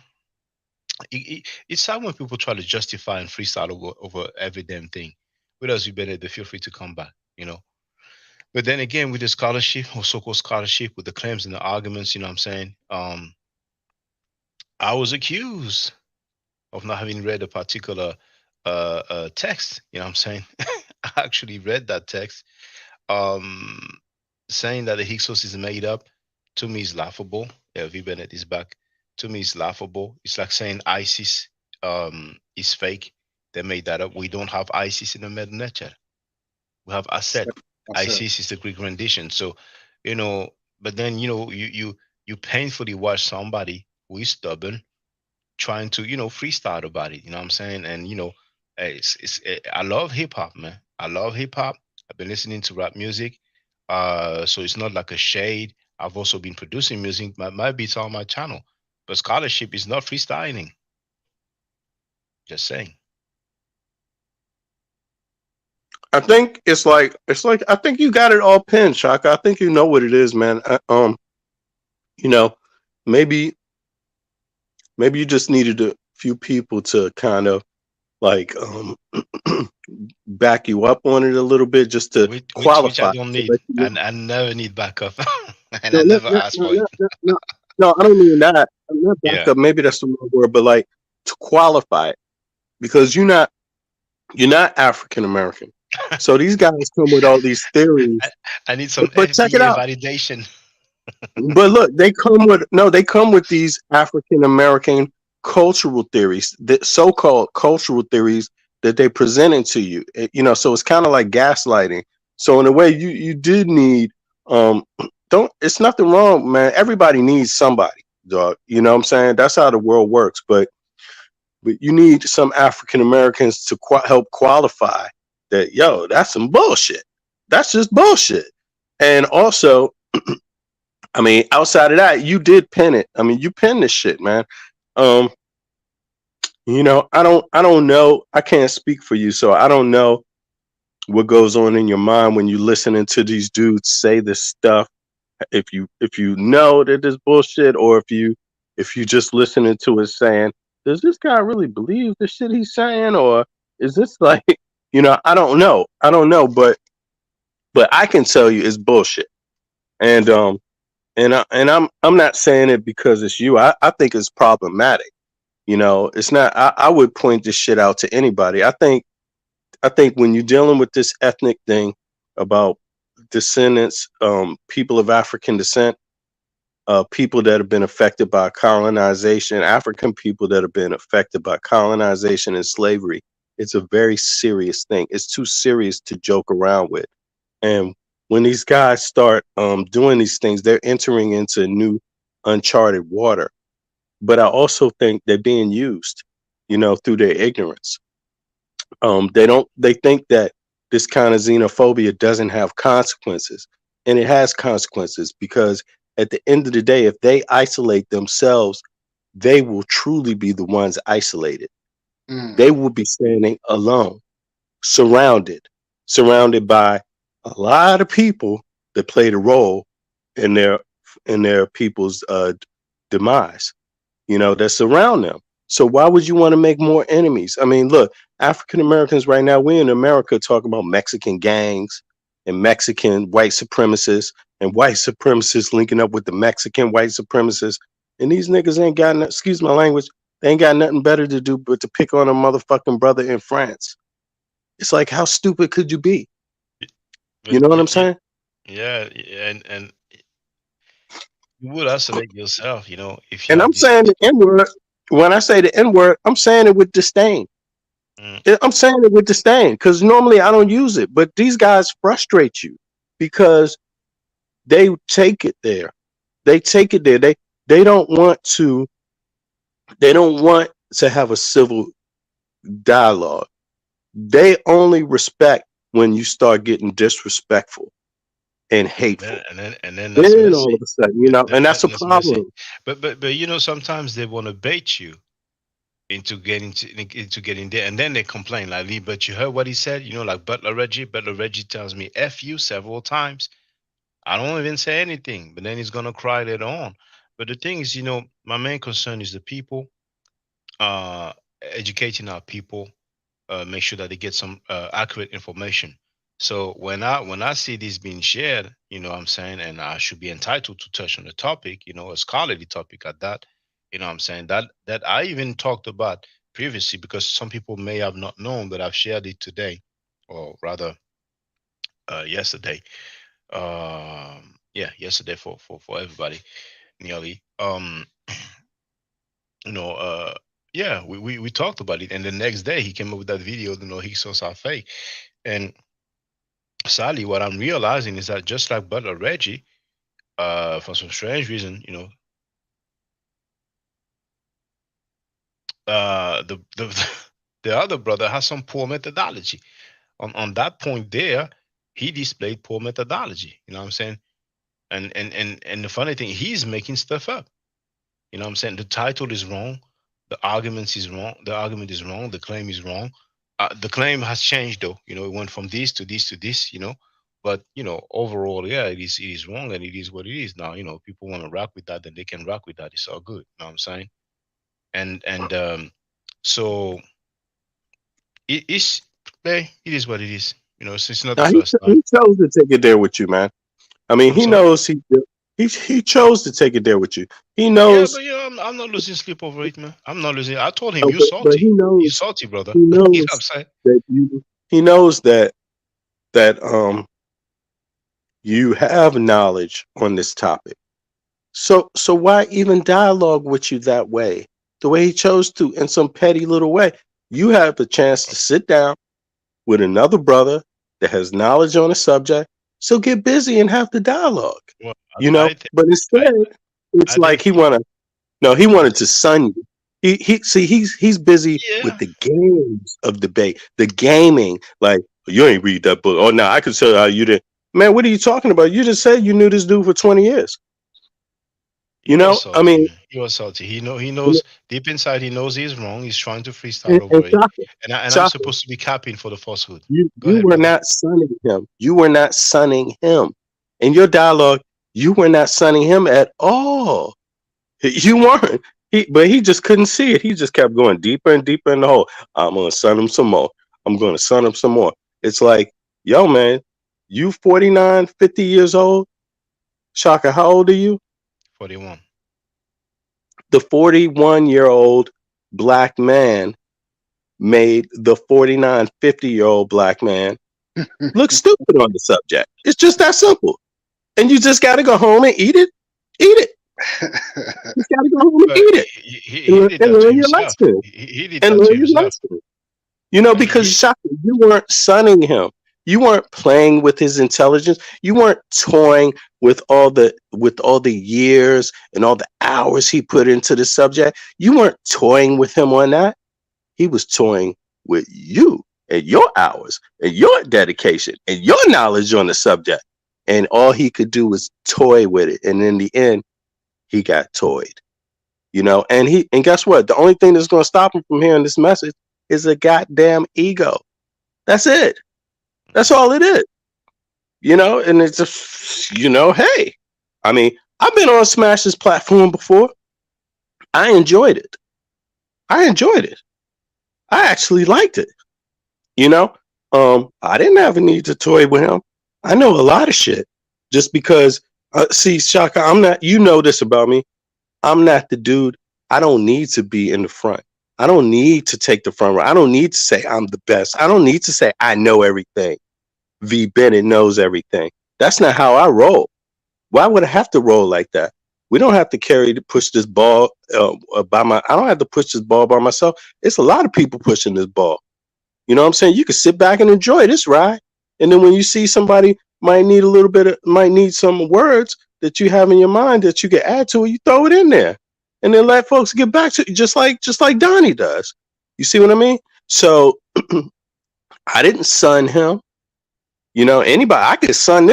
It's sad when people try to justify and freestyle over every damn thing. With us, you better feel free to come back, But then again, with the scholarship or so-called scholarship, with the claims and the arguments, you know what I'm saying? I was accused of not having read a particular text. You know what I'm saying? I actually read that text. Um, Saying that the Hyksos is made up, to me is laughable. Yeah, V. Bennett is back. To me, is laughable. It's like saying ISIS is fake. They made that up. We don't have ISIS in the Mediterranean. We have Asset. That's it. ISIS is the Greek rendition. So, you know, but then you painfully watch somebody who is stubborn trying to freestyle about it. You know what I'm saying? And I love hip hop, man. I love hip hop. I've been listening to rap music, so it's not like a shade. I've also been producing music. My beats are on my channel, but scholarship is not freestyling. Just saying. I think it's like I think you got it all pinned, Shaka. I think you know what it is, man. You know, maybe maybe you just needed a few people to kind of like back you up on it a little bit, just to Which I qualify. don't To need, let you know. and I never need backup, and No, I not, never not, ask no, for it. not, not, not, no, I don't mean that. I'm not Yeah. backup. Maybe that's the wrong word, but like to qualify it because you're not African American. So these guys come with all these I, theories, I need some but check it FDA out. validation. But look, they come with these African American cultural theories, that so-called cultural theories that they presented to you. So it's kind of like gaslighting. So in a way, you did need um don't it's nothing wrong, man. Everybody needs somebody, dog. You know what I'm saying? That's how the world works. But you need some African Americans to help qualify that, yo, that's some bullshit. That's just bullshit. And also, I mean, outside of that, you did pin it. I mean, you pinned this shit, man. Um, I don't know. I can't speak for you, so I don't know what goes on in your mind when you listening to these dudes say this stuff. If you know that this bullshit, or if you just listening to it saying, does this guy really believe the shit he's saying, or is this like, I don't know, but I can tell you it's bullshit. And I'm not saying it because it's you. I think it's problematic. It's not. I would point this shit out to anybody. I think when you're dealing with this ethnic thing about descendants, people of African descent, people that have been affected by colonization, African people that have been affected by colonization and slavery, it's a very serious thing. It's too serious to joke around with. And when these guys start doing these things, they're entering into new uncharted water. But I also think they're being used, through their ignorance. They think that this kind of xenophobia doesn't have consequences. And it has consequences because at the end of the day, if they isolate themselves, they will truly be the ones isolated. Mm. They will be standing alone, surrounded, surrounded by a lot of people that played a role in their people's demise, that surround them. So why would you want to make more enemies? I mean, look, African Americans right now, we in America talk about Mexican gangs and Mexican white supremacists and white supremacists linking up with the Mexican white supremacists. And these niggas ain't got, excuse my language, They ain't got nothing better to do but to pick on a motherfucking brother in France. It's like, how stupid could you be? You But know what I'm saying? yeah, and you would isolate yourself, if you And have I'm this. saying the N word. When I say the N word, I'm saying it with disdain. Mm, I'm saying it with disdain because normally I don't use it, but these guys frustrate you because they take it there. They take it there. They don't want to. They don't want to have a civil dialogue. They only respect when you start getting disrespectful and hateful. and then that's Then all messy. of a sudden, you know, and that's a That's messy. problem. But sometimes they want to bait you into getting there, and then they complain like Lee. But you heard what he said, like Butler Reggie. Butler Reggie tells me "f you" several times. I don't even say anything, but then he's gonna cry later on. But the thing is, my main concern is the people, uh, educating our people, make sure that they get some accurate information. So when I see this being shared, what I'm saying, and I should be entitled to touch on the topic, a scholarly topic at that, what I'm saying, that I even talked about previously, because some people may have not known, but I've shared it today, or rather yesterday. Yeah, yesterday for everybody nearly. You know, yeah, we talked about it, and the next day he came up with that video. He saw our fake, and sadly, what I'm realizing is that just like Butler Reggie, for some strange reason, the the other brother has some poor methodology. On that point there, he displayed poor methodology. You know what I'm saying? And the funny thing, he's making stuff up. You know what I'm saying? The title is wrong. The argument is wrong. The argument is wrong. The claim is wrong. The claim has changed though. It went from this to this to this. But overall, yeah, it is wrong, and it is what it is. Now, people want to rock with that, then they can rock with that. It's all good. You know what I'm saying? And so it's it is what it is. It's not the Now first time. he chose to take it there with you, man. I mean, I'm he sorry. knows he chose to take it there with you. He Yeah, knows, but I'm not losing sleep over it, man. I'm not losing. I told him no, you but salty. he You knows salty, brother. he You know what I'm knows saying? that he knows that you have knowledge on this topic. So why even dialogue with you that way? The way he chose to, in some petty little way. You have the chance to sit down with another brother that has knowledge on a subject. So get busy and have the dialogue. Well, You I know, think but I instead, it's I like think he he, wanna no, he I'm wanted sorry. to sun you. He see he's busy with Yeah, the games of debate, the gaming. Like you ain't read that book. Oh no, I could tell you how you did. Man, what are you talking about? You just said you knew this dude for 20 years. he You was know, I salty, mean, man. He was salty. He knows deep inside. He knows he's wrong. He's trying to freestyle and over it, and I'm Shaka, supposed to be capping for the falsehood. Go you ahead, were brother. not sunning him. You were not sunning him. In your dialogue, you were not sunning him at all. You weren't. But he just couldn't see it. He just kept going deeper and deeper in the hole. I'm gonna sun him some more. I'm gonna sun him some more. It's like, yo, man, you 49, 50 years old. Shaka, how old are you? 41. The 41-year-old black man made the 49, 50-year-old black man look stupid on the subject. It's just that simple. And you just gotta go home and eat it. Eat it. You just gotta go home and But eat it. he did And that to learn your himself. lesson. He did And that to learn your himself. lesson. You know, And because he Shaka, you weren't sunning him. You weren't playing with his intelligence. You weren't toying with all the years and all the hours he put into the subject. You weren't toying with him on that. He was toying with you and your hours and your dedication and your knowledge on the subject. And all he could do was toy with it. And in the end, he got toyed. And guess what? The only thing that's gonna stop him from hearing this message is a goddamn ego. That's it. That's all it is. And it's just, hey. I mean, I've been on Smash's platform before. I enjoyed it. I enjoyed it. I actually liked it. You know, I didn't have a need to toy with him. I know a lot of shit just because. See, Shaka, I'm not. You know this about me. I'm not the dude I don't need to be in the front. I don't need to take the front row. I don't need to say I'm the best. I don't need to say I know everything. V. Bennett knows everything. That's not how I roll. Why would I have to roll like that? We don't have to push this ball I don't have to push this ball by myself. It's a lot of people pushing this ball. You know what I'm saying? You can sit back and enjoy this ride. And then when you see somebody might need some words that you have in your mind that you can add to it, you throw it in there. And then let folks get back to it, just like Donnie does. You see what I mean? So I didn't son him. Anybody, I could son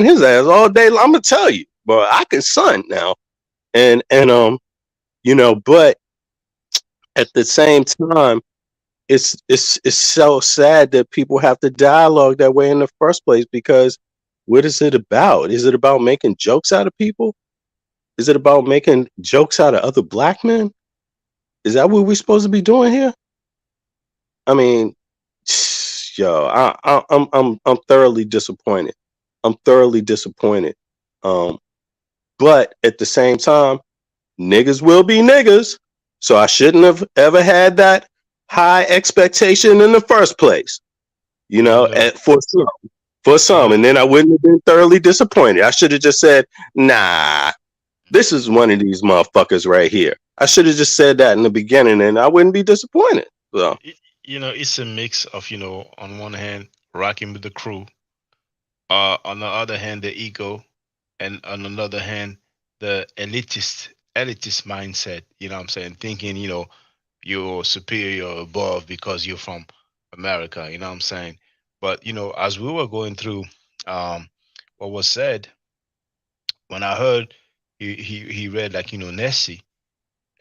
his ass all day. I'm gonna tell you, but I can son now. But at the same time, it's so sad that people have to dialogue that way in the first place, because what is it about? Is it about making jokes out of people? Is it about making jokes out of other black men? Is that what we're supposed to be doing here? I mean, yo, I'm thoroughly disappointed. I'm thoroughly disappointed. Um, but at the same time, niggas will be niggas. So I shouldn't have ever had that high expectation in the first place. You know, For you some, know, and then I wouldn't have been thoroughly disappointed. I should have just said, nah, this is one of these motherfuckers right here. I should have just said that in the beginning, and I wouldn't be disappointed. So it's a mix of, on one hand, rocking with the crew, on the other hand, the ego, and on another hand, the elitist mindset. You know what I'm saying? Thinking, you're superior above because you're from America. You know what I'm saying? But as we were going through, um, what was said, when I heard he read, like, Nessie,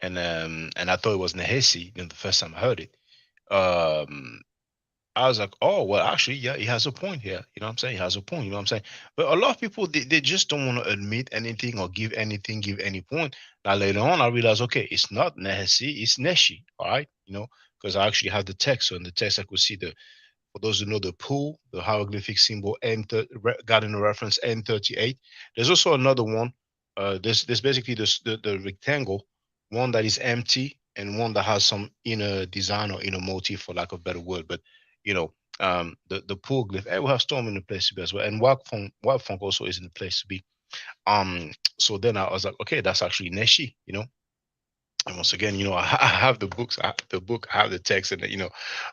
and I thought it was Nehesi, the first time I heard it. Um, I was like, oh, well, actually, yeah, he has a point here. You know what I'm saying? He has a point. You know what I'm saying? But a lot of people, they just don't want to admit anything or give anything, give any point. Now, later on, I realized, okay, it's not Nehesi, it's Neshi. All right. Because I actually have the text. So in the text, I could see for those who know the pool, the hieroglyphic symbol got in the reference N38. There's also another one. There's basically the rectangle, one that is empty and one that has some inner design or inner motif, for lack of a better word. But you know, the pool glyph. We have Storm in the place to be as well, and Wagfunk also is in the place to be. So then I was like, okay, that's actually Neshi. And once again, I have the books, I have the text, and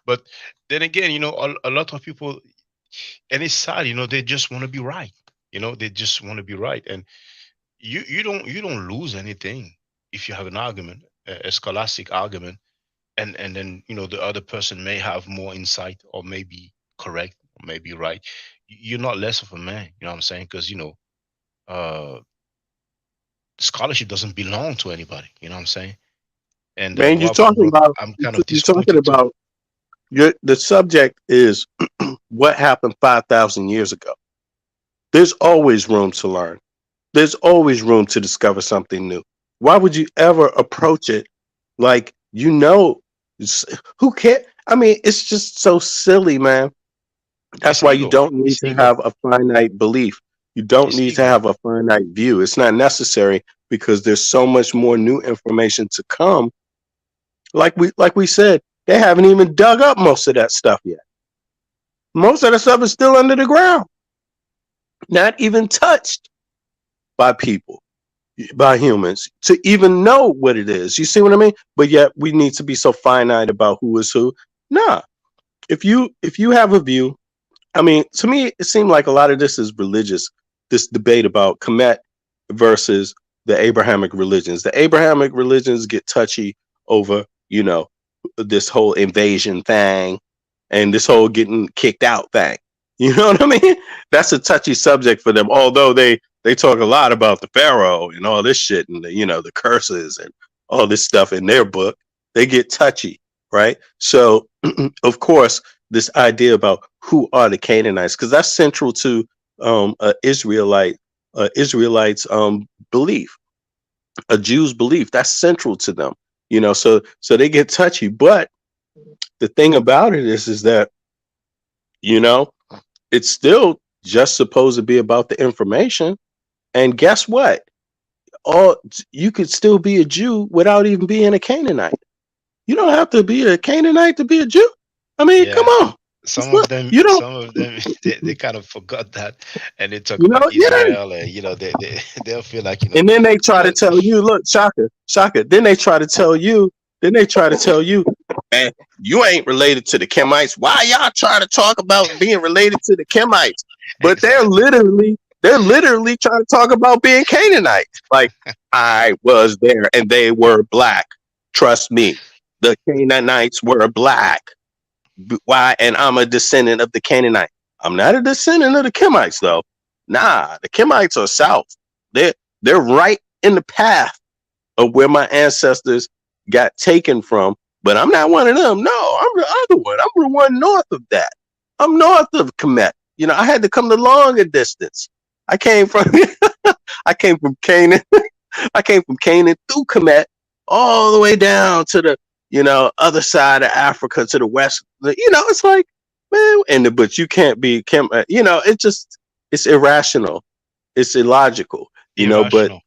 but then again, a lot of people, and it's sad, they just want to be right. They just want to be right, and you don't lose anything if you have an argument, a scholastic argument, and then the other person may have more insight, or maybe correct, or maybe right. You're not less of a man. You know what I'm saying? Because uh, scholarship doesn't belong to anybody. You know what I'm saying? And man, what what I'm kind of you're talking disappointed too. about the subject is what happened 5,000 years ago. There's always room to learn. There's always room to discover something new. Why would you ever approach it like, who cares? I mean, it's just so silly, man. That's It's why you ego. don't need It's to ego. have a finite belief. You don't It's need to ego. have a finite view. It's not necessary, because there's so much more new information to come. Like we said, they haven't even dug up most of that stuff yet. Most of that stuff is still under the ground, not even touched by people, by humans, to even know what it is. You see what I mean? But yet we need to be so finite about who is who. Nah. If you have a view, I mean, to me, it seemed like a lot of this is religious. This debate about Kemet versus the Abrahamic religions. The Abrahamic religions get touchy over, this whole invasion thing and this whole getting kicked out thing. You know what I mean? That's a touchy subject for them. Although they talk a lot about the Pharaoh and all this shit, and the curses and all this stuff in their book, they get touchy, right? So, of course, this idea about who are the Canaanites, because that's central to Israelites belief, a Jew's belief. That's central to them. So they get touchy. But the thing about it is that you know it's still just supposed to be about the information. And guess what? all you could still be a Jew without even being a Canaanite. You don't have to be a Canaanite to be a Jew. I mean, come Yeah, on. It's not, you don't, some of them, they kind of forgot that, and they talk you know, about yeah. Israel, and they'll feel like And then they try you to know, tell you, look, Shaka, Shaka. Then they try to tell you, man, you ain't related to the Kemites. Why y'all try to talk about being related to the Kemites? But exactly. they're literally trying to talk about being Canaanites. Like, I was there and they were black. Trust me, the Canaanites were black. Why? And I'm a descendant of the Canaanite. I'm not a descendant of the Kemites, though. Nah, the Kemites are south. They're they're right in the path of where my ancestors got taken from. But I'm not one of them. No, I'm the other one. I'm the one north of that. I'm north of Kemet. You know, I had to come the longer distance. I came from I came from Canaan. I came from Canaan through Kemet all the way down to the, other side of Africa to the west. It's like, man, but you can't be, it's irrational. It's illogical, but Irrational.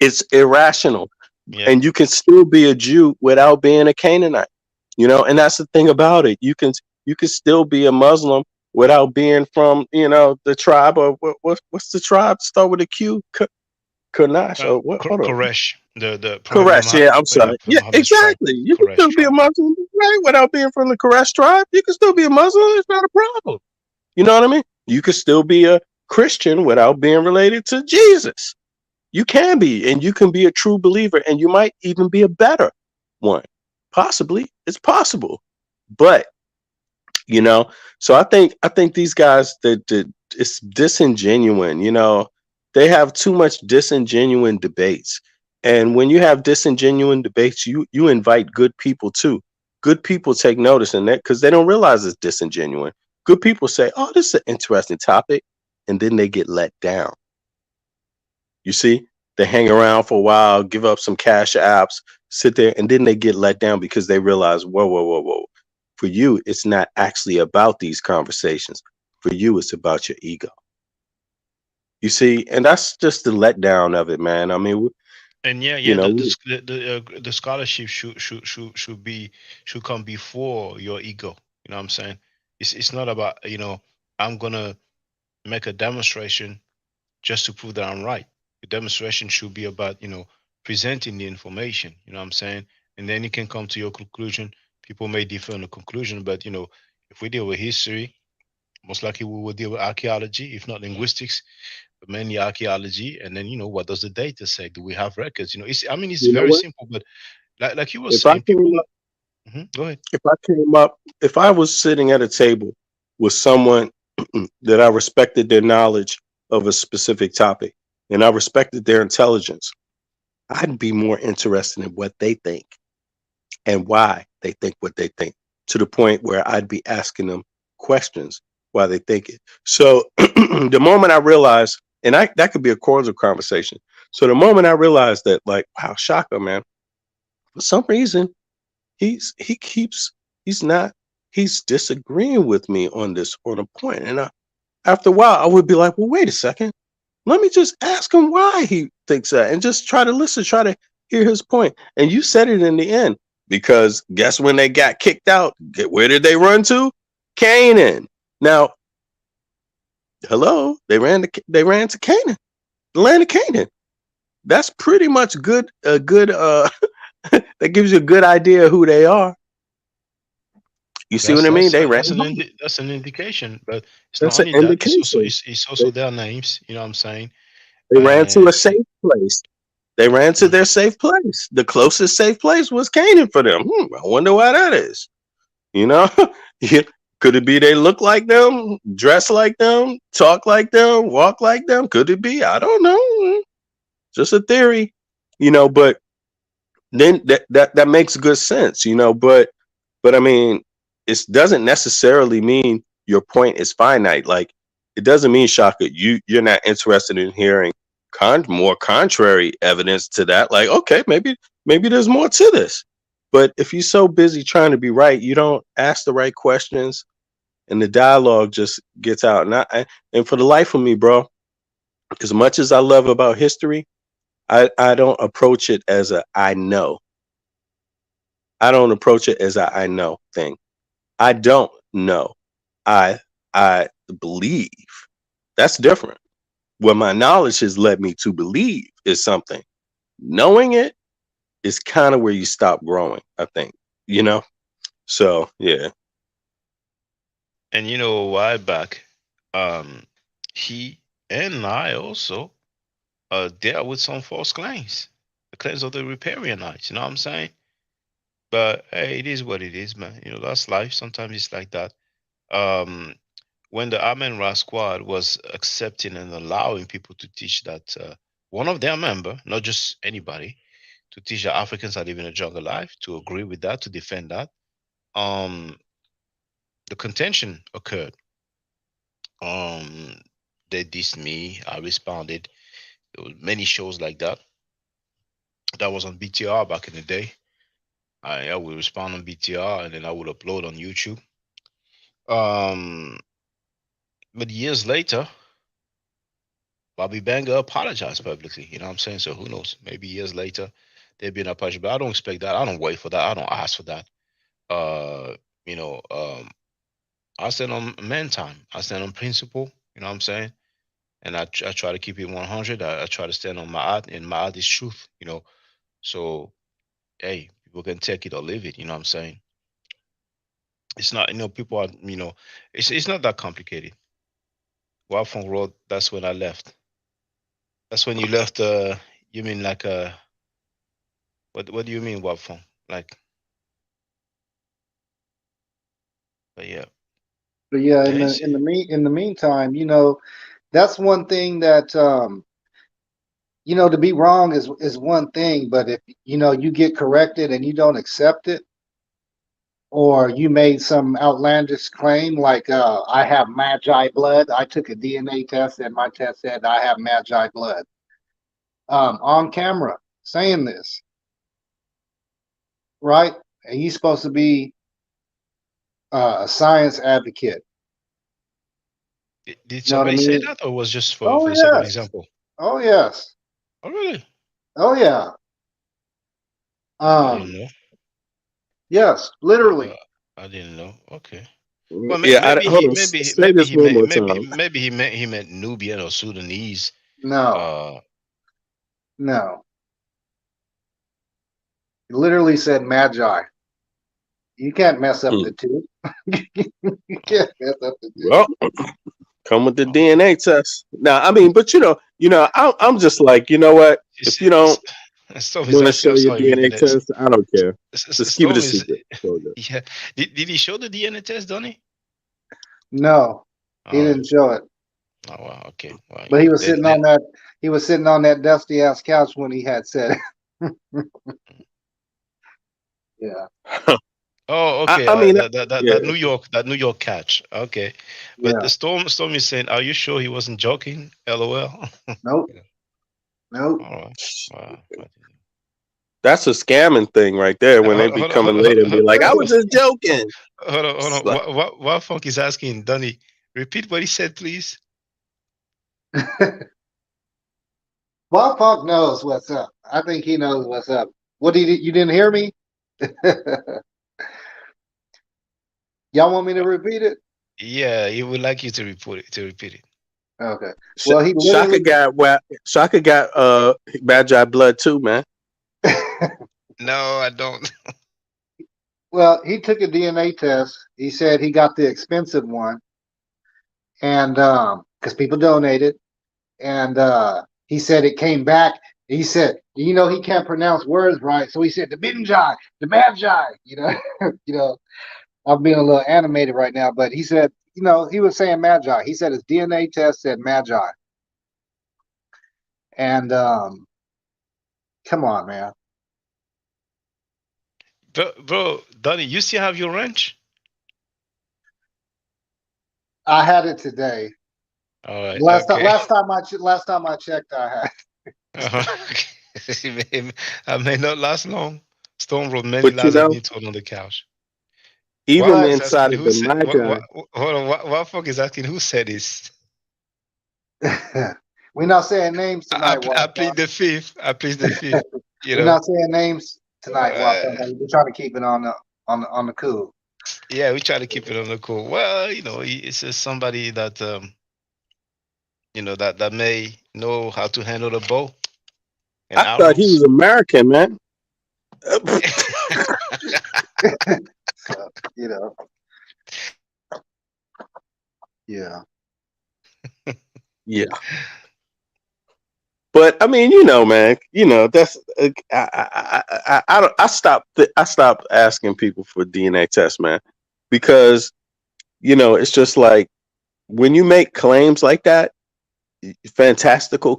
it's irrational. Yeah. And you can still be a Jew without being a Canaanite, and that's the thing about it. You can still be a Muslim without being from, the tribe of what's the tribe start with a Q? Kanash or what? Hold on. Koresh, the Koresh, yeah, I'm sorry. from Yeah, Muhammad's tribe, exactly. You can Koresh still be a tribe. Muslim, right? Without being from the Koresh tribe. You can still be a Muslim. It's not a problem. You know what I mean? You can still be a Christian without being related to Jesus. You can be, and you can be a true believer, and you might even be a better one. Possibly. It's possible. But you know so I think these guys that it's disingenuine. They have too much disingenuine debates, and when you have disingenuine debates, you invite good people too. Good people take notice in that because they don't realize it's disingenuine. Good people say, oh, this is an interesting topic, and then they get let down. You see, they hang around for a while, give up some cash apps, sit there, and then they get let down because they realize, whoa, whoa, whoa, whoa. For you, it's not actually about these conversations. For you, it's about your ego. You see, and that's just the letdown of it, man. I mean, And yeah, you yeah, know, the scholarship should come before your ego. You know what I'm saying? It's not about, I'm gonna make a demonstration just to prove that I'm right. The demonstration should be about, presenting the information. You know what I'm saying? And then you can come to your conclusion. People may differ on the conclusion, but if we deal with history, most likely we will deal with archaeology, if not linguistics, but mainly archaeology. And then, what does the data say? Do we have records? It's you know very what? simple, but like you were If I saying, came people. up, Go ahead. if I was sitting at a table with someone that I respected their knowledge of a specific topic, and I respected their intelligence, I'd be more interested in what they think and why they think what they think, to the point where I'd be asking them questions why they think it. So the moment I realized, and that could be a cordial conversation. So the moment I realized that, like, wow, Shaka, man, for some reason he keeps he's not he's disagreeing with me on this on a point, and after a while I would be like, well, wait a second, let me just ask him why he thinks that and just try to listen, try to hear his point. And you said it in the end, because guess when they got kicked out, where did they run to? Canaan. Now, hello, they ran to Canaan, the land of Canaan. That's pretty much good. A good that gives you a good idea of who they are. You see what That's I mean? that's They uh, ran that's an home. that's an indication, but it's not That's an only that. It's also indication. it's also They, their names. You know what I'm saying? they ran to a And safe place. They ran to their safe place. The closest safe place was Canaan for them. I wonder why that is. You know, Yeah, could it be they look like them, dress like them, talk like them, walk like them? Could it be? I don't know. Just a theory. But then that makes good sense. But I mean, it doesn't necessarily mean your point is finite. Like, it doesn't mean, Shaka, you're not interested in hearing more contrary evidence to that. Like, okay, maybe there's more to this. But if you're so busy trying to be right, you don't ask the right questions, and the dialogue just gets out. And for the life of me, bro, as much as I love about history, I don't approach it as a I know. I don't approach it as a I know thing. I don't know. I believe. That's different. What my knowledge has led me to believe is something. Knowing it is kind of where you stop growing, I think. You know? So yeah. And you know, a while back, um, he and I also dealt with some false claims, the claims of the Riparianites. You know what I'm saying? But hey, it is what it is, man. You know, that's life. Sometimes it's like that. Um, when the Amen Ra squad was accepting and allowing people to teach that one of their member, not just anybody, to teach that Africans are living a jungle life, to agree with that, to defend that, um, the contention occurred. Um, they dissed me. I responded. There was many shows like that. That was on BTR back in the day. I would respond on BTR and then I would upload on YouTube. Um, but years later, Bobby Banga apologized publicly. You know what I'm saying? So who knows? Maybe years later, there'd be an apology. But I don't expect that. I don't wait for that. I don't ask for that. Uh, you know, I stand on man time. I stand on principle. You know what I'm saying? And I try to keep it 100. I try to stand on my art, and my art is truth. You know, so hey, people can take it or leave it. You know what I'm saying? It's not. You know, people are. You know, it's not that complicated. Wafong Road. That's when I left. That's when you left. You mean like what do you mean Wafong? Like, but yeah, But yeah, yeah. It's, in the meantime, that's one thing that to be wrong is one thing, but if you get corrected and you don't accept it, or you made some outlandish claim like I have magi blood. I took a DNA test and my test said I have magi blood. On camera saying this, right? And you're supposed to be a science advocate. did You know what I somebody say mean? that, or was just Oh for the sake of yes. example? Oh yes. Oh really? Oh yeah. I didn't Um. know. Yes. Uh, Literally. I didn't know. Okay. Well, Yeah, maybe hold he, on. maybe, Say maybe this he one meant, more time. he meant Nubian or Sudanese. No. Uh, No. It literally said magi. You can't mess up Hmm. the two. You can't mess up the two. Well, come with the oh, DNA test. Now, I mean, but I'm just like, you know what? you If see, you don't Storm is want to asking. show I'm your sorry, DNA Vivian. test, I don't care. Just keep it a Storm is, secret. So good. yeah. Did he show the DNA test, Donnie? No, he Oh, didn't show it. oh wow. Okay. Well, But you he know, was sitting on that. He was sitting on that dusty ass couch when he had said it. Yeah, Oh, I, okay. I mean, That yeah. New York catch. Okay, but yeah. the Storm is saying, "Are you sure he wasn't joking?" LOL. Nope, Yeah. nope. All right. Wow. That's a scamming thing right there. When they be coming later and be like, "I was just joking." Hold It's on. like, What Funk is asking, Donny? Repeat what he said, please. Bob Funk knows what's up. I think he knows what's up. What did you didn't hear me? Y'all want me to repeat it? Yeah, he would like you to report it. To repeat it. Okay. Well, he Shaka literally. got Shaka got Magi blood too, man. No, I don't. Well, he took a DNA test. He said he got the expensive one, and because people donated, and he said it came back. He said, he can't pronounce words right, so he said the magi. I'm being a little animated right now, but he said, he was saying magi. He said his DNA test said magi, and come on, man. Bro, Donny, you still have your wrench? I had it today. All right. Last time, Okay. last time I checked, I had. Uh-huh. I may not last long. Storm wrote many But lies of me told on the couch. What even Fox What? inside asking of who the said Magi, hold on, what Fox is asking who said this? We're not saying names tonight, I Walk. plead the fifth. I plead the fifth. You We're know. not saying names tonight, Walk. Uh, We're trying to keep it on the cool. yeah, we try to keep it on the cool. Well, it's just somebody that that may know how to handle the bow and I thought he was arrows. American, man. So, yeah. Yeah. But I mean, man, that's I don't I stopped asking people for DNA tests, man, because it's just like when you make claims like that, fantastical,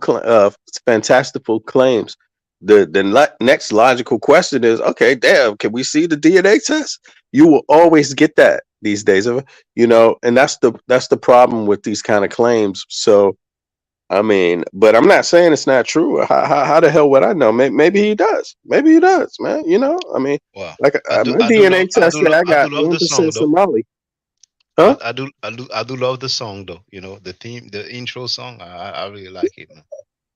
fantastical claims. The next logical question is, okay, damn, can we see the DNA test? You will always get that these days, and that's the problem with these kind of claims. So I mean, but I'm not saying it's not true. How the hell would I know? Maybe he does. Maybe he does, man. I mean, Well, like my I do DNA love test said I I do got love the song 1% though. Somali. Huh? I do love the song though. The theme, the intro song. I really like it, man.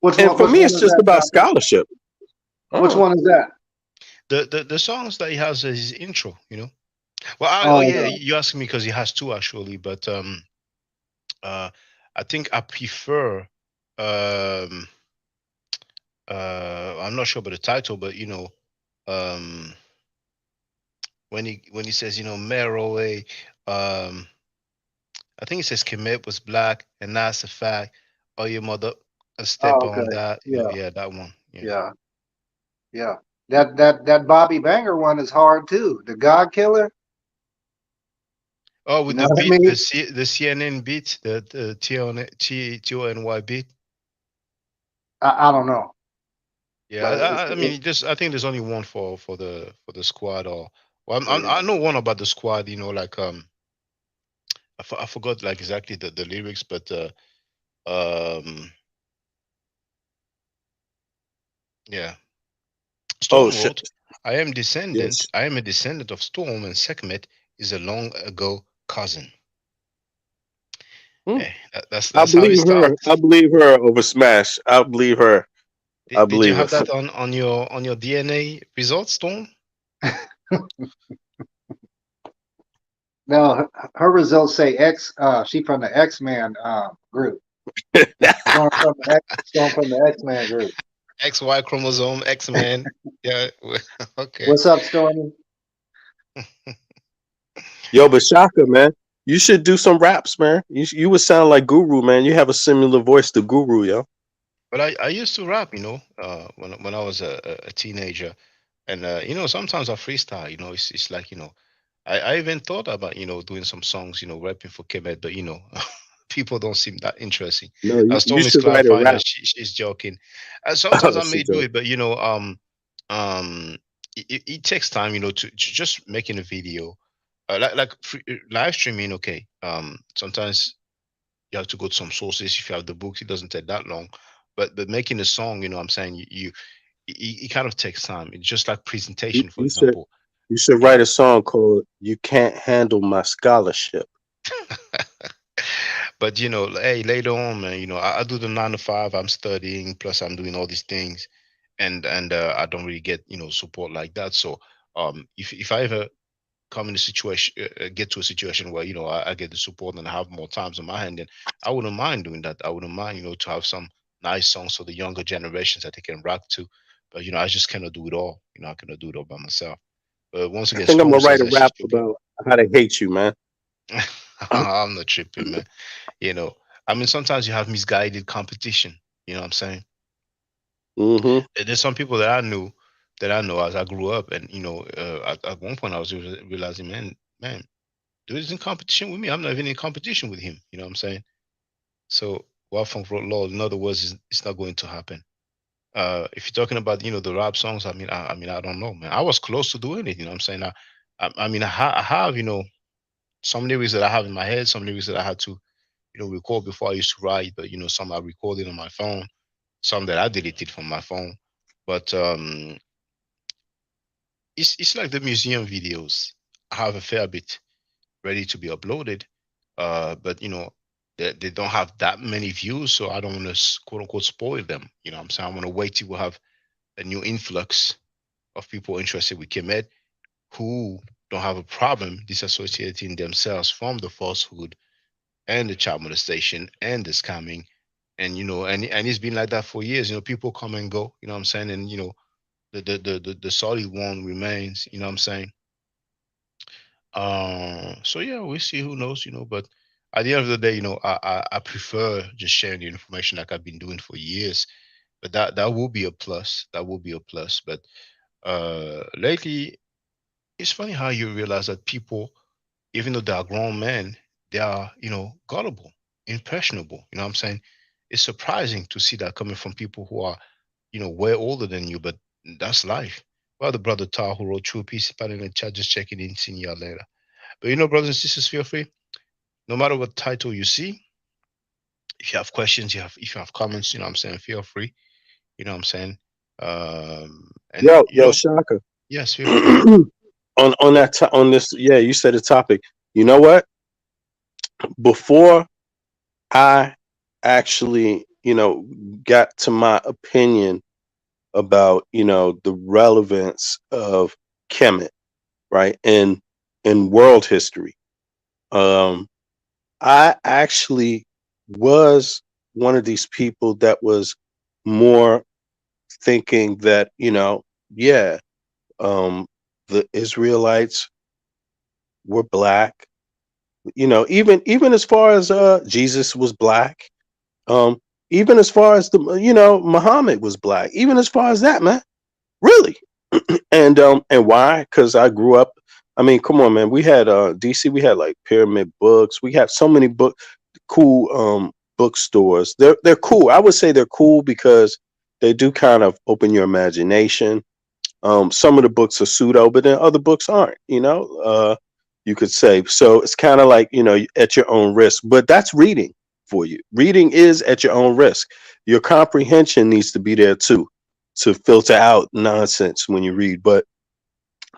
Which And one? for Which me, one it's is just that, about Shaka? scholarship. Which Oh, one is that? The songs that he has as his intro. Well, oh Oh, yeah, okay. you asking me because he has two actually, but uh, I think I prefer um I'm not sure about the title, but um when he says Meroe, um I think it says Kemet was black, and that's a fact. Oh, your mother, a step Oh, on okay. that. Yeah, Yeah, that one. Yeah. yeah, yeah. That Bobby Banger one is hard too. The God Killer. Oh, You with know the what I beat, mean? the CNN beat, the TONY beat. I don't know, Yeah, but I mean, just I think there's only one for the squad. Or well, I know one about the squad. Like I forgot like exactly the lyrics, but um, yeah. oh Storm shit. wrote, Yes. I am a descendant of Storm, and Sekhmet is a long ago cousin." Hmm. Hey, that's how it believe her. starts. I believe her over Smash. I believe her. I Did you believe have it. that on your DNA results, Storm? no. Her results say X. She from the X Man group. Storm from the X Man group. XY chromosome, X Man. Yeah. Okay. What's up, Stormy? Yo, but Shaka, man, you should do some raps, man. You would sound like Guru, man. You have a similar voice to Guru, yo. But I used to rap, when I was a teenager, and sometimes I freestyle. It's like I even thought about doing some songs, rapping for Kemet, but people don't seem that interesting. No, you Storm is should write a clarifying that rap. she's joking. Sometimes I She may do joke. it, but it takes time, to just making a video, live streaming. Okay, sometimes you have to go to some sources. If you have the books, it doesn't take that long. But making a song, I'm saying it kind of takes time. It's just like You, presentation, for you should example. you should You write know. a song called "You Can't Handle My Scholarship." But hey, later on, man, I do the 9 to 5. I'm studying, plus I'm doing all these things, and I don't really get support like that. So if I ever come in a situation, get to a situation where I get the support and I have more times on my hand, then I wouldn't mind doing that. I wouldn't mind to have some nice songs for the younger generations that they can rock to. But I just cannot do it all. I cannot do it all by myself. But once I again, think I'm Storm gonna write says a that she's rap joking. about how to hate you, man. I'm not tripping, man. You know, I mean, sometimes you have misguided competition. You know what I'm saying? Mm-hmm. There's some people that I know as I grew up, and at one point I was realizing, man, dude is in competition with me. I'm not even in competition with him. You know what I'm saying? So, what funk wrote law, in other words, is it's not going to happen. If you're talking about the rap songs, I mean, I don't know, man. I was close to doing it. You know what I'm saying? I mean, I have some lyrics that I have in my head, some lyrics that I had to record before I used to write, but some I recorded on my phone, some that I deleted from my phone. But it's like the museum videos. I have a fair bit ready to be uploaded, but they don't have that many views, so I don't want to quote unquote spoil them. You know what I'm saying? I want to wait till we have a new influx of people interested with Kemet who don't have a problem disassociating themselves from the falsehood and the child molestation and the scamming. And and it's been like that for years. People come and go, you know what I'm saying? And the solid one remains, you know what I'm saying? So yeah, we see who knows, but at the end of the day, I prefer just sharing the information like I've been doing for years. But that will be a plus. That will be a plus. But lately, it's funny how you realize that people, even though they are grown men, they are, gullible, impressionable. You know what I'm saying? It's surprising to see that coming from people who are, way older than you, but that's life. Well, the brother Tar who wrote True Peace, in the chat, just checking in, seeing you later. But brothers and sisters, feel free. No matter what title you see, if you have questions, if you have comments, you know what I'm saying, feel free. You know what I'm saying? And Yo, Shaka. yes, feel free. On this, yeah, you said a topic. You know what? Before I actually, got to my opinion about, the relevance of Kemet, right, in world history. Um, I actually was one of these people that was more thinking that, yeah, um, the Israelites were black. Even as far as Jesus was black. Um, Even as far as Muhammad was black. Even as far as that, man, really. And why? Because I grew up. I mean, come on, man. We had DC. We had like Pyramid Books. We have so many cool bookstores. They're cool. I would say they're cool because they do kind of open your imagination. Some of the books are pseudo, but then other books aren't. You could say so. It's kind of like at your own risk. But that's reading for you. Reading is at your own risk. Your comprehension needs to be there too, to filter out nonsense when you read. But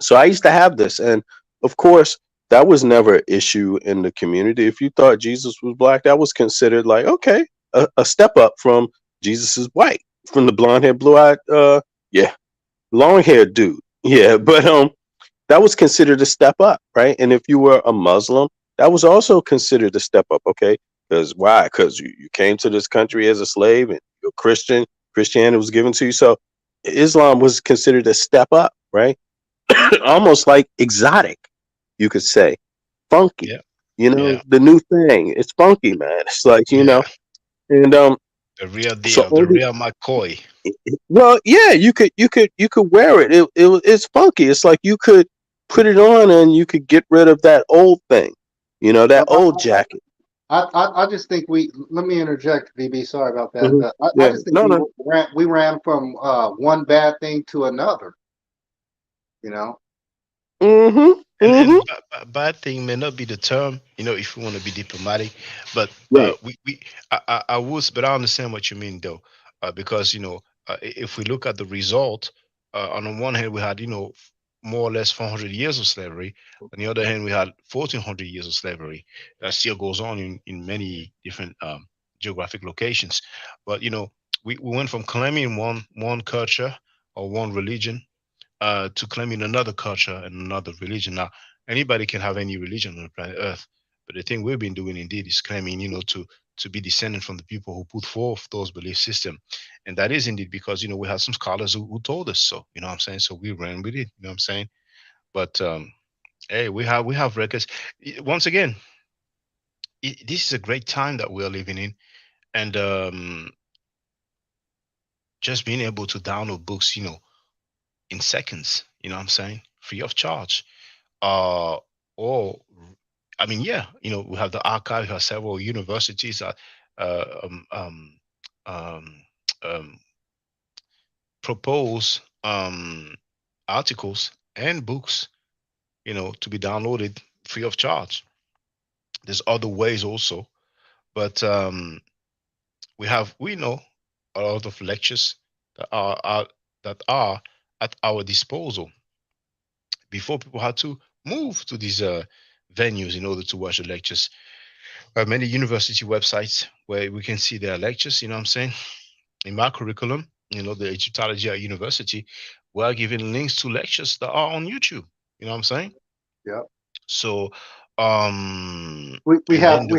so I used to have this, and of course, that was never an issue in the community. If you thought Jesus was black, that was considered like okay, a step up from Jesus is white, from the blonde haired, blue eyed, yeah, long haired dude. Yeah, but that was considered a step up, right? And if you were a Muslim, that was also considered a step up, okay? Because why? Because you came to this country as a slave and you're Christian. Christianity was given to you. So Islam was considered a step up, right? Almost like exotic, you could say. Funky. Yeah, yeah, The new thing. It's funky, man. It's like, yeah. and The real so deal, the only real McCoy. well, yeah, you could wear it. It's funky. It's like you could put it on and you could get rid of that old thing. That Well, old jacket. I just think let me interject, VB. Sorry about that. Hmm. I Yeah. just think No, no. we ran from one bad thing to another. You know. Mhm. And Mhm. bad thing may not be the term, if we want to be diplomatic, but Right. I was, but I understand what you mean though, because if we look at the result, on the one hand we had more or less 400 years of slavery. On the other hand, we had 1400 years of slavery. That still goes on in many different geographic locations, but we went from claiming one culture or one religion to claiming another culture and another religion. Now, anybody can have any religion on the planet Earth, but the thing we've been doing indeed is claiming, to be descendant from the people who put forth those belief system, and that is indeed because we have some scholars who told us so. You know what I'm saying? So we ran with it. You know what I'm saying? But hey, we have records. Once again, this is a great time that we are living in, and just being able to download books, in seconds. You know what I'm saying? Free of charge. uh or I mean, yeah, we have the archive. We have several universities that uh, um, um, um, um, propose articles and books, to be downloaded free of charge. There's other ways also, but we know a lot of lectures that are at our disposal. Before, people had to move to these venues in order to watch the lectures. many university websites where we can see their lectures. You know what I'm saying? In my curriculum, the Egyptology at university, we are giving links to lectures that are on YouTube. You know what I'm saying? Yeah. So, We and have then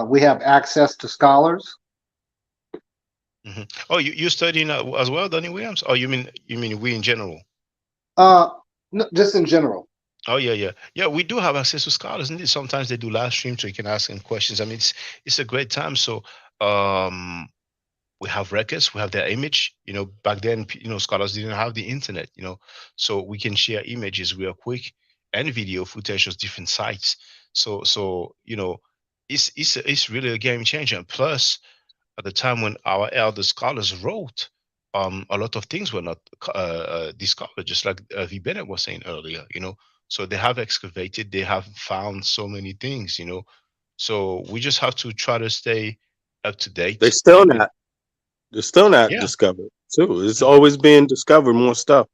we have access to scholars. Mhm. Oh, you studying as well, Donnie Williams? Oh, you mean we in general? Uh, no, just in general. Oh yeah, yeah, yeah. We do have access to scholars, and sometimes they do live stream, so you can ask them questions. I mean, it's a great time. So, um, we have records, we have their image. Back then, scholars didn't have the internet. So we can share images real quick and video footage of different sites. So it's really a game changer. Plus, at the time when our elder scholars wrote, a lot of things were not discovered, just like V. Bennett was saying earlier. So they have excavated, they have found so many things. So we just have to try to stay up to They date. still not. They're still not Yeah. discovered. Too. It's Mhm, always being discovered more stuff.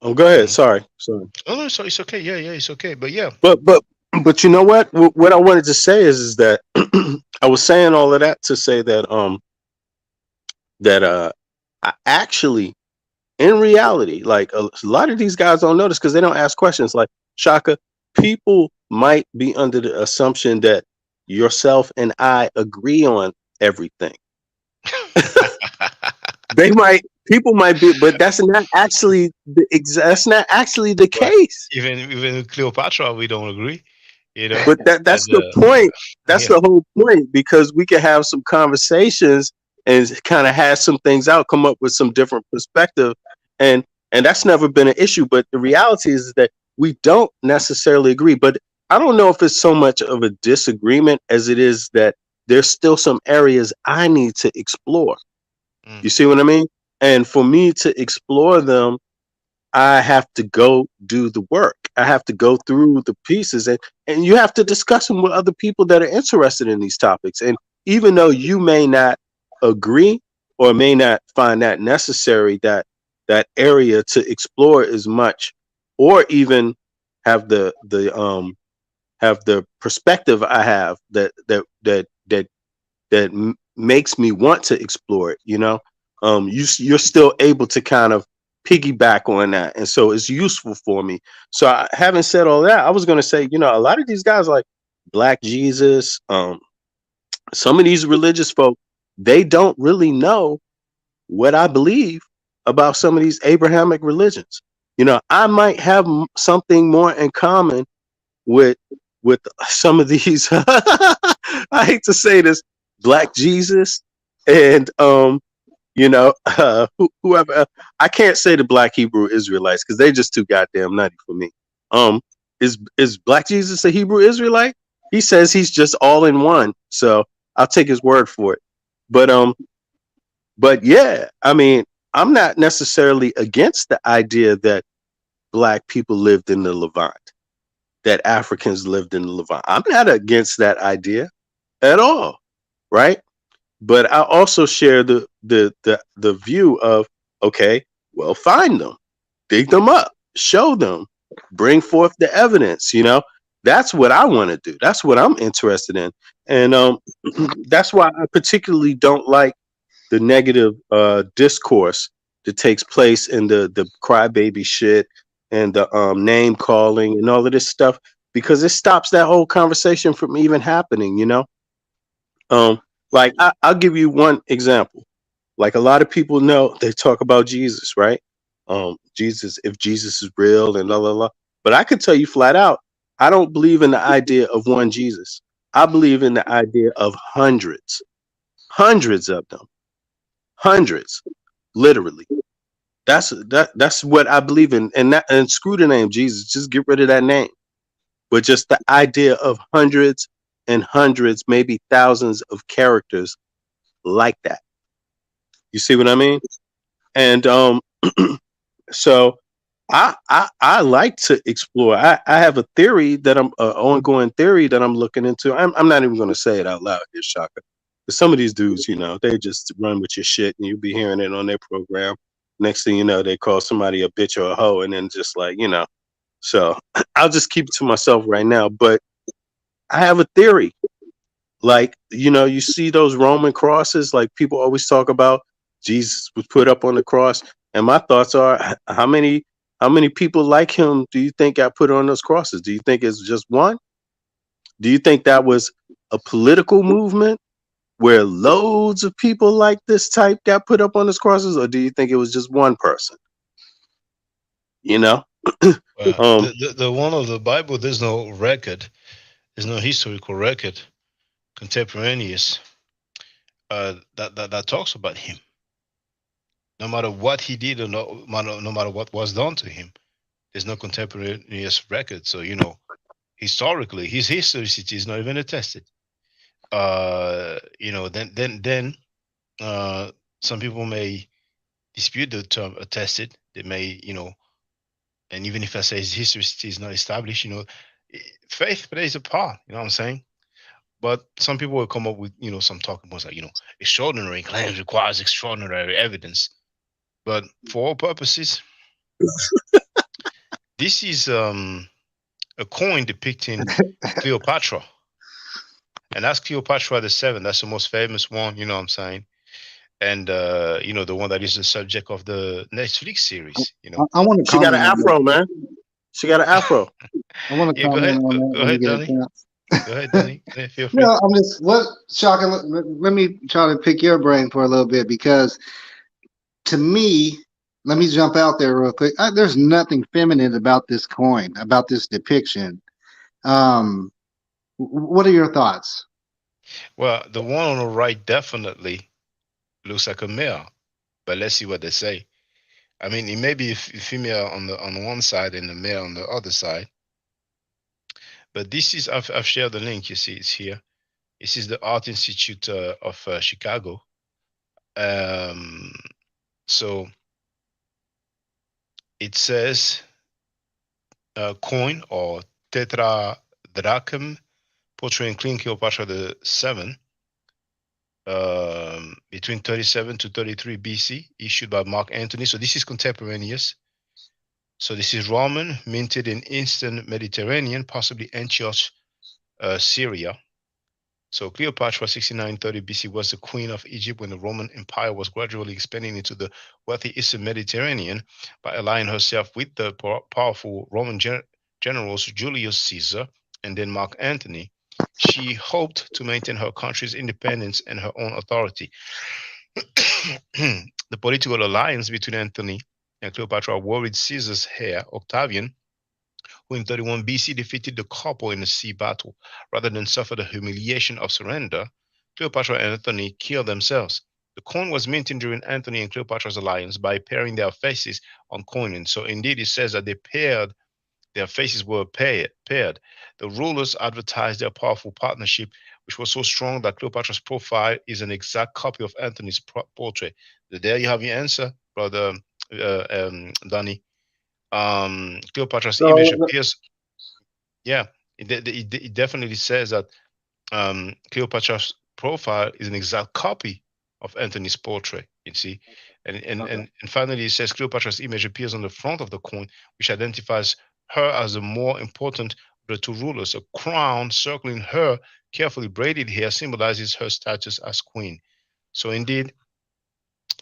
Oh, go ahead. mhm. Sorry. Sorry. Oh no, so it's okay. Yeah, yeah, it's okay. But yeah. But but but you know what? What I wanted to say is that I was saying all of that to say that I actually in reality, like a lot of these guys don't notice because they don't ask questions. Like Shaka, people might be under the assumption that yourself and I agree on everything. They might, people might be, but that's not actually the But case. even with Cleopatra, we don't agree. But And that's the point. That's yeah. the whole point because we can have some conversations and kind of hash some things out, come up with some different perspective, and that's never been an issue. But the reality is that we don't necessarily agree. But I don't know if it's so much of a disagreement as it is that there's still some areas I need to explore. Mm, You see what I mean? And for me to explore them, I have to go do the work. I have to go through the pieces and you have to discuss them with other people that are interested in these topics. And even though you may not agree or may not find that necessary, that area to explore as much or even have the perspective I have that makes me want to explore it, you're still able to kind of piggyback on that, and so it's useful for me. So having said all that, I was going to say, a lot of these guys like Black Jesus, some of these religious folk, they don't really know what I believe about some of these Abrahamic religions. I might have something more in common with some of these I hate to say this, Black Jesus and whoever, I can't say the Black Hebrew Israelites because they're just too goddamn nutty for me. um is Black Jesus a Hebrew Israelite? He says he's just all in one, so I'll take his word for it. But yeah, I mean, I'm not necessarily against the idea that Black people lived in the Levant, that Africans lived in the Levant. I'm not against that idea at all, right? But I also share the view of, okay, well, find them, dig them up, show them, bring forth the evidence. That's what I want to do. That's what I'm interested in, and that's why I particularly don't like the negative discourse that takes place in the crybaby shit and the name calling and all of this stuff because it stops that whole conversation from even happening. Um, like I'll give you one example. Like a lot of people know, they talk about Jesus, right? Jesus, if Jesus is real and la la la. But I could tell you flat out, I don't believe in the idea of one Jesus. I believe in the idea of hundreds, hundreds of them, hundreds, literally. That's what I believe in, and screw the name Jesus. Just get rid of that name. But just the idea of hundreds and hundreds, maybe thousands of characters like that. You see what I mean? And so I like to explore. I have a theory that I'm ongoing theory that I'm looking into. I'm not even going to say it out loud here, Shaka. But some of these dudes, they just run with your shit, and you'll be hearing it on their program. Next thing you know, they call somebody a bitch or a hoe, and then just like. So I'll just keep it to myself right now. But I have a theory. Like, you see those Roman crosses, like people always talk about Jesus was put up on the cross. And my thoughts are, how many people like him do you think got put on those crosses? Do you think it's just one? Do you think that was a political movement where loads of people like this type got put up on those crosses, or do you think it was just one person? You know? um The one of the Bible, there's no record, there's no historical record contemporaneous that talks about him. No matter what he did, or no matter what was done to him, there's no contemporaneous record. So historically, his historicity is not even attested. Then uh, some people may dispute the term attested. They may, and even if I say his historicity is not established, faith plays a part. You know what I'm saying? But some people will come up with, some talking points like, extraordinary claims requires extraordinary evidence. But for all purposes, this is a coin depicting Cleopatra. And that's Cleopatra the Seven. That's the most famous one, you know what I'm saying? And the one that is the subject of the Netflix series, I want to she got an comment on that. afro, man. She got an afro. I want to Yeah, go comment ahead. on Go, that go when you ahead, get a Danny. chance. Go ahead, Danny. Yeah, feel free. No, I'm just what shocking. Let me try to pick your brain for a little bit because to me, let me jump out there real quick. There's nothing feminine about this coin, about this depiction. Um, what are your thoughts? Well, the one on the right definitely looks like a male, but let's see what they say. I mean, it may be a female on one side and a male on the other side. But this is I've shared the link. You see, it's here. This is the Art Institute of Chicago. Um, so it says coin or tetradrachm portraying Queen Cleopatra the Seven between 37 to 33 BC, issued by Mark Antony. So this is contemporaneous. So this is Roman, minted in Eastern Mediterranean, possibly Antioch, Syria. So Cleopatra, 6930 BC, was the queen of Egypt when the Roman Empire was gradually expanding into the wealthy Eastern Mediterranean by allying herself with the powerful Roman generals Julius Caesar and then Mark Antony. She hoped to maintain her country's independence and her own authority. The political alliance between Antony and Cleopatra worried Caesar's heir, Octavian, who in 31 BC defeated the couple in a sea battle. Rather than suffer the humiliation of surrender, Cleopatra and Antony killed themselves. The coin was minted during Antony and Cleopatra's alliance by pairing their faces on coin. So indeed, it says that their faces were paired. The rulers advertised their powerful partnership, which was so strong that Cleopatra's profile is an exact copy of Antony's portrait. There you have your answer, brother Danny. Cleopatra's image So appears. Yeah, it definitely says that Cleopatra's profile is an exact copy of Antony's portrait. You see, and finally, it says Cleopatra's image appears on the front of the coin, which identifies her as the more important of the two rulers. A crown circling her carefully braided hair symbolizes her status as queen. So indeed,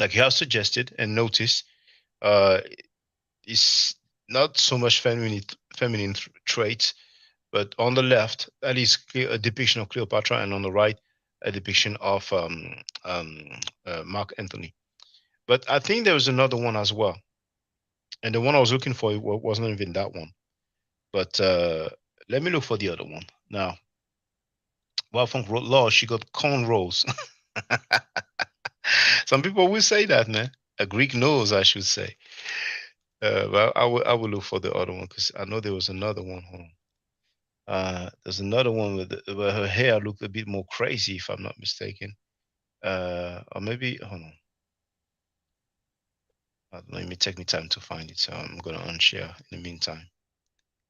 like you have suggested and noticed, uh, it's not so much feminine traits, but on the left, that is a depiction of Cleopatra, and on the right, a depiction of Mark Antony. But I think there was another one as well, and the one I was looking for wasn't even that one. But let me look for the other one now. Well, from Law, she got cornrows. Some people will say that, man. A Greek nose, I should say. But I will look for the other one because I know there was another one. Hold on. There's another one where her hair looked a bit more crazy, if I'm not mistaken. Or maybe hold on. Let me take me time to find it. So I'm gonna unshare in the meantime.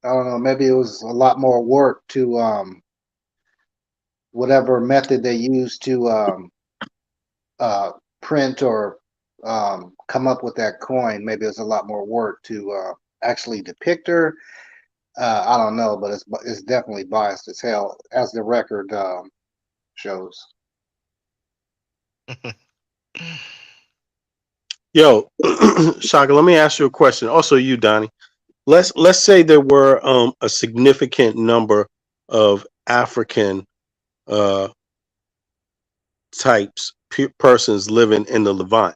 I don't know. Maybe it was a lot more work to whatever method they used to uh, print or come up with that coin. Maybe it was a lot more work to actually depict her. I don't know, but it's definitely biased as hell, as the record shows. Yo, Shaka, let me ask you a question. Also, you, Donnie. Let's say there were a significant number of African uh, types persons living in the Levant.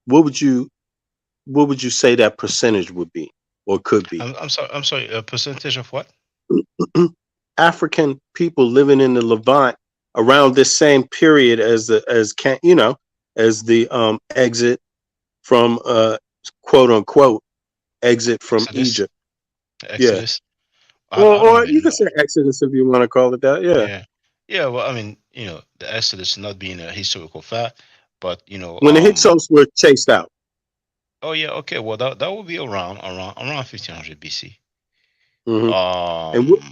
What would you what would you say that percentage would be or could be? I'm sorry. I'm sorry. A percentage of what? African people living in the Levant around this same period as the as can you know as the exit from quote unquote exit from Exodus. Egypt. Yeah. Exodus. I don't Or you even can know. say Exodus if you want to call it that. Yeah. Yeah. Yeah. Well, I mean, the Exodus not being a historical fact, but When the Hyksos were chased out. oh yeah, okay. Well, that would be around 1500 BC. Hmm. And Um.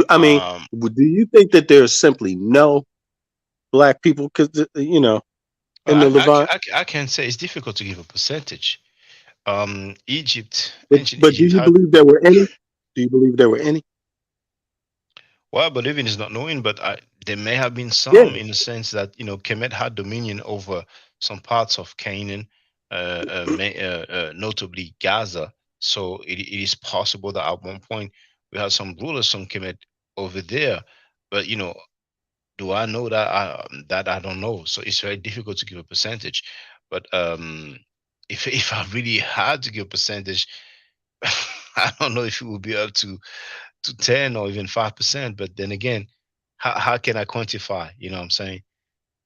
I mean, Um. do you think that there's simply no black people? Because in the Levant, I can say it's difficult to give a percentage. Egypt, but ancient but do Egypt you had. believe there were any? Do you believe there were any? Well, believing is not knowing, but there may have been Yeah. some in the sense that Kemet had dominion over some parts of Canaan, notably Gaza. So it is possible that at one point we had some rulers from Kemet over there. But do I know that? I don't know. So it's very difficult to give a percentage. But if I really had to give a percentage, I don't know if it would be up to 10 or even 5%. But then again, how can I quantify? You know what I'm saying?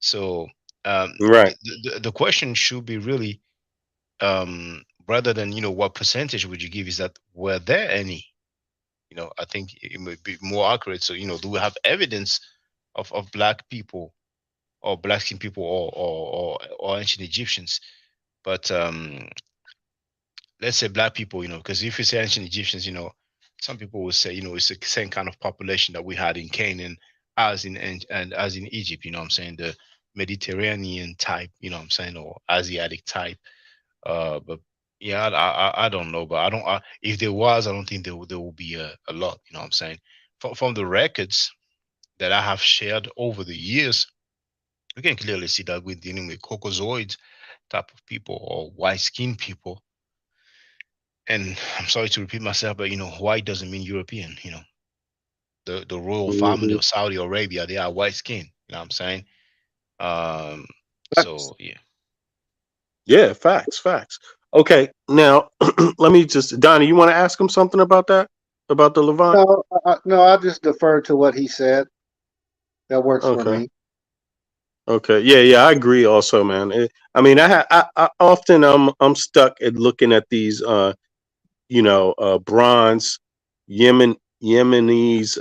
So Right. the question should be really, rather than, what percentage would you give, is that were there any? I think it might be more accurate. So, do we have evidence of black people or black skin people or ancient Egyptians? But let's say black people, because if you say ancient Egyptians, some people will say, it's the same kind of population that we had in Canaan as in and as in Egypt, you know what I'm saying? The Mediterranean type, you know what I'm saying, or Asiatic type. But yeah, I don't know, but I don't if there was, I don't think there will be a lot, you know what I'm saying? From the records that I have shared over the years, we can clearly see that we're dealing with Caucasoid type of people or white skinned people. And I'm sorry to repeat myself, but white doesn't mean European. The royal family Hmm. of Saudi Arabia, they are white skin. You know what I'm saying? Um, Facts. so yeah. Yeah. Facts. Facts. Okay. Now, let me just Donnie. You want to ask him something about that? About the Levant? No, no, I just defer to what he said. That works for Okay. me. Okay. Yeah. Yeah. I agree. Also, man. I mean, I often I'm stuck at looking at these bronze Yemenis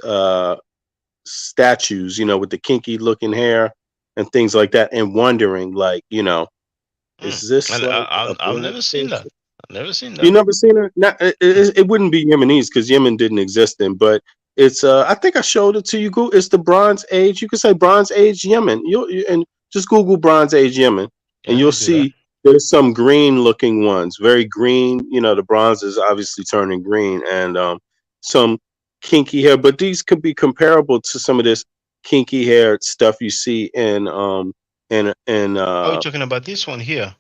statues, with the kinky looking hair and things like that, and wondering, like, is Mm. this And like a I've black never seen that. person? I've never seen You that. never seen it? Not, it wouldn't be Yemenis because Yemen didn't exist then, but it's I think I showed it to you. It's the Bronze Age. You can say Bronze Age Yemen. And just Google Bronze Age Yemen, Yeah, and let you'll me do that. see there's some green looking ones, very green. The bronze is obviously turning green, and some kinky hair. But these could be comparable to some of this kinky haired stuff you see in Oh, you're talking about this one here.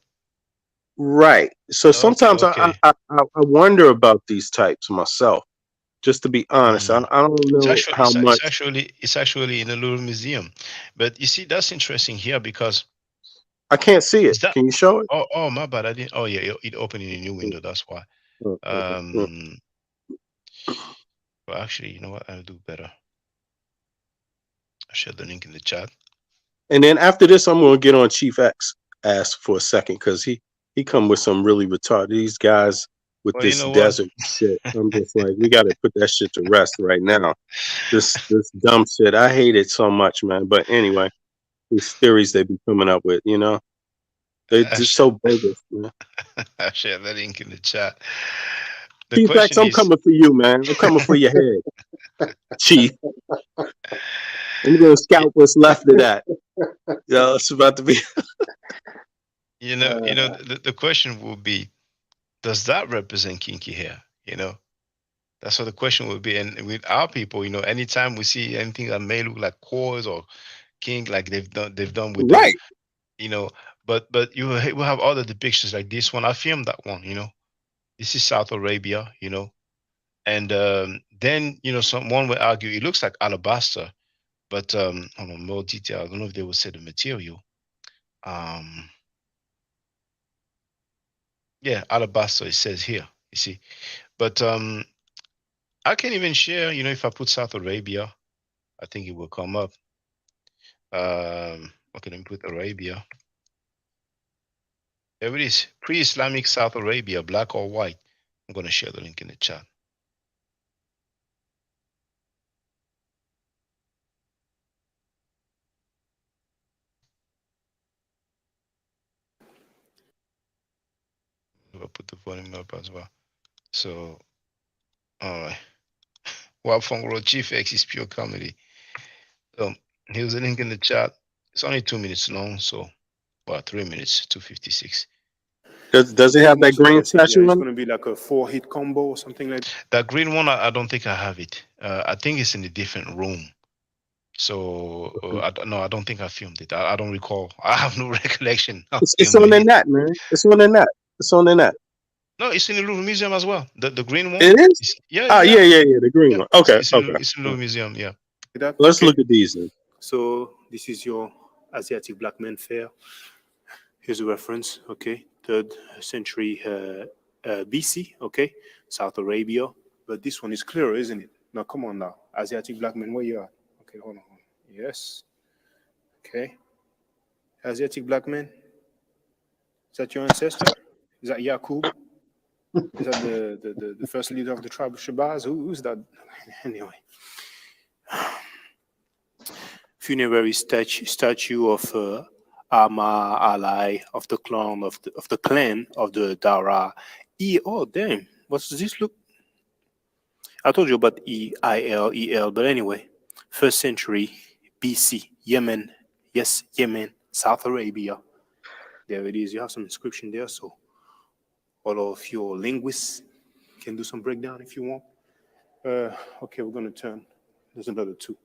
right. So Okay, sometimes okay. I wonder about these types myself. Just to be honest, Mm. I don't It's know actually how it's, it's much actually it's actually in a little museum. But you see, that's interesting here because I can't see it. is that Can you show it? oh my bad. I didn't. Oh yeah, it opened in a new Mm, window. That's why. mm, mm, mm. Um, well, actually, you know what? I'll do better. I'll share the link in the chat. And then after this, I'm gonna get on Chief X ass for a second because he come with some really retarded these guys with Well, you this know what? desert shit. I'm just like, we got to put that shit to rest right now. This dumb shit. I hate it so much, man. But anyway, these theories they be coming up with, they I just share, so bogus, man. I share the link in the chat. The Chief X, question I'm is, coming for you, man. I'm coming for your head, Chief. I'm gonna y- scout what's left of that. It's about to be. the question will be, does that represent kinky hair? That's what the question would be. And with our people, anytime we see anything that may look like cause or king, like they've done with the, Right. you know. But will have other depictions like this one. I filmed that one. This is South Arabia. And then someone will argue it looks like alabaster, but hold on, more detail. I don't know if they will say the material. Um, yeah, alabaster. It says here. You see, but I can even share. If I put South Arabia, I think it will come up. Okay, let me put Arabia. There it is. Pre-Islamic South Arabia, black or white. I'm gonna share the link in the chat. I'll put the volume up as well. So, all right. Wapfong Road Chief X is pure comedy. Here's a link in the chat. It's only 2 minutes long, so about 3 minutes, 2:56. Does it Pretty have that much like green I said, yeah, statue it's on it? gonna be like a 4 hit combo or something like That green one, I don't think I have it. I think it's in a different room. So no, I don't think I filmed it. I don't recall. I have no recollection of It's on filming the it. net, man. It's on the net. It's on the net. No, it's in the Louvre Museum as well. The green one. It is. Yeah, Ah, yeah, yeah. The green yeah. one. It's, Okay, it's in okay. it's in the Louvre Museum. Yeah. that. Let's Okay. look at these then. So this is your Asiatic Black Men Fair. Here's a reference. Okay, third century BC. Okay, South Arabia. But this one is clearer, isn't it? Now come on now, Asiatic Black Men, where you at? Okay, hold on. Yes. Okay, Asiatic Black Men. Is that your ancestor? Is that Yaqub? Is that the first leader of the tribe of Shabazz? Who's that? Anyway, funerary statue of Ama Ali of the clan of the Dara. Oh damn! What's this look? I told you about EILEL, but anyway, first century BC, Yemen. Yes, Yemen, South Arabia. There it is. You have some inscription there, so all of your linguists can do some breakdown if you want. Okay, we're gonna turn. There's another two.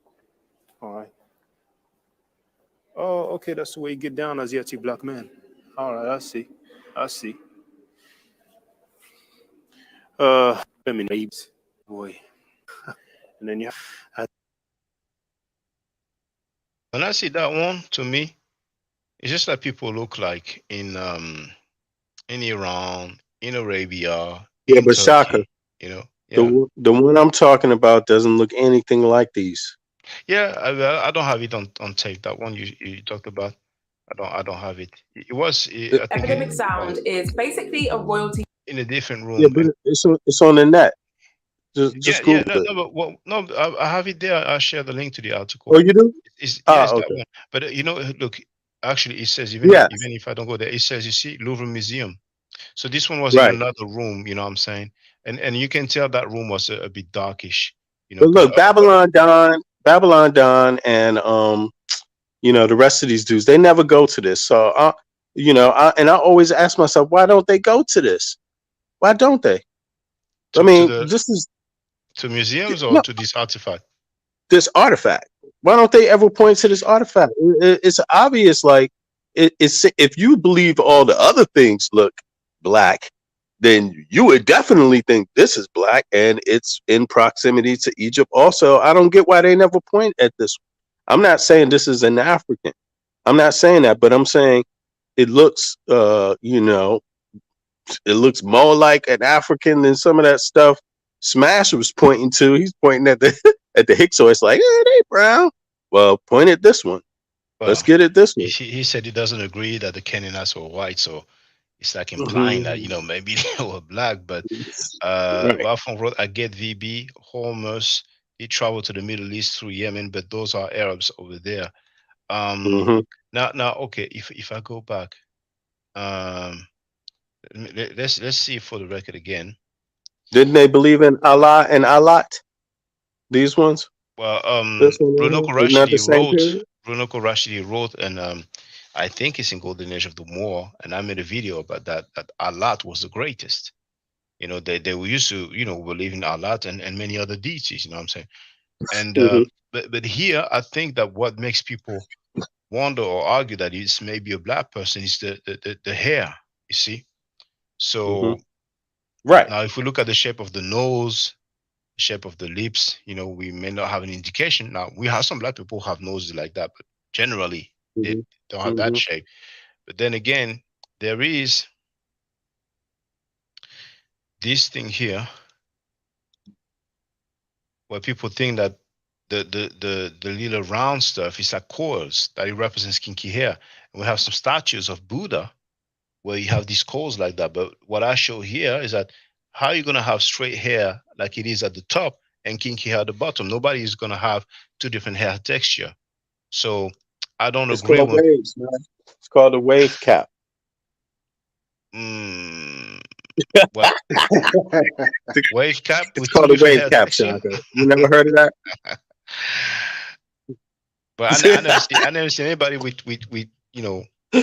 All right. Oh, okay, that's the way you get down, Asiatic Black man. All right, I see. I see. Women, babes, boy, and then you have When I see that one, to me, it's just like people look like in Iran, in Arabia, Yeah, in but Shaka, Turkey. Yeah, the one I'm talking about doesn't look anything like these. yeah. I don't have it on tape. That one you talked about. I don't have it. It was I think Epidemic Sound is basically a royalty. in a different Yeah, room. but it's on the net. Just Yeah. Google No, it. no, but no, I have it there. I'll share the link to the Oh, article. you do? Yeah, Ah, it's that okay. one. But look, actually, it says Yes, even if I don't go there, it says you see Louvre Museum. So this one was in right. another room. You know what I'm saying? And you can tell that room was a bit darkish. But Because look, Babylon Don, and the rest of these dudes, they never go to this. So, I always ask myself, why don't they go to this? Why don't they? I to mean, the this is to museums or no to this artifact. this artifact. Why don't they ever point to this artifact? It's obvious. Like it's if you believe all the other things look black, then you would definitely think this is black, and it's in proximity to Egypt. Also, I don't get why they never point at this. I'm not saying this is an African. I'm not saying that, but I'm saying it looks, it looks more like an African than some of that stuff Smash was pointing to. He's pointing at the at the Hicks, like, hey, they brown. Well, point at this one. Let's Well, get it this one. he said he doesn't agree that the Canaanites were white, so it's like implying that Mhm. maybe they were black. But Right. Ralph wrote, I get VB Hormuz. He traveled to the Middle East through Yemen, but those are Arabs over there. Um, hmm now, okay, if I go back, um, let's see for the record again. Didn't they believe in Allah and Alat? These ones. Well, This one right Bruno here? Isn't that the Rashidi same wrote. period? And I think it's in Golden Age of the Moor, and I made a video about that. That Allah was the greatest. They were used to, believe in Allah and many other deities. You know what I'm saying? And Hmm. but here, I think that what makes people wonder or argue that it's maybe a black person is the hair. You see? Hmm. So Right. now, if we look at the shape of the nose, shape of the lips, we may not have an indication. Now, we have some black people who have noses like that, but generally they Hmm. don't have that Hmm. shape. But then again, there is this thing here where people think that the little round stuff is like coils, that it represents kinky hair. And we have some statues of Buddha where you have these coils like that. But what I show here is that how are you gonna have straight hair like it is at the top and kinky hair at the bottom? Nobody is gonna have two different hair texture. So I don't It's agree called with. waves, man. It's called a wave cap. mm, what, wave cap It's with two called a different wave hair cap, texture. Shaka. You never heard of that? But I never seen anybody with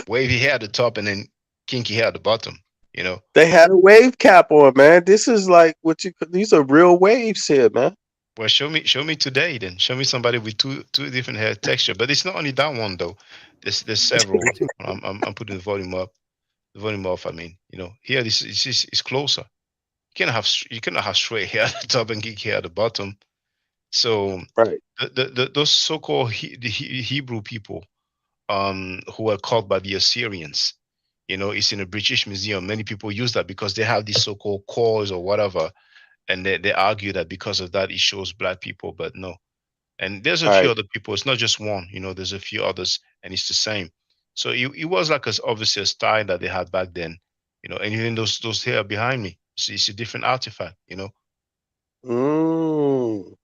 wavy hair at the top and then kinky hair at the bottom. You know. They had a wave cap on, man. This is like what you. These are real waves here, man. Well, show me today then. Show me somebody with two different hair texture. But it's not only that one though. There's several. I'm putting the volume up. The volume off. I mean, here this is closer. You cannot have straight hair at the top and kinky hair at the bottom. So Right. those so-called the Hebrew people who were called by the Assyrians. It's in a British museum. Many people use that because they have these so-called cores or whatever, and they argue that because of that it shows black people, but no. And there's a few Right. other people. It's not just one. There's a few others, and it's the same. So it was like obviously a style that they had back then. And even those hair behind me, it's a different artifact. Mm.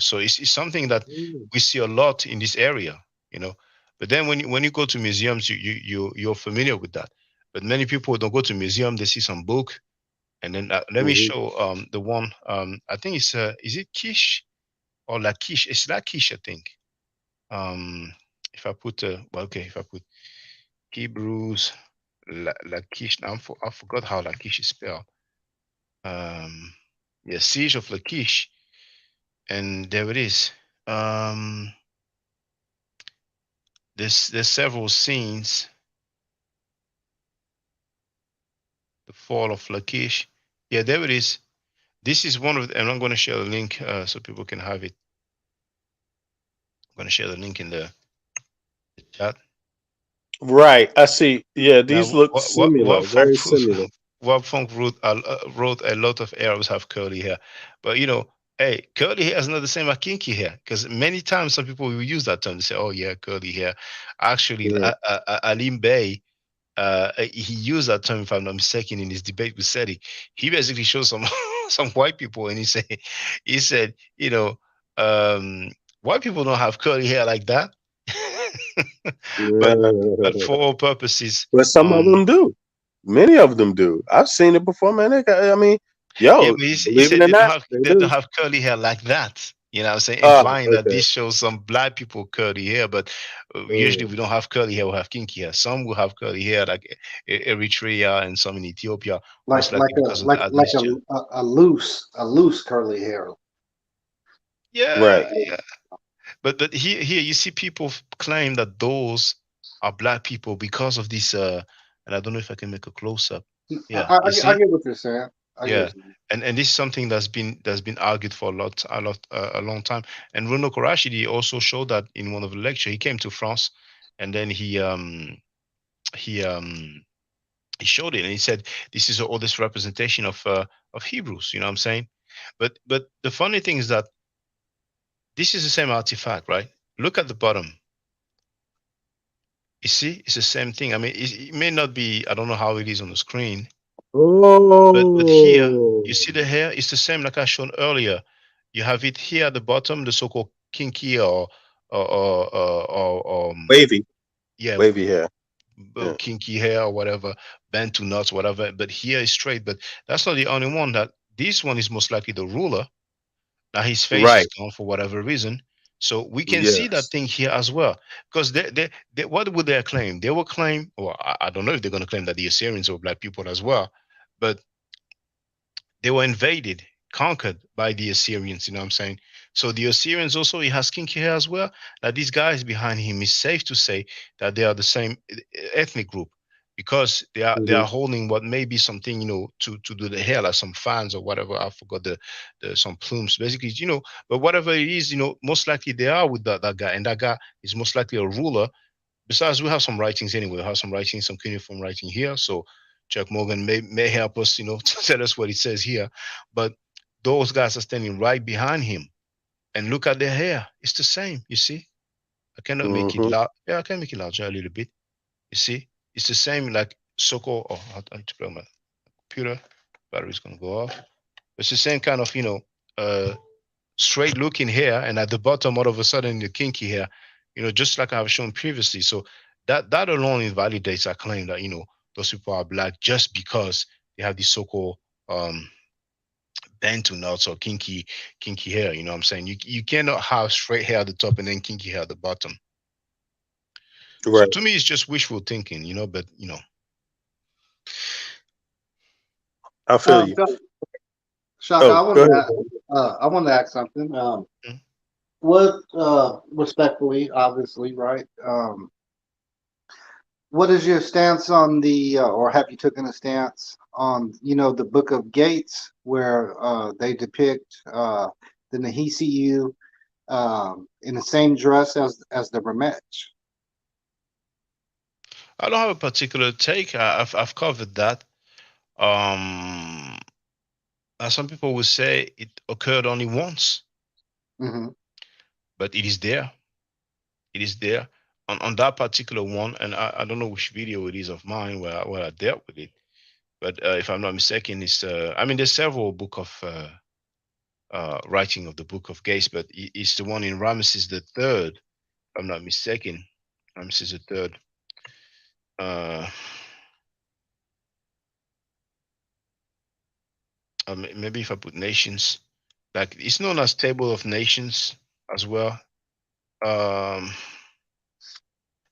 So it's something that Mm. we see a lot in this area. you know but then when you go to museums, you're familiar with that. But many people don't go to museum. They see some book, and then let me Mhm. show the one. I think it's is it Kish or Lakish? It's Lakish, I think. If I put well, okay, if I put Hebrews, Lakish. Now I forgot how Lakish is spelled. um yeah, Siege of Lakish. And there it is. um there's several scenes. The fall of Lachish. Yeah, there it is. This is one of the, and I'm going to share the link so people can have it. I'm going to share the link in the chat. Right. I see. Yeah, Now, these look what similar, Funk very similar. what Funk wrote a lot of Arabs have curly hair, but hey, curly hair is not the same as kinky hair, because many times some people will use that term. They say, "Oh yeah, curly hair." Actually, Yeah. Alim Bey, he used that term, if I'm not mistaken, in his debate with Seti. He basically showed some some white people, and he said, um, white people don't have curly hair like that. but but Yeah. for all purposes, But some of um, them do. Many of them do. I've seen it before, man. I mean, yeah, yo, but he believe it said or they don't not, have they they don't do. have curly hair like that. I'm saying, Oh, implying that okay. this shows some black people curly hair, but usually Mm. we don't have curly hair. We have kinky hair. Some will have curly hair, like Eritrea and some in Ethiopia, like most like likely a because of like the like admixture. a loose curly hair. Yeah, Right. yeah. But here you see people claim that those are black people because of this. And I don't know if I can make a close up. Yeah, you I see. get what you're saying. I get Yeah, what you're and this is something that's been argued for a long time. And Bruno Korashidi also showed that in one of the lecture. He came to France, and then he um he showed it, and he said this is the oldest representation of Hebrews. You know what I'm saying? But the funny thing is that this is the same artifact, right? Look at the bottom. You see, it's the same thing. I mean, it may not be. I don't know how it is on the screen, but here Oh, you see the hair. It's the same like I shown earlier. You have it here at the bottom, the so-called kinky or wavy, yeah, wavy hair. Yeah. kinky hair or whatever, bent to knots, whatever. But here is straight. But that's not the only one. That this one is most likely the ruler. Now his face is Right. gone for whatever reason. So we can see that Yes. thing here as well. Because what would they claim? They will claim, or I don't know if they're going to claim that the Assyrians were black people as well. But they were invaded, conquered by the Assyrians. You know what I'm saying? So the Assyrians also, he has kinky hair as well. That these guys behind him, is safe to say that they are the same ethnic group, because they are Mhm. holding what may be something, to do the hair, like some fans or whatever. I forgot the some plumes, basically, But whatever it is, most likely they are with that guy, and that guy is most likely a ruler. Besides, we have some writings anyway. We have some writings, some cuneiform writing here. So Chuck Morgan may help us, to tell us what it says here. But those guys are standing right behind him, and look at their hair. It's the same. You see, I cannot make it Mhm. loud. Yeah, I can make it larger a little bit. You see, it's the same like Soko. Oh, I need to plug my computer. Battery's gonna go off. It's the same kind of, straight looking hair, and at the bottom, all of a sudden, the kinky hair. Just like I've shown previously. So that alone invalidates our claim that those people are black just because they have these so-called bantu knots or kinky hair. You know what I'm saying? You cannot have straight hair at the top and then kinky hair at the bottom. So Right. to me, it's just wishful thinking, But I feel you. Shaka, Shaka, Oh, go ahead. I want to ask something. mm, What, respectfully, obviously, right? What is your stance on or have you taken a stance on, the Book of Gates, where they depict the Nahisiu in the same dress as the Ramech? I don't have a particular take. I've covered that. Um, some people will say it occurred only once, Hmm. but it is there. It is there on that particular one, and I don't know which video it is of mine where I dealt with it. But if I'm not mistaken, it's I mean, there's several book of writing of the Book of Gates, but it's the one in Ramesses the Third. If I'm not mistaken, Ramesses the Third. Uh, Maybe if I put nations, like it's known as Table of Nations as well. Um,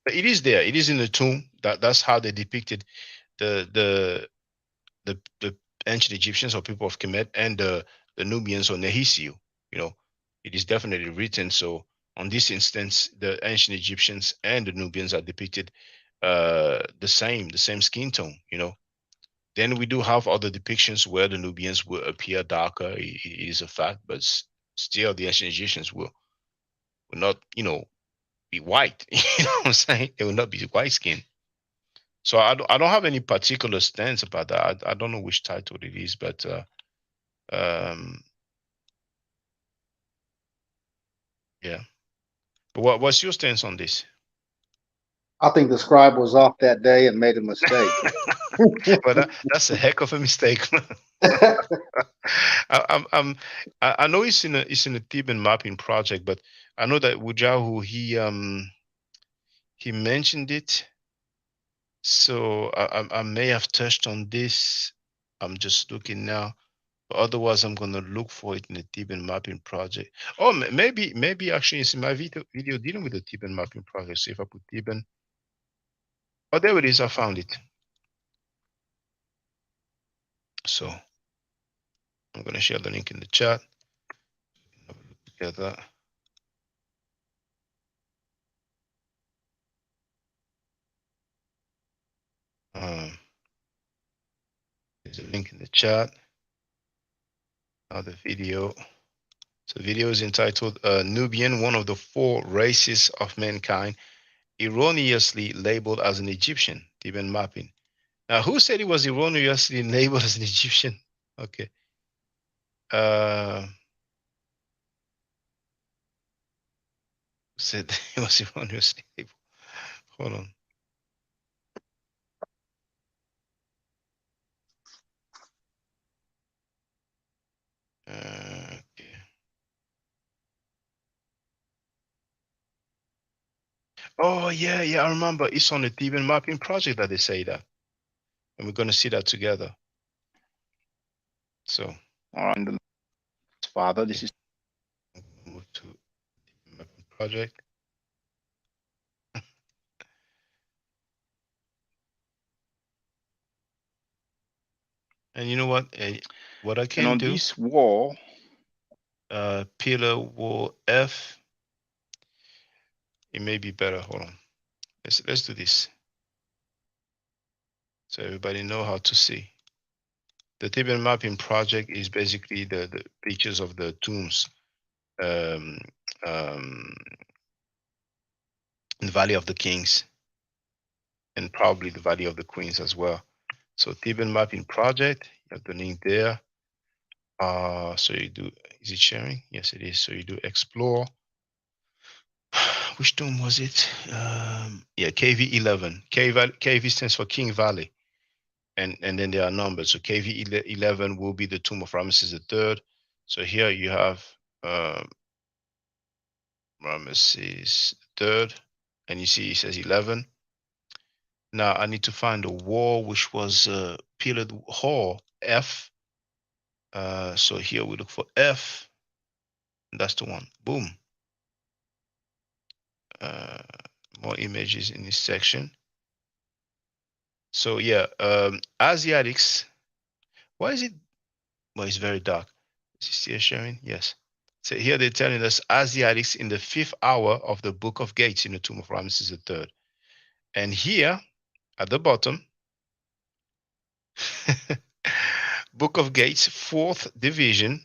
but it is there. It is in the tomb. That's how they depicted the the the ancient Egyptians or people of Kemet and the Nubians or Nehisiu. You know, it is definitely written. So on this instance, the ancient Egyptians and the Nubians are depicted the same skin tone. Then we do have other depictions where the Nubians will appear darker. It is a fact, but still the ancient Egyptians will not, be white. You know what I'm saying? They will not be white skin. So I don't have any particular stance about that. I don't know which title it is, but um, yeah. But what's your stance on this? I think the scribe was off that day and made a mistake. Well, that's a heck of a mistake. I, I'm, I'm, I know it's in a Theban mapping project, but I know that Wujahu he mentioned it, so I may have touched on this. I'm just looking now. But otherwise, I'm gonna look for it in the Theban mapping project. Oh, maybe actually it's in my video dealing with the Theban mapping project. So if I put Theban, oh, there it is. I found it. So I'm gonna share the link in the chat. Have a look together. Um, there's a link in the chat. Now the video. So the video is entitled "Nubian, one of the four races of mankind, erroneously labeled as an Egyptian." Theban mapping. Now, who said it was erroneously labeled as an Egyptian? Okay. Uh, who said it was erroneously labeled? Hold on. Okay. Oh yeah, yeah, I remember. It's on the Theban mapping project that they say that, and we're gonna see that together. So, all right, the father. This is move to mapping project, And you know what? What I And can on do, this wall, pillar wall F, it may be better. Hold on. Let's do this so everybody know how to see. The Theban mapping project is basically the pictures of the tombs um, um, in the Valley of the Kings and probably the Valley of the Queens as well. So Theban mapping project, you have the link there. So you do, is it sharing? Yes, it is. So you do explore. Which tomb was it? Yeah, KV11. KV stands for King Valley. And then there are numbers. So KV11 will be the tomb of Ramesses III. So here you have Ramesses III, and you see it says 11. Now I need to find a wall which was pillared hall F. So here we look for F. That's the one. Boom. More images in this section. So yeah, Asiatics. Why is it? Well, it's very dark. Is it still sharing? Yes. So here they're telling us Asiatics in the 5th hour of the Book of Gates in the tomb of Ramesses III. And here at the bottom, Book of Gates, 4th division,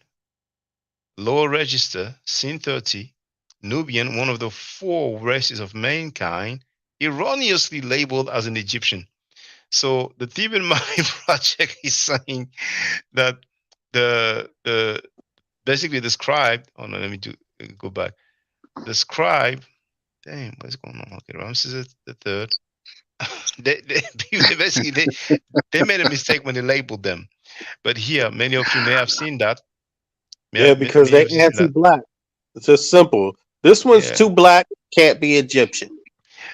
lower register, scene 30, Nubian, one of the 4 races of mankind, erroneously labeled as an Egyptian. So the Theban Maya project is saying that the basically the scribe. Oh no, let me go back. The scribe. Damn, what's going on? Okay, Ramses the third. they basically they made a mistake when they labeled them. But here, many of you may have seen that. Yeah, because Many they of you seen that. anti-black. It's just simple. This one's Yeah. too black, can't be Egyptian.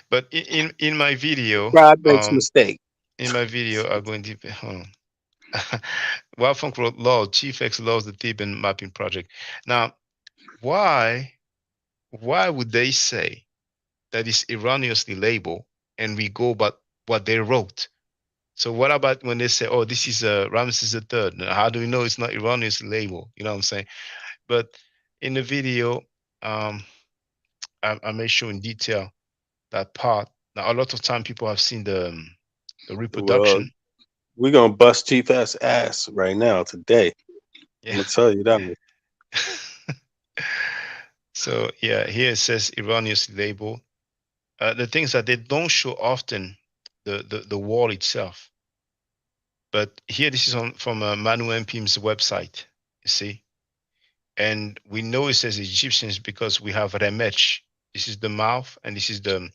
But in my video, God makes mistake. I'm going to hold on. Wildfunk wrote law, Chief X loves the Theban mapping project. Now, why would they say that is erroneously labeled and we go by what they wrote? So what about when they say, oh, this is Ramses III? Now, how do we know it's not erroneously labeled? You know what I'm saying? But in the video, I made sure in detail that part. Now, a lot of time people have seen the Well, reproduction. we're gonna bust Chief S ass right now today. I'm Yeah. gonna tell you that Yeah. one. So yeah, here it says erroneously labeled. The things that they don't show often, the wall itself. But here, this is from Manu MP's website. You see, and we know it says Egyptians because we have Remech. This is the mouth, and this is the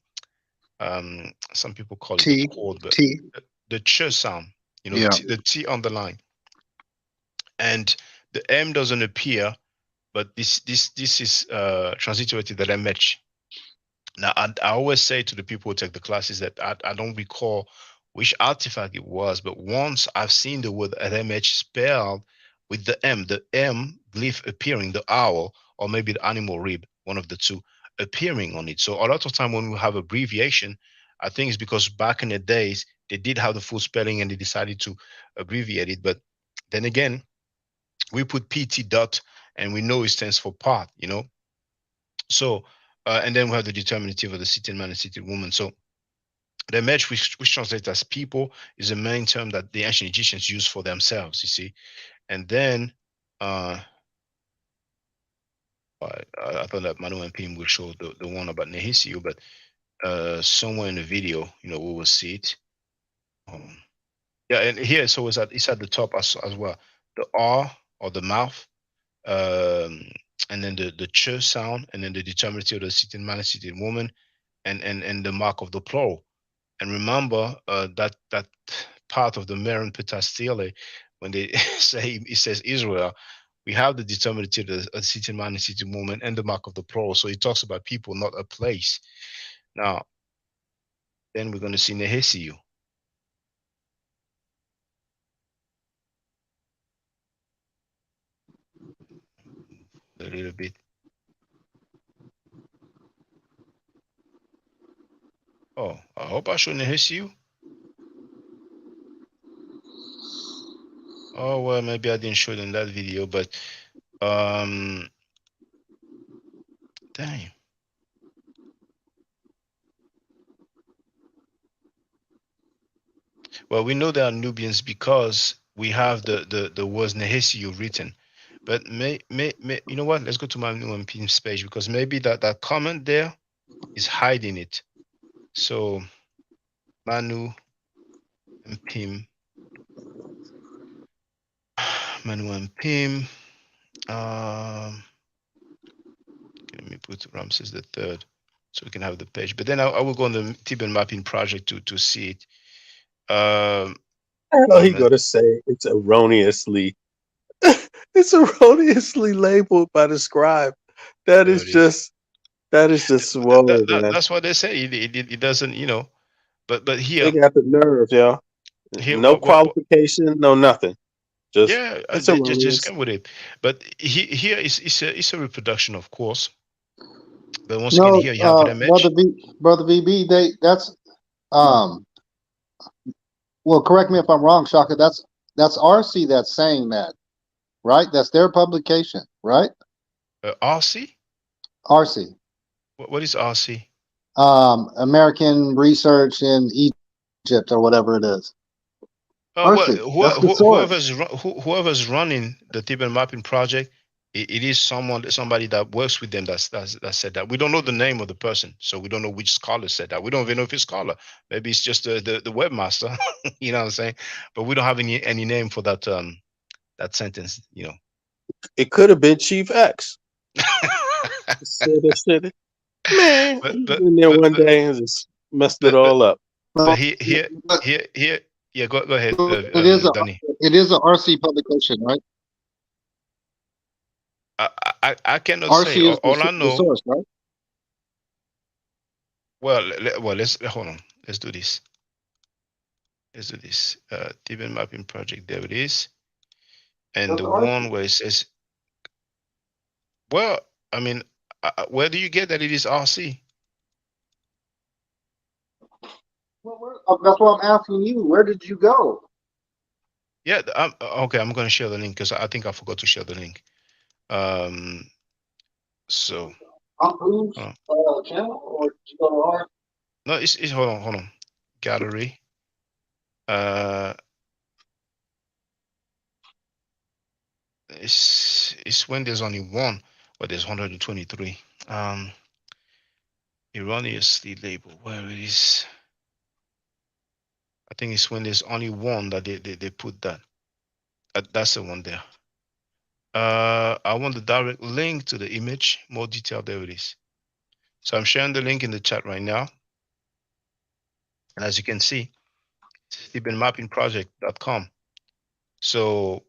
some people call it the T chord, but T. the ch sound. You know, Yeah. the T on the line, and the M doesn't appear, but this is transliterated the Remech. Now, I always say to the people who take the classes that I don't recall which artifact it was, but once I've seen the word RMH spelled with the M glyph appearing, the owl, or maybe the animal rib, one of the two, appearing on it. So a lot of time when we have abbreviation, I think it's because back in the days, they did have the full spelling and they decided to abbreviate it. But then again, we put PT dot and we know it stands for part, you know? So, and then we have the determinative of the sitting man and sitting woman. So the match, which translates as people, is the main term that the ancient Egyptians used for themselves, you see. And then I thought that Manu and Pim will show the one about Nehisio, but somewhere in the video, you know, we will see it. Yeah, and here, so it's at the top as well. The R or the mouth, and then the ch sound, and then the determinative of the sitting man and sitting woman, and the mark of the plural. And remember that part of the Meron Petastile, when they say it says Israel, we have the determinative, a city man, a city woman, and the mark of the plural. So it talks about people, not a place. Now, then we're going to see Nehesiu. A little bit. Oh, I hope I show Nehesiu. Oh well, maybe I didn't show it in that video, but um, dang. Well, we know they are Nubians because we have the words Nehesiu written. But may you know what? Let's go to my new MP's page because maybe that comment there is hiding it. So Manu and Manu and Pim. Let me put Ramses the third so we can have the page. But then I will go on the Tibetan mapping project to see it. I know he gonna say it's erroneously it's erroneously labeled by the scribe. That There is it is. just that is just swole, man. That's what they say. It doesn't, but They here, got the nerve, y'all. here, No qualification, no nothing. Just yeah, it's they just erroneous. come with it. But here is it's a reproduction, of course. But once again, No, here you have an image. brother VB, that's um. Well, correct me if I'm wrong, Shaka. That's RC that's saying that, right? That's their publication, right? RC. RC, What is RC? American Research in Egypt or whatever it is. Well, RC, that's the source. whoever's running the Tibetan mapping project, it is somebody that works with them that said that. We don't know the name of the person, so we don't know which scholar said that. We don't even know if it's scholar. Maybe it's just the webmaster. You know what I'm saying? But we don't have any name for that sentence. It could have been Chief X. Said it. Man, but he was but in there but one but day and just messed it but but all up. but Well, here. Yeah, go ahead, but Danny. it is a RC publication, right? I cannot say. RC is All I the know. source, right? Well, let's hold on. Let's do this. Let's do this. Tibetan mapping project. There it is. And That's the RC. one where it says, well, I mean, where do you get that it is RC? That's why I'm asking you. Where did you go? Yeah. Okay. I'm going to share the link because I think I forgot to share the link. Um. So. On whose Uh, channel, or did you go to our? no, it's hold on. Gallery. Uh. It's when there's only one, but there's 123. Erroneously labeled. Where it is? I think it's when there's only one that they put that. That's the one there. I want the direct link to the image, more detail. There it is. So I'm sharing the link in the chat right now. And as you can see, it's thebenmappingproject.com. So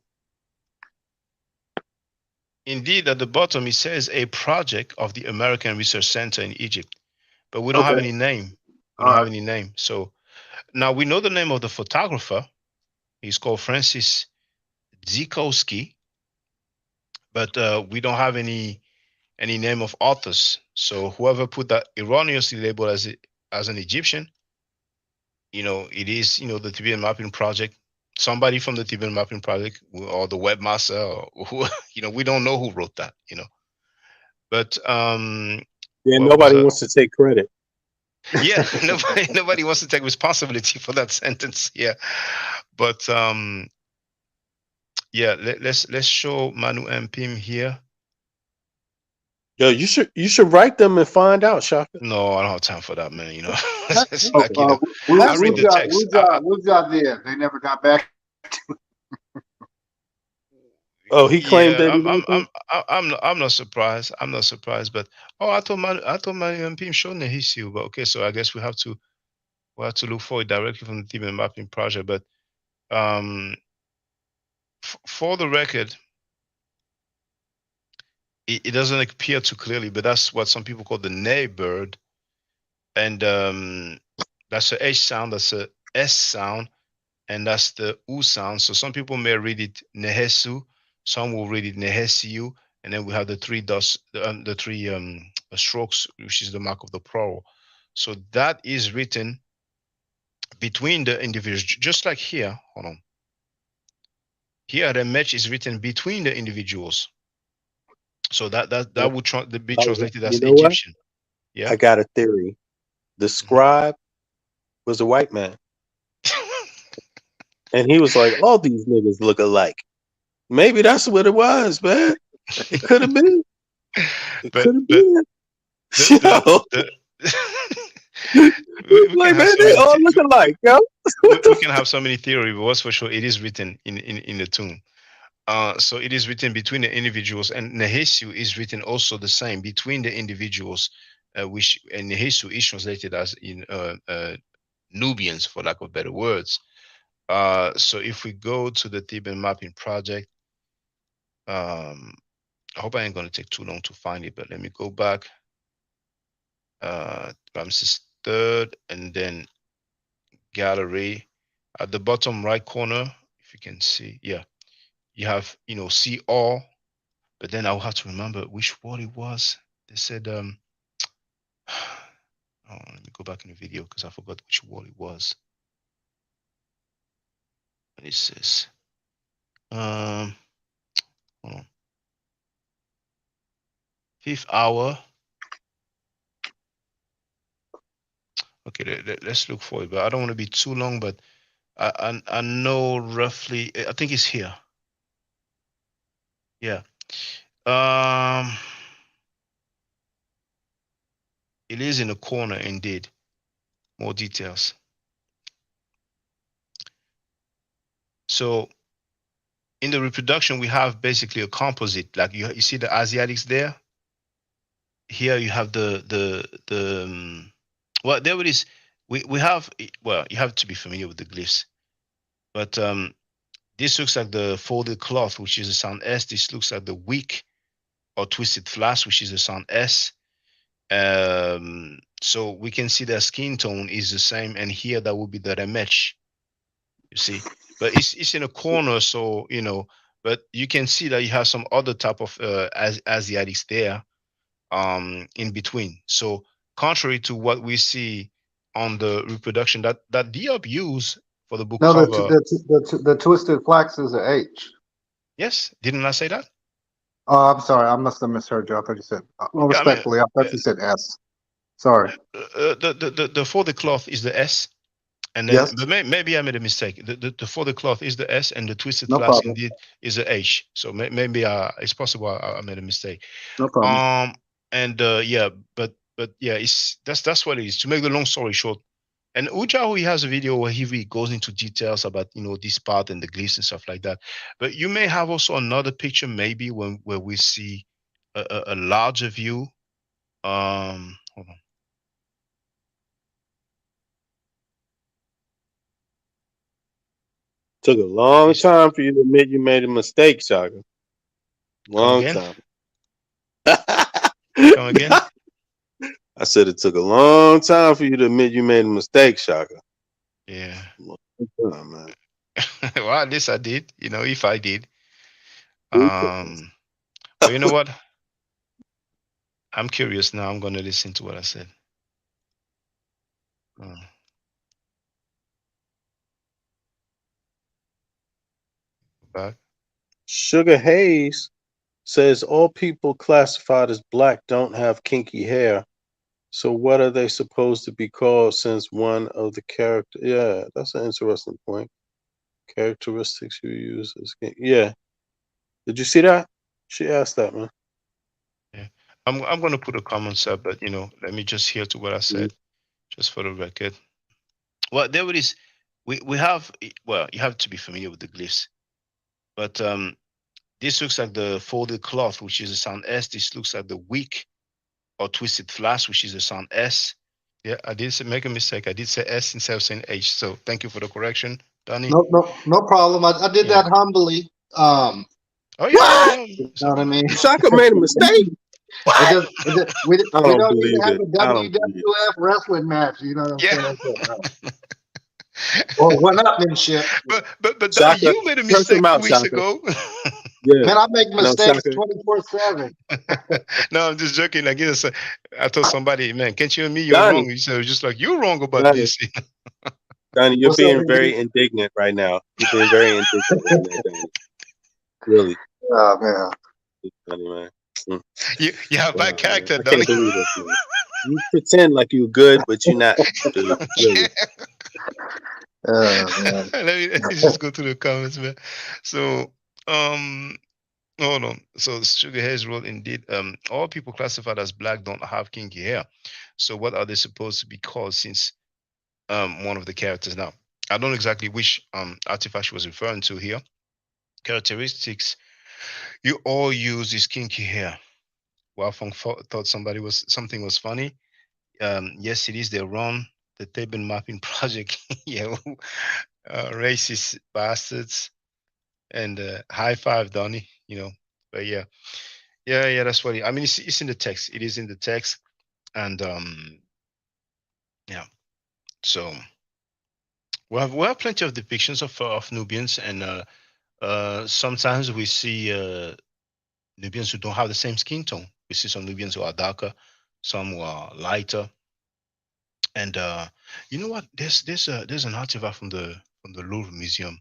indeed, at the bottom, it says a project of the American Research Center in Egypt, but we don't have Okay. any name. We All don't have right. any name. So now we know the name of the photographer. He's called Francis Zikowski, but we don't have any name of authors. So whoever put that erroneously labeled as an Egyptian, it is, the Tibetan Mapping Project. Somebody from the Tibetan Mapping Project or the webmaster, or who, we don't know who wrote that. But Yeah, what was nobody that? wants to take credit. Yeah, nobody wants to take responsibility for that sentence. Yeah, but yeah, let's show Manu and Pim here. Yo, you should write them and find out, Shaka. No, I don't have time for that, man. It's Oh, like, I Wu read the text. did. They never got back. Oh, he claimed Yeah, that he wrote them. I'm not surprised. I'm not surprised, but I thought my MP shown the issue, but okay, so I guess we have to look for it directly from the team and mapping project. But um, for the record, it doesn't appear too clearly, but that's what some people call the nay bird, and that's a H sound, that's a S sound, and that's the U sound. So some people may read it Nehesu, some will read it Nehesiu, and then we have the three dots, the three strokes, which is the mark of the plural. So that is written between the individuals, just like here. Hold on. Here, the match is written between the individuals. So that Yeah. would be Oh, translated you as know what? Egyptian. Yeah. I got a theory. The Mhm. scribe was a white man, and he was like, "All these niggas look alike." Maybe that's what it was, man. It could have been. It but could have but been. the Yo, the we can like have man, so they many all look alike, yo. What we the can have so many theories, but what's for sure, it is written in the tomb. So it is written between the individuals, and Nehesu is written also the same between the individuals, which and Nehesu is translated as in Nubians, for lack of better words. So if we go to the Theban mapping project, um, I hope I ain't gonna take too long to find it, but let me go back. Ramses third, and then gallery at the bottom right corner, if you can see, yeah, you have see all, but then I'll have to remember which word it was. They said oh, let me go back in the video because I forgot which word it was. And it says hold on. Fifth hour. Okay, let's look for it, but I don't want to be too long, but I know roughly. I think it's here. Yeah. Um, it is in the corner indeed. More details. So in the reproduction, we have basically a composite. Like you see the Asiatics there. Here you have the well, there it is. We have, well, you have to be familiar with the glyphs, but this looks like the folded cloth, which is a sound S. This looks like the wick or twisted flask, which is a sound S. So we can see the skin tone is the same, and here that would be the remesh. You see, but it's in a corner, so but you can see that you have some other type of Asiatics there in between. So contrary to what we see on the reproduction that Diop used for the book No, cover. the twisted flax is a H. Yes, didn't I say that? Oh, I'm sorry. I must have misheard you. I thought you said, well, Yeah, I mean, respectfully, I thought you said S. Sorry. the folded cloth is the S, and then Yes, but maybe I made a mistake. The folded cloth is the S, and the twisted no flask problem. indeed is a H. So maybe it's possible I made a mistake. No problem. And yeah, but yeah, that's what it is. To make the long story short, and Ujahu, he has a video where he really goes into details about this part and the glyphs and stuff like that. But you may have also another picture, maybe where we see a larger view. Hold on. Took a long It's, time for you to admit you made a mistake, Shaka. come Long again? time. Come again? I said it took a long time for you to admit you made a mistake, Shaka. Yeah. Long time, man. Well, at least I did. If I did. Who cares? But you know what? I'm curious now. I'm gonna listen to what I said. Uh, Back. Sugar Hayes says all people classified as black don't have kinky hair. So what are they supposed to be called since one of the character? Yeah, that's an interesting point. Characteristics you use as yeah. Did you see that? She asked that, man. Yeah. I'm gonna put a comment up, but let me just hear to what I Mhm. said, just for the record. Well, there it is. We have, well, you have to be familiar with the glyphs, but this looks like the folded cloth, which is a sound S. This looks like the wick or twisted flask, which is a sound S. Yeah, I did make a mistake. I did say S instead of saying H. So thank you for the correction, Donnie. No problem. I did Yeah. that humbly. Oh yeah, What? You it's know what I okay. mean? Shaka made a mistake? It What? just, we I we don't don't need to believe have it. a I don't believe it. WWF wrestling match. You know what I'm Yeah. saying? So, or one-upmanship. But Donnie, Shaka, you made a curse him mistake out, 2 weeks Shaka. ago. Yeah. Man, I make No, mistakes Shaka. 24/7. No, I'm just joking. Like, I told somebody, man, can't you admit you're wrong? Donnie, He said, just like you're wrong about Donnie, this. Donnie, you're What's up, being baby? very indignant right now. You're being very indignant right now, Donnie. Really, Oh man. it's funny, man. Mm. You have bad Wow, man. character, I Donnie. can't believe this, man. You pretend like you're good, but you're not, dude. Really. Oh man. Let me just go to the comments, man. So, um, hold on. So, Sugar Hayes wrote, indeed, all people classified as black don't have kinky hair. So, what are they supposed to be called since one of the characters? Now, I don't know exactly which artifact she was referring to here. Characteristics you all use is kinky hair. Wafong thought something was funny. Yes, it is. They run the table mapping project. Yeah, racist bastards. And high five, Donnie. But yeah, yeah. That's what. I mean, it's in the text. It is in the text, and yeah. So we have plenty of depictions of Nubians, and sometimes we see Nubians who don't have the same skin tone. We see some Nubians who are darker, some who are lighter. And you know what? There's an artifact from the Louvre Museum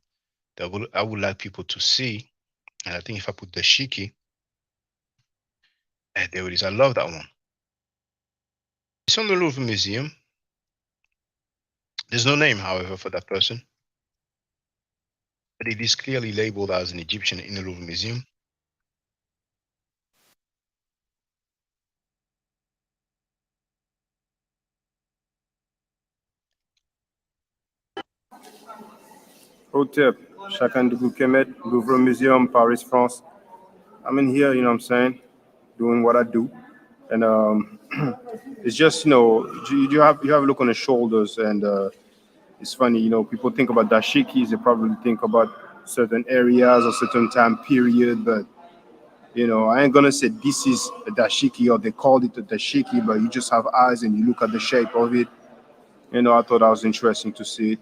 that I would like people to see. And I think if I put the Shiki, there it is. I love that one. It's from the Louvre Museum. There's no name, however, for that person, but it is clearly labeled as an Egyptian in the Louvre Museum. Hotep, Chacun de Kemet, Louvre Museum, Paris, France. I'm in here, you know what I'm saying, doing what I do. And it's just, you have a look on the shoulders, and it's funny, people think about dashikis, they probably think about certain areas or certain time period, but I ain't gonna say this is a dashiki or they called it a dashiki, but you just have eyes and you look at the shape of it. I thought that was interesting to see it.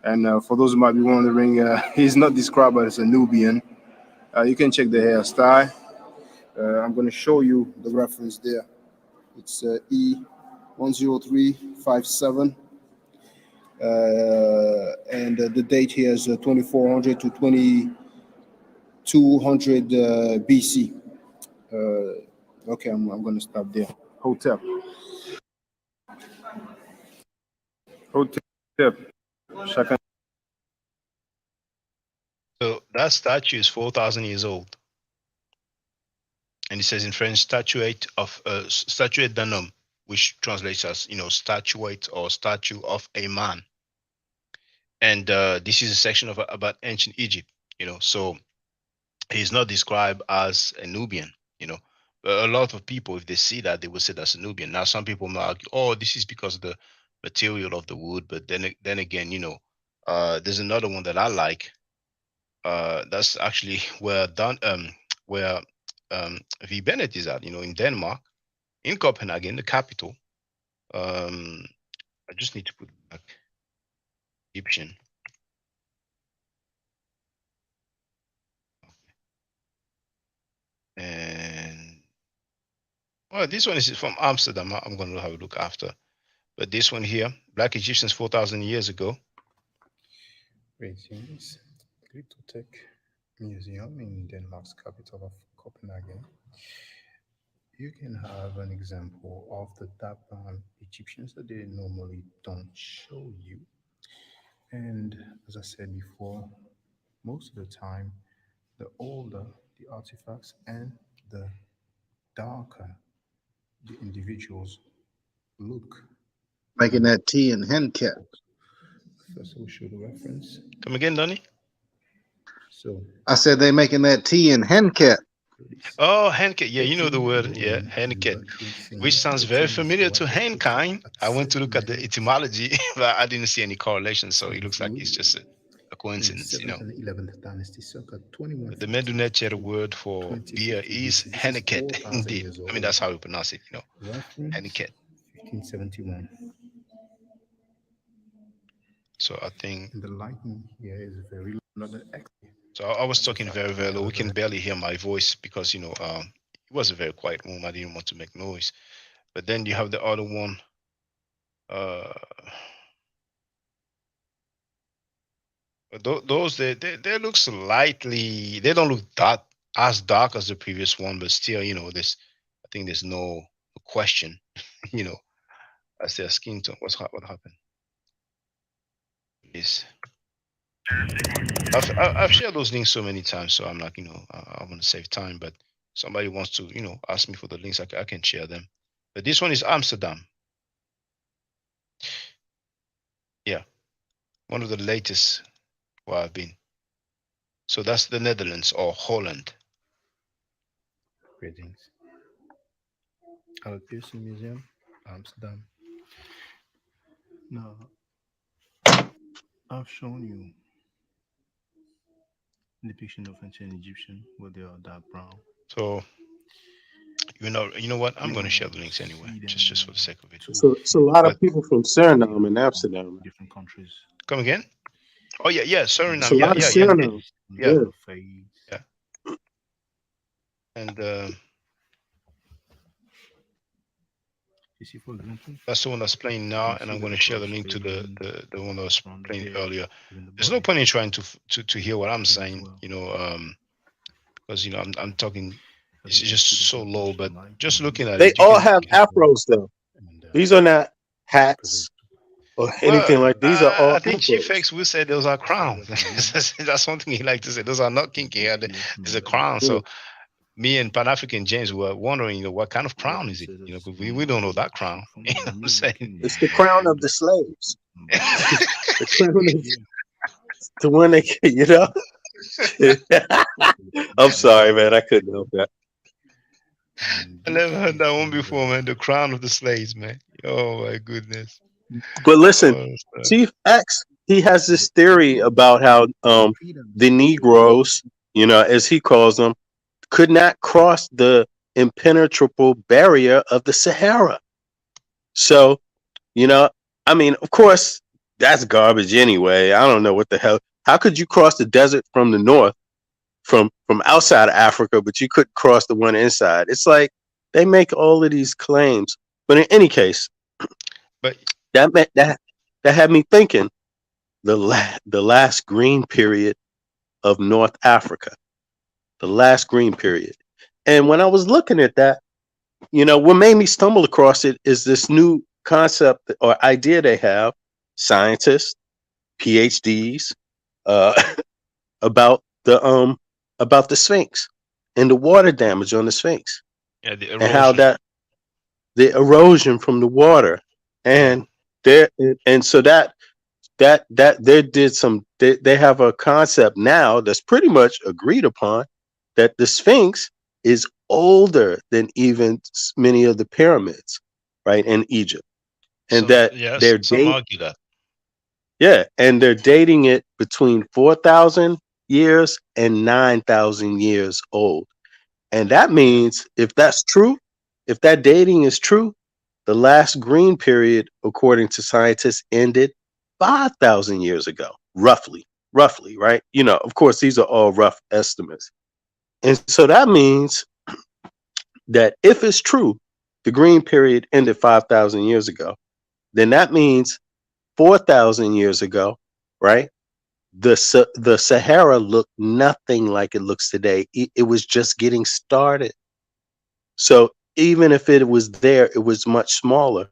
And for those who might be wondering, he's not described as a Nubian. You can check the hairstyle. I'm gonna show you the reference there. It's E10357. And the date here is 2400 to 2200 BC. Okay, I'm going to stop there. Hotel. Hotel. Chacun. So that statue is 4,000 years old, and it says in French, statuette d'un homme, which translates as statuette or statue of a man. And this is a section about ancient Egypt. So he's not described as a Nubian. You know, a lot of people, if they see that, they will say that's a Nubian. Now, some people might argue, oh, this is because of the material of the wood. But then again, there's another one that I like. That's actually where V Bennett is at. In Denmark, in Copenhagen, the capital. Um, I just need to put back Egyptian. And well, this one is from Amsterdam. I'm going to have a look after. But this one here, Black Egyptians 4,000 years ago. Greetings. Glyptotech Museum in Denmark's capital of Copenhagen. You can have an example of the Dapan Egyptians that they normally don't show you. And as I said before, most of the time, the older the artifacts and the darker the individuals look. Making that tea in Henket. First, we'll show the reference. Come again, Donnie? So I said they making that tea in Henket. Oh, Henket. Yeah, you know the word. Yeah, Henket, which sounds very familiar to Henkind. I went to look at the etymology, but I didn't see any correlation. So it looks like it's just a coincidence, 7th and 11th dynasty, circa 21. The Medunetcher word for beer is Heneket, indeed. I mean, that's how we pronounce it, Heneket. 1571. So I think. And the lighting here is very low. So I was talking very, very low. We can barely hear my voice because, it was a very quiet room. I didn't want to make noise. But then you have the other one. But those they look slightly. They don't look that as dark as the previous one, but still, this. I think there's no question. You know, as their skin tone. What happened? Yes, I've shared those links so many times, so I'm like, I want to save time, but somebody wants to, ask me for the links, I can share them. But this one is Amsterdam. Yeah, one of the latest where I've been. So that's the Netherlands or Holland. Greetings. Our Pearson Museum, Amsterdam. Now, I've shown you depiction of ancient Egyptian where they are dark brown. So you know what? I'm You going to share will the links anyway, see just for them the sake of it. to So it's a lot But of people from they Suriname are and from Amsterdam. different countries. come again? Oh yeah, It's And a Suriname. Yeah, lot of yeah, they yeah, are Suriname. based on yeah, Yeah. their face. yeah. And You see, for example, that's the one that's playing you now, can and see I'm the going to share the cross link to the fading the one that was around the playing head, earlier. even the There's no body, point in trying to hear what I'm head as saying, well. because I'm talking. As It's you can see, just there's so not low, much but light just on them. looking at They it, you all can. have afros though. And These are not present. hats or Well, anything like. These are I all think Chief afros. X will say those are So crowns. what we do That's one thing he like to say. Those are not is kinky hair. yes, It's a man, crown. Yeah. So me and Pan African James were wondering, what kind of what crown we is it? say that Because is we don't know that sheep crown. from You know the what I'm Nubian saying? It's kingdom, the but crown of with the slaves. but The crown of here the one they, you know. I'm we sorry, man. I couldn't help that. and I this never heard that is one one of before, the man. The crown of the slaves, man. Oh my goodness. But listen, Oh, Chief X, he has so the this theory people about how they feed on the the slave. Negroes, as he calls them, could not cross the impenetrable barrier of the Sahara. So, you know, I mean, of course, that's garbage anyway. I don't know what the hell. How could you cross the desert from the north, from outside of Africa, but you couldn't cross the one inside? It's like they make all of these claims. But in any case, but that had me thinking the last green period of North Africa, the last green period. And when I was looking at that, what made me stumble across it is this new concept or idea they have, scientists, PhDs, uh, about the Sphinx and the water damage on the Sphinx yeah, the and how erosion. that the erosion from the water Yeah. and there and so that they did they have a concept now that's pretty much agreed upon that the Sphinx is older than even many of the pyramids, right, in Egypt, and So that yes, they're some date argue that. yeah, and they're dating it between 4,000 years and 9,000 years old. And that Yeah. means if that's true, if that dating is true, the last green period, according to scientists, ended 5,000 years ago, roughly, right? Of course, these are all rough estimates. And so that means that if it's true, the green period ended 5,000 years ago, then that means 4,000 years ago, right? The Sahara looked nothing like it looks today. It was just getting started. So even if it was there, it was much smaller.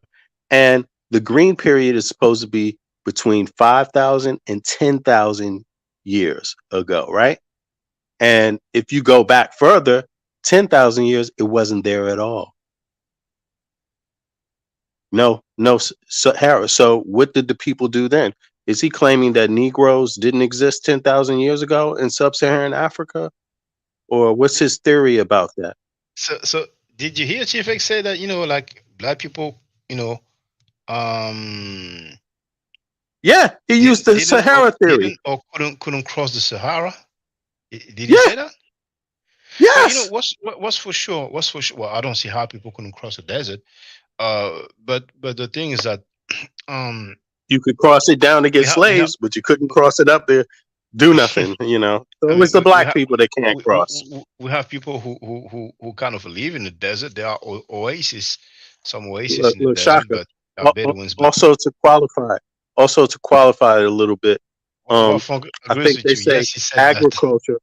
And the green period is supposed to be between 5,000 and 10,000 years ago, right? And if you go back further, 10,000 years, it wasn't there at all. No Sahara. So what did the people do then? Is he claiming that Negroes didn't exist 10,000 years ago in sub-Saharan Africa? Or what's his theory about that? So did you hear Chief X say that, like black people, you know, um Yeah, he used the Sahara theory. didn't or couldn't cross the Sahara? Did he Yeah, say that? But yes. what's for sure? What's for sure? Well, I don't see how people couldn't cross the desert. But the thing is that um You could cross it down to get we have slaves, but you couldn't cross it up there, do nothing. So I it was mean the we black have people that can't cross. we have people who kind of live in the desert. There are oases, some oases in the Look, desert, Shaka. but are Bedouins. But Also to qualify it a little bit, Well, Um, Funk I agrees think they with you. say Yes, he said that. agriculture,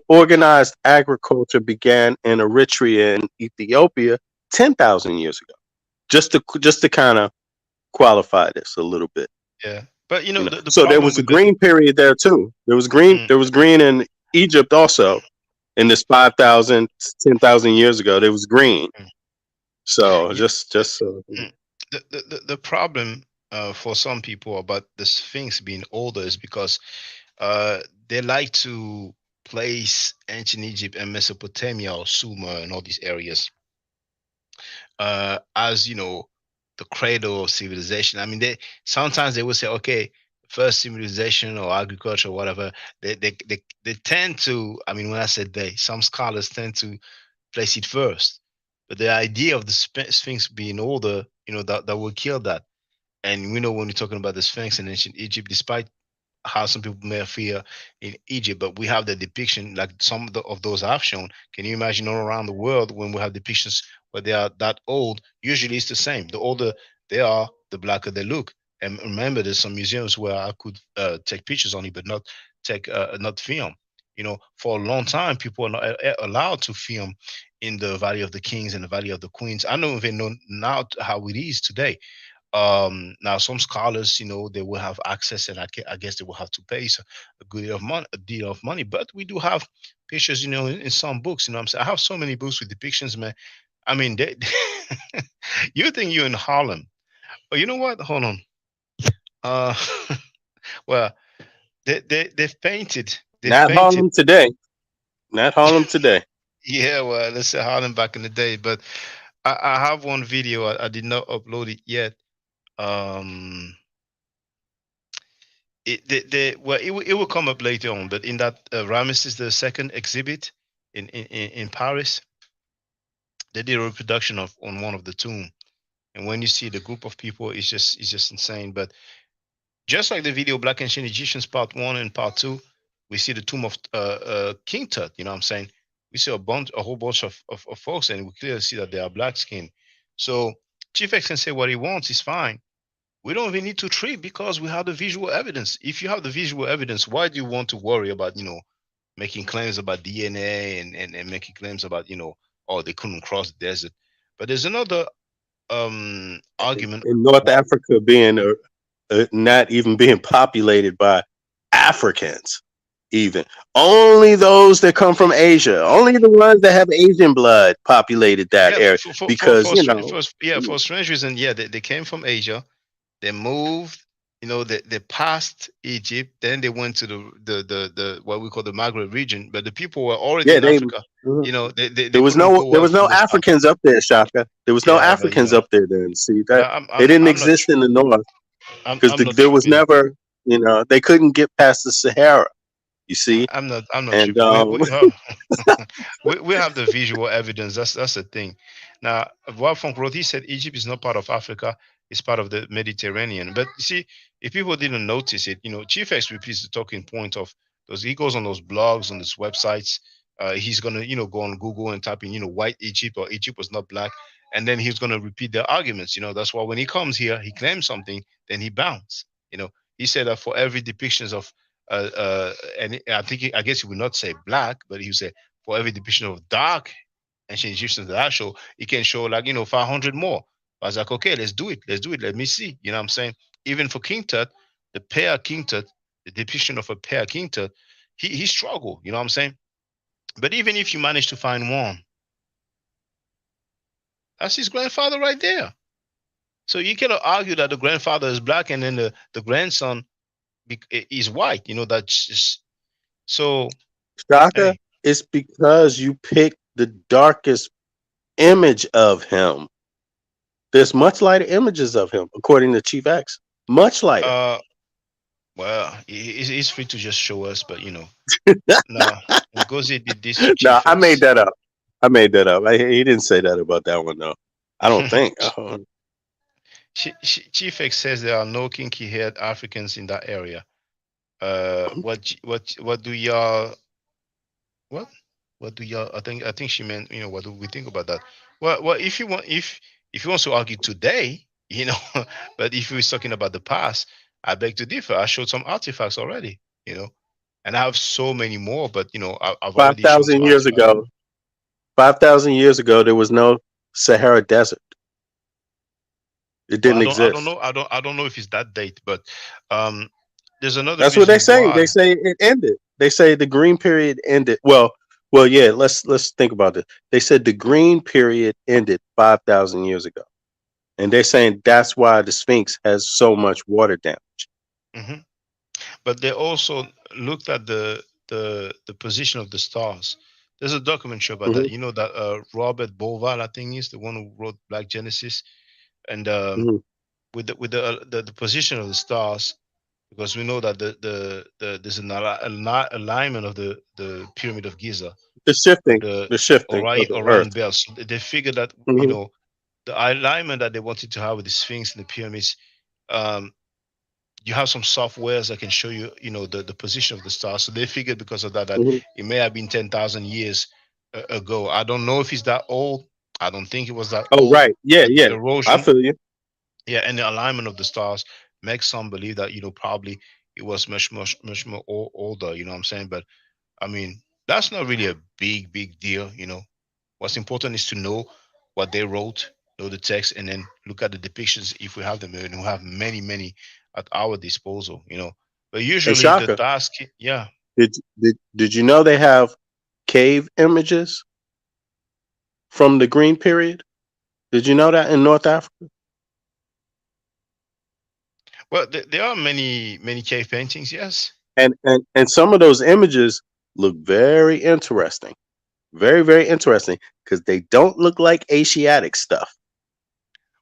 organized agriculture began in Eritrea and Ethiopia 10,000 years ago. Just to kind of qualify this a little bit, Yeah, but you know. the So there problem was a with the green period there too. There was green. mm, There was green in Egypt also. In this 5,000, 10,000 years ago, there was green. mm, So yeah, just so mm. The problem for some people about the Sphinx being older is because they like to place ancient Egypt and Mesopotamia or Sumer and all these areas as the cradle of civilization. I mean, they sometimes they will say, okay, first civilization or agriculture or whatever. They tend to. I mean, when I said they, some scholars tend to place it first. But the idea of the Sphinx being older, that will kill that. And we know when we're talking about the Sphinx in ancient Egypt, despite how some people may fear in Egypt, but we have the depiction like some of those I've shown. Can you imagine all around the world when we have depictions where they are that old? Usually it's the same. The older they are, the blacker they look. And remember, there's some museums where I could take pictures only, but not film. For a long time, people are not allowed to film in the Valley of the Kings and the Valley of the Queens. I don't even know now how it is today. Now some scholars, they will have access, and I guess they will have to pay a good deal of money, but we do have pictures, in some books. I'm saying, I have so many books with depictions, man. I mean, you think you're in Harlem? Oh, you know what, hold on. uh well, they've not painted. Harlem today. Not Harlem today. Yeah, well, let's say Harlem back in the day, but I have one video. I did not upload it yet. um well, it will come up later on, but in that Ramesses the second exhibit in Paris, they did a reproduction of on one of the tomb, and when you see the group of people, it's just insane. But just like the video Black Ancient Egyptians Part One and Part Two, we see the tomb of King Tut. You know what I'm saying? We see a whole bunch of folks, and we clearly see that they are black skinned. So Chief X can say what he wants, it's fine. We don't even need to treat because we have the visual evidence. If you have the visual evidence, why do you want to worry about, making claims about DNA and making claims about, oh, they couldn't cross the desert? But there's another argument. In North What? Africa being not even being populated by Africans, even only those that come from Asia, only the ones that have Asian blood populated that Yeah, area because for a strange reason, yeah, they came from Asia. They moved, they passed Egypt, then they went to the what we call the Maghreb region, but the people were already yeah, in they Africa. mhm. They couldn't go There was no from the south. Africans up there, Shaka. There was no Yeah, but Africans up there then. See but that they didn't I'm not exist in the north because I'm not there was tripping. never, they couldn't get past the Sahara. You see, I'm not and tripping. We have the visual evidence. That's the thing. Now, what Funk wrote, he said Egypt is not part of Africa; it's part of the Mediterranean. But you see, if people didn't notice it, Chief X repeats the talking point of those. He goes on those blogs on those websites. He's gonna, go on Google and type in, white Egypt or Egypt was not black, and then he's gonna repeat their arguments. That's why when he comes here, he claims something, then he bounce. He said that for every depictions of and I guess he would not say black, but he would say for every depiction of dark ancient Egyptians that I show, he can show like 500 more. I was like, okay, let's do it. Let's do it. Let me see. You know what I'm saying? Even for King Tut, the pair King Tut, the depiction of a pair King Tut, he struggled. You know what I'm saying? But even if you manage to find one, that's his grandfather right there. So you cannot argue that the grandfather is black and then the grandson is white. That's just, so. Shaka, Hey, it's because you picked the darkest image of him. There's much lighter images of him, according to Chief X. Much lighter. uh, well, he's free to just show us, but no, Ngozi did this to No, Chief I made X. that up. I made that up. He didn't say that about that one though. I don't think. Chief X says there are no kinky-haired Africans in that area. What do y'all what what do y'all? I think she meant, what do we think about that? Well, if he wants to argue today, but if we're talking about the past, I beg to differ. I showed some artifacts already, and I have so many more, but I've Five already shown some thousand years artifacts. ago, 5,000 years ago, there was no Sahara Desert. It Well, didn't I don't exist. know. I don't know if it's that date, but um, there's another That's what they reason say. They why. say it ended. They say the green period ended. Well, yeah. Let's think about this. They said the green period ended 5,000 years ago, and they're saying that's why the Sphinx has so much water damage. Mhm. But they also looked at the position of the stars. There's a documentary about that. Hmm. You know that Robert Bauval, I think, is the one who wrote Black Genesis, and Hmm. with the position of the stars, because we know that there's an alignment of the pyramid of Giza with the The shifting of the Orion Earth. belt. So they figured that Hmm. the alignment that they wanted to have with the Sphinx and the pyramids. Um, you have some softwares that can show you, the position of the stars. So they figured because of that Hmm. it may have been 10,000 years ago. I don't know if it's that old. I don't think it was that Oh, old, right. Yeah, but the yeah. I erosion, feel you. yeah, and the alignment of the stars makes some believe that probably it was much much much more older. You know what I'm saying? But I mean, that's not really a big deal. What's important is to know what they wrote, know the text, and then look at the depictions if we have them, and we have many, many at our disposal. But Hey, usually the Shaka, task, yeah. did you know they have cave images from the Green period? Did you know that in North Africa? Well, there are many cave paintings, yes. And some of those images look very interesting, very interesting, because they don't look like Asiatic stuff,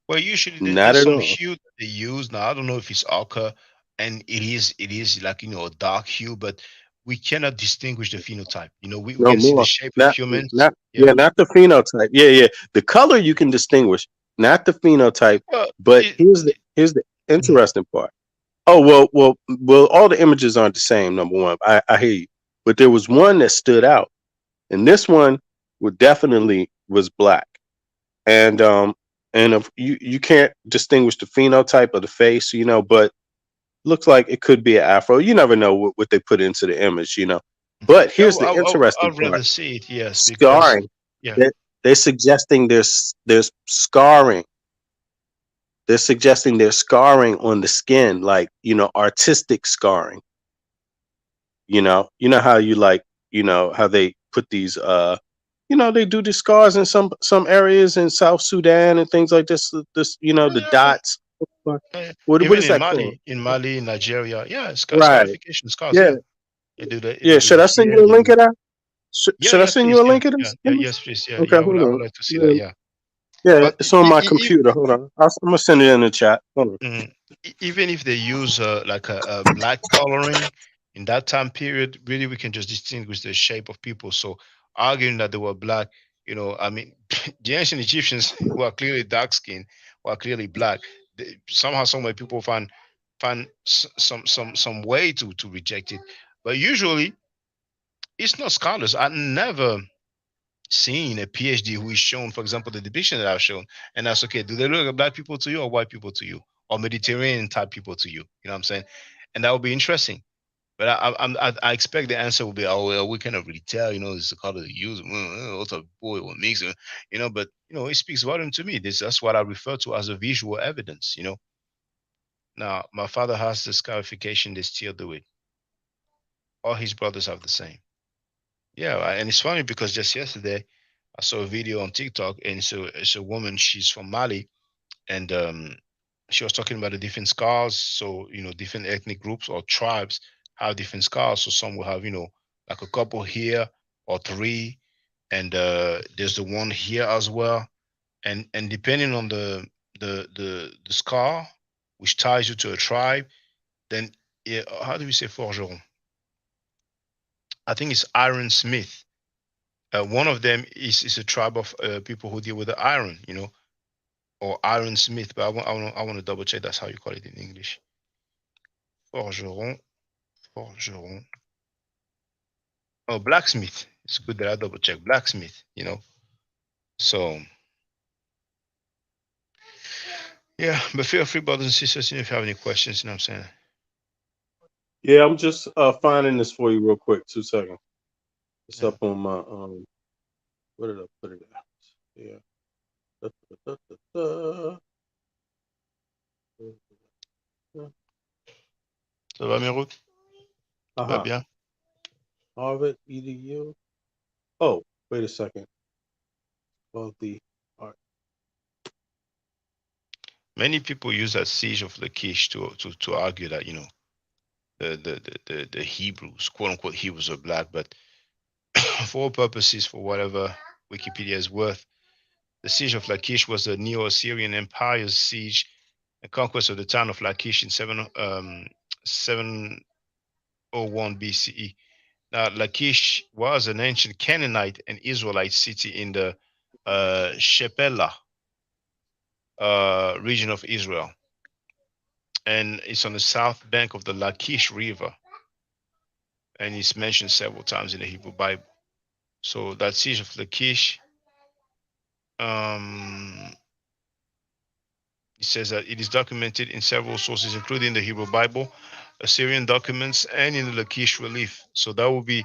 Well, usually not there's at some all. hue that they use. Now I don't know if it's ochre, and it is like a dark hue, but we cannot distinguish the phenotype. We No can see the more. shape of Not humans. not Yeah. yeah, not the phenotype. Yeah, yeah. The color you can distinguish, not the phenotype. Well, But here's the mhm. interesting part. Oh, well. All the images aren't the same. Number one, I hear you, but there was one that stood out, and this one would definitely was black, and if you can't distinguish the phenotype of the face, but looks like it could be an afro. You never know what they put into the image. But Yeah, here's well, the interesting I'd part: rather see it, yes, because scarring. yeah. They're suggesting there's scarring. They're suggesting there's scarring on the skin, like artistic scarring. You know how you like, how they put these, they do these scars in some areas in South Sudan and things like this. This, the Yeah, yeah. dots. What Even is in that called? Mali, Nigeria, yeah, Right. scarification scars. Yeah. Yeah, they Yeah. do Should that I send here. you a They link do. of that? Yeah, Should I yeah, send please. you a Yeah, link of yeah, this yeah, image? yes, please. Yeah, Okay, yeah. hold I on. would like to see that. Yeah, Yeah, yeah, but it's on my computer. Hold on. I'm gonna send it in the chat. Hold on. mm, even if they use like a black coloring in that time period, really we can just distinguish the shape of people. So arguing that they were black, I mean, the ancient Egyptians who are clearly dark skinned, who are clearly black, somehow, somewhere, people find some way to reject it. But usually, it's not scholars. I never seen a PhD who is shown, for example, the depiction that I've shown, and that's okay. Do they look like black people to you, or white people to you, or Mediterranean type people to you? You know what I'm saying? And that would be interesting. But I expect the answer will be, oh well, we cannot really tell. This is the color they use. What a boy will mix. But it speaks volume to me. That's what I refer to as a visual evidence. Now my father has this scarification. They still do it. All his brothers have the same. Yeah, and it's funny because just yesterday I saw a video on TikTok, and so it's a woman. She's from Mali, and she was talking about the different scars. So different ethnic groups or tribes have different scars. So some will have like a couple here or three, and there's the one here as well. And depending on the scar, which ties you to a tribe, then yeah, how do we say forgeron? I think it's iron smith. One of them is a tribe of people who deal with the iron, or ironsmith. But I want to double check. That's how you call it in English. Forgeron, forgeron. Oh, blacksmith. It's good that I double check blacksmith. So yeah. But feel free, brothers and sisters, if you have any questions, you know what I'm saying. Yeah, I'm just finding this for you real quick. 2 seconds. It's Yeah. up on my where did I put it at? Yeah. Da, da, da, da, da. Ça va, Miro? Tout va Uh-huh. bien? Harvard EDU. Oh, wait a second. Well, the art. Many people use that siege of Lachish to argue that, you know, the Hebrews, quote unquote Hebrews, are black, but for all purposes, for whatever Wikipedia is worth, the siege of Lachish was the Neo-Assyrian Empire's siege and conquest of the town of Lachish in 701 BCE. Now, Lachish was an ancient Canaanite and Israelite city in the Shephelah region of Israel, and it's on the south bank of the Lachish River, and it's mentioned several times in the Hebrew Bible. So that siege of Lachish, um, it says that it is documented in several sources, including the Hebrew Bible, Assyrian documents, and in the Lachish relief. So that will be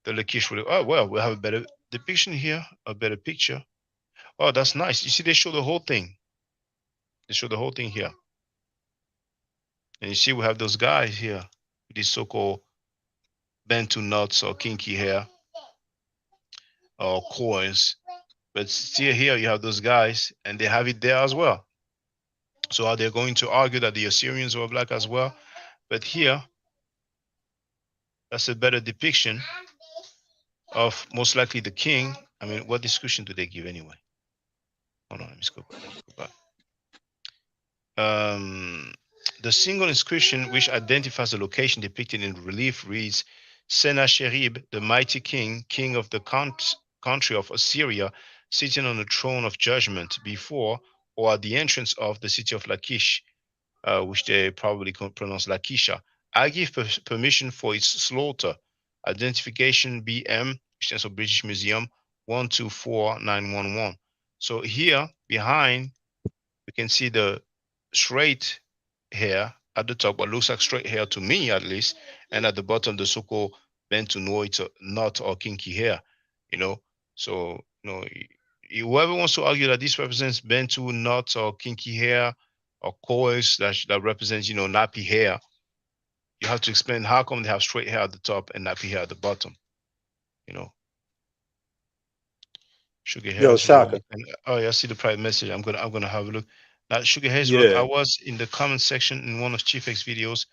the Lachish relief. Oh well, we'll have a better depiction here, a better picture. Oh, that's nice. You see, they show the whole thing. They show the whole thing here, and you see we have those guys here, these so-called Bantu knots or kinky hair or coins. But still here you have those guys, and they have it there as well. So are they going to argue that the Assyrians were black as well? But here, that's a better depiction of most likely the king. I mean, what description do they give anyway? Hold on, let me go back. Um, the single inscription which identifies the location depicted in relief reads, Sennacherib, the mighty king, king of the country of Assyria, sitting on the throne of judgment before or at the entrance of the city of Lachish, which they probably pronounce Lachish. I give permission for its slaughter. Identification BM, which stands for British Museum, 124911. So here behind, we can see the straight hair at the top, what looks like straight hair to me at least, and at the bottom, the so-called bent to knot or kinky hair, you know. So, whoever wants to argue that this represents Bantu knots or kinky hair or coils that represents, nappy hair, you have to explain how come they have straight hair at the top and nappy hair at the bottom, you know. Sugar Yo, Hairs World. Shaka. Oh yeah, I see the private message. I'm gonna have a look. Now, Sugar Hairs World. I Yeah, was in the comment section in one of Chief X videos,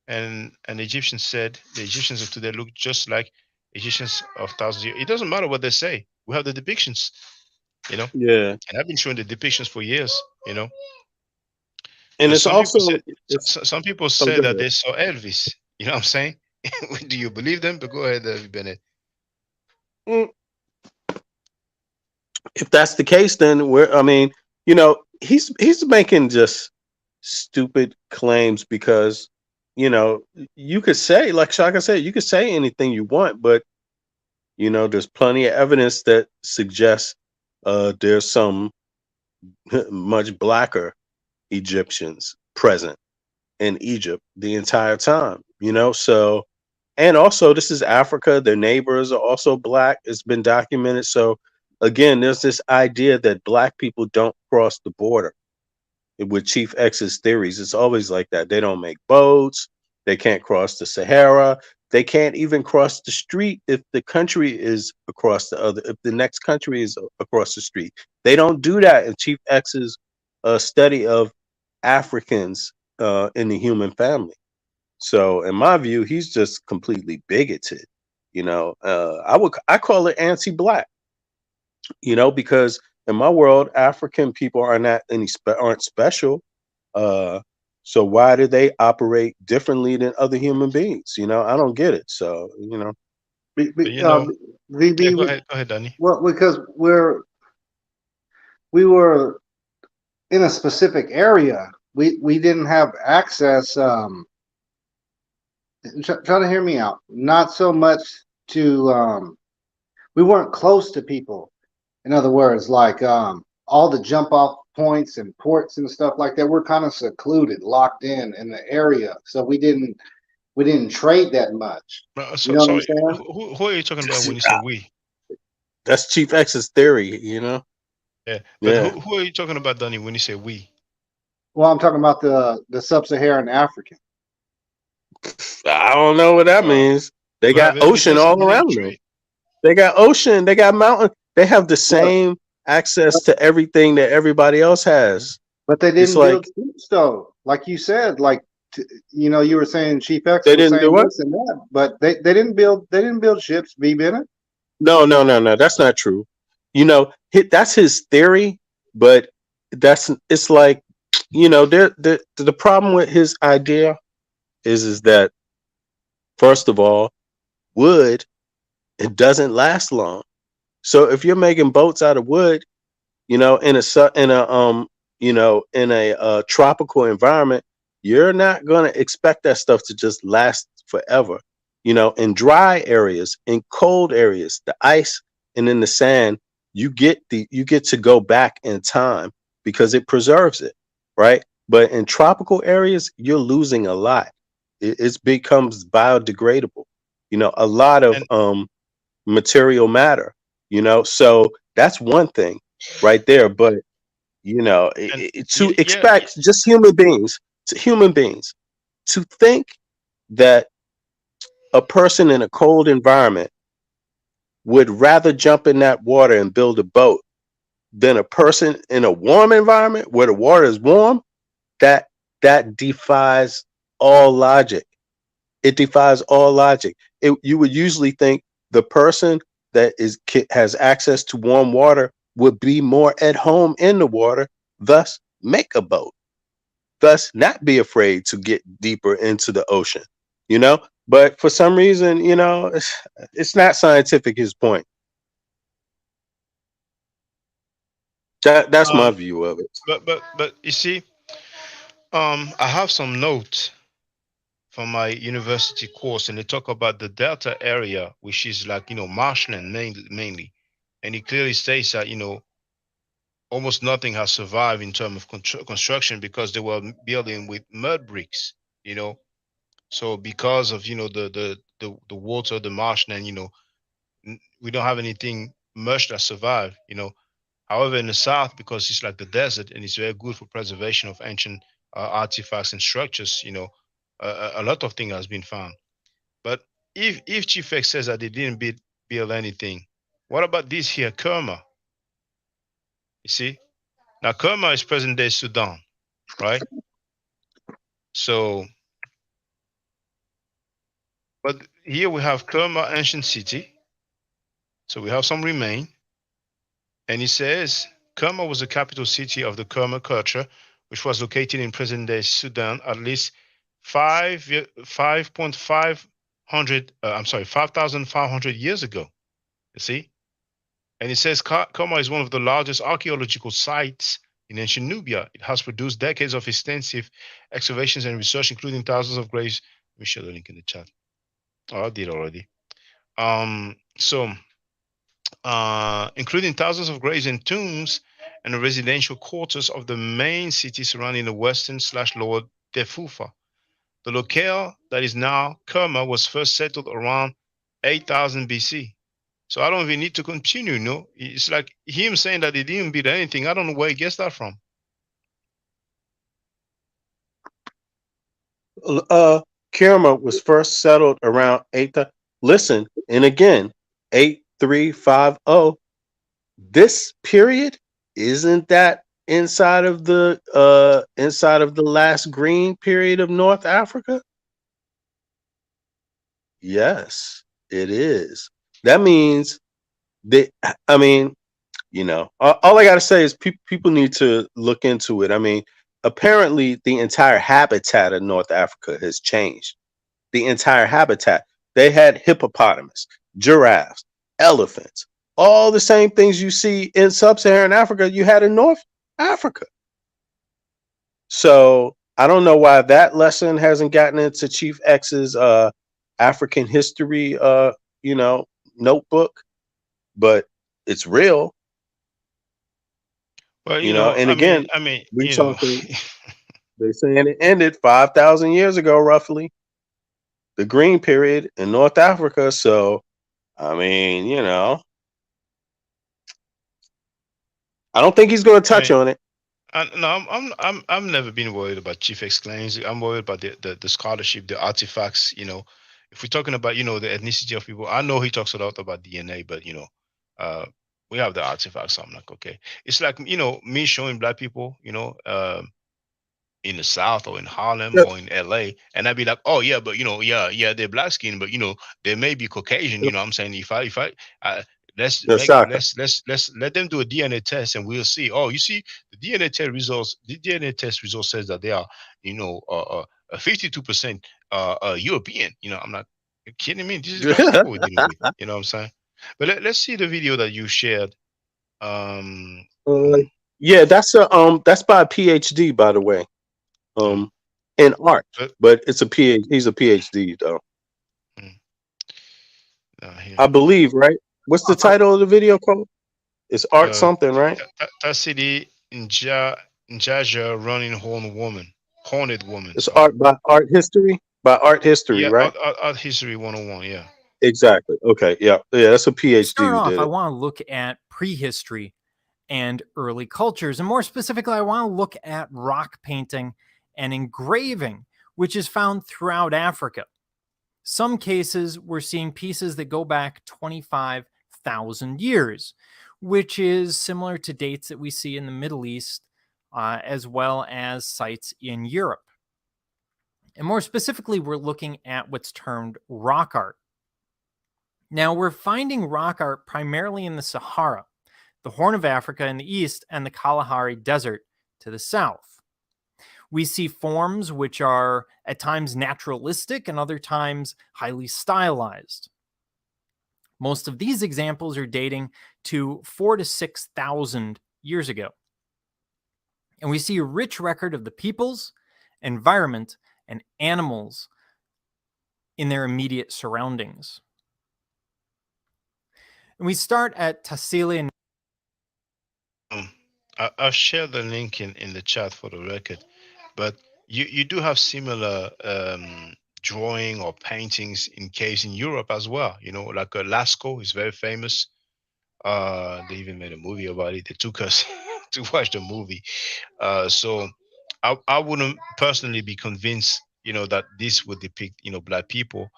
and an Egyptian said the Egyptians of today look just like Egyptians of thousands of years. It doesn't matter what they say. We have the depictions, you know. yeah, And I've been showing the depictions for years, you know. and But it's some people also said it's. some people Oh, said go that ahead. they saw Elvis. You know what I'm saying? Do you believe them? But go ahead, Bennett. Mm, if that's the case, then we're. I mean, he's making just stupid claims because you could say, like Shaka said, you could say anything you want, but there's plenty of evidence that suggests there's some much blacker Egyptians present in Egypt the entire time. So and also this is Africa. Their neighbors are also black. It's been documented. So again, there's this idea that black people don't cross the border with Chief X's theories. It's always like that. They don't make boats. They can't cross the Sahara. They can't even cross the street if the country is across if the next country is across the street. They don't do that in Chief X's study of Africans in the human family. So, in my view, he's just completely bigoted. I call it anti-black. Because in my world, African people are not aren't special. Uh, so why do they operate differently than other human beings? I don't get it. So Be, But be, you know, yeah, VB, go ahead, Danny. well, because we were in a specific area. We didn't have access. Try to hear me out. Not so much to we weren't close to people. In other words, like all the jump off points and ports and stuff like that. We're kind of secluded, locked in the area, so we didn't We didn't trade that much. You So know what I'm sorry, saying? who are you talking about when you say we? That's Chief X's theory, you know? Yeah, but Yeah. who are you talking about, Donnie, when you say we? Well, I'm talking about the sub-Saharan African. I don't know what that Well, means. They you got have ocean evidence they all didn't around them. trade. They got ocean, they got mountain. They have the But, same access to everything that everybody else has. but they It's didn't build like ships though, like you said. You know, you were saying Chief X they was didn't do saying what? this and that, but they didn't build ships. B. Bennett. No, no, no, no. That's not true. You know, that's his theory, but that's it's like, you know, the problem with his idea is that first of all, wood it doesn't last long. So if you're making boats out of wood, you know, in a you know, in a tropical environment, you're not going to expect that stuff to just last forever. You know, in dry areas, in cold areas, the ice and in the sand, you get to go back in time because it preserves it, right? But in tropical areas, you're losing a lot. It becomes biodegradable. You know, a lot of And material matter. You know, so that's one thing right there. But you know, to yeah, expect just human beings, to think that a person in a cold environment would rather jump in that water and build a boat than a person in a warm environment where the water is warm, that that defies all logic. It defies all logic. You would usually think the person that has access to warm water would be more at home in the water, thus make a boat, thus not be afraid to get deeper into the ocean. You know, but for some reason, you know, it's not scientific. His point. That's my um, view of it. but you see, I have some notes from my university course, and they talk about the Delta area, which is like marshland mainly, and it clearly states that almost nothing has survived in terms of construction because they were building with mud bricks. You know, so because of the water, the marshland, we don't have anything much that survived. However, in the south, because it's like the desert and it's very good for preservation of ancient artifacts and structures, a lot of things has been found. But if Chief X says that they didn't build anything, what about this here, Kerma? You see, now Kerma is present day Sudan, right? So, but here we have Kerma ancient city. So we have some remain, and he says Kerma was the capital city of the Kerma culture, which was located in present-day Sudan at least 5,500 years ago. You see, and it says Kerma is one of the largest archaeological sites in ancient Nubia. It has produced decades of extensive excavations and research, including thousands of graves. Let me share the link in the chat. Oh, I did already. So including thousands of graves and tombs and the residential quarters of the main city surrounding the western slash lower Defufa. The locale that is now Kerma was first settled around 8000 BC. So I don't even need to continue. No, it's like him saying that he didn't build anything. I don't know where he gets that from. Uh, Kerma was first settled around Listen, and again, 8350. This period isn't that inside of the last green period of North Africa? Yes, it is. That means that I mean, you know, all I got to say is people need to look into it. I mean, apparently the entire habitat of North Africa has changed. The entire habitat. They had hippopotamus, giraffes, elephants, all the same things you see in sub-Saharan Africa, you had in North Africa. So I don't know why that lesson hasn't gotten into Chief X's African history you know, notebook, but it's real, Well, you know. And I mean, again, we talking they saying it ended 5,000 years ago, roughly. the green period in North Africa. So, I mean, I don't think he's going to I touch mean, on it. no, I'm never been worried about Chief X claims. I'm worried about the scholarship, the artifacts. If we're talking about the ethnicity of people, I know he talks a lot about DNA, but uh, we have the artifacts. So I'm like, okay, it's like me showing black people, in the South or in Harlem Yep. or in LA, and I'd be like, oh yeah, but yeah, they're black skin, but they may be Caucasian. I'm saying if I let's Yeah, make Shaka. let's let them do a DNA test and we'll see. Oh, you see, the DNA test results says that they are 52% European. I'm not kidding me. This is black people we're dealing with. You know what I'm saying? But let's see the video that you shared. Um, Uh, yeah, that's by a PhD, by the way. uh, In art, but, but it's a PhD. He's a PhD though, mm, I here. believe, right? What's the title of the video called? It's art Uh, something, right? Cassidy Njaja running horned woman. It's Sorry. art by art history, Yeah, right? art history 101. Yeah. Exactly. Okay. Yeah. Yeah. That's a To PhD start who off, did I it. want to look at prehistory and early cultures. And more specifically, I want to look at rock painting and engraving, which is found throughout Africa. Some cases, we're seeing pieces that go back 25,000 years, which is similar to dates that we see in the Middle East, as well as sites in Europe. And more specifically, we're looking at what's termed rock art. Now, we're finding rock art primarily in the Sahara, the Horn of Africa in the east, and the Kalahari Desert to the south. We see forms which are at times naturalistic and other times highly stylized. Most of these examples are dating to 4,000 to 6,000 years ago. And we see a rich record of the peoples, environment, and animals in their immediate surroundings. And we start at Tassili and I'll share the link in the chat for the record, but you do have similar drawing or paintings in caves in Europe as well. Like Lascaux is very famous. They even made a movie about it. They took us to watch the movie. So I wouldn't personally be convinced, that this would depict, black people,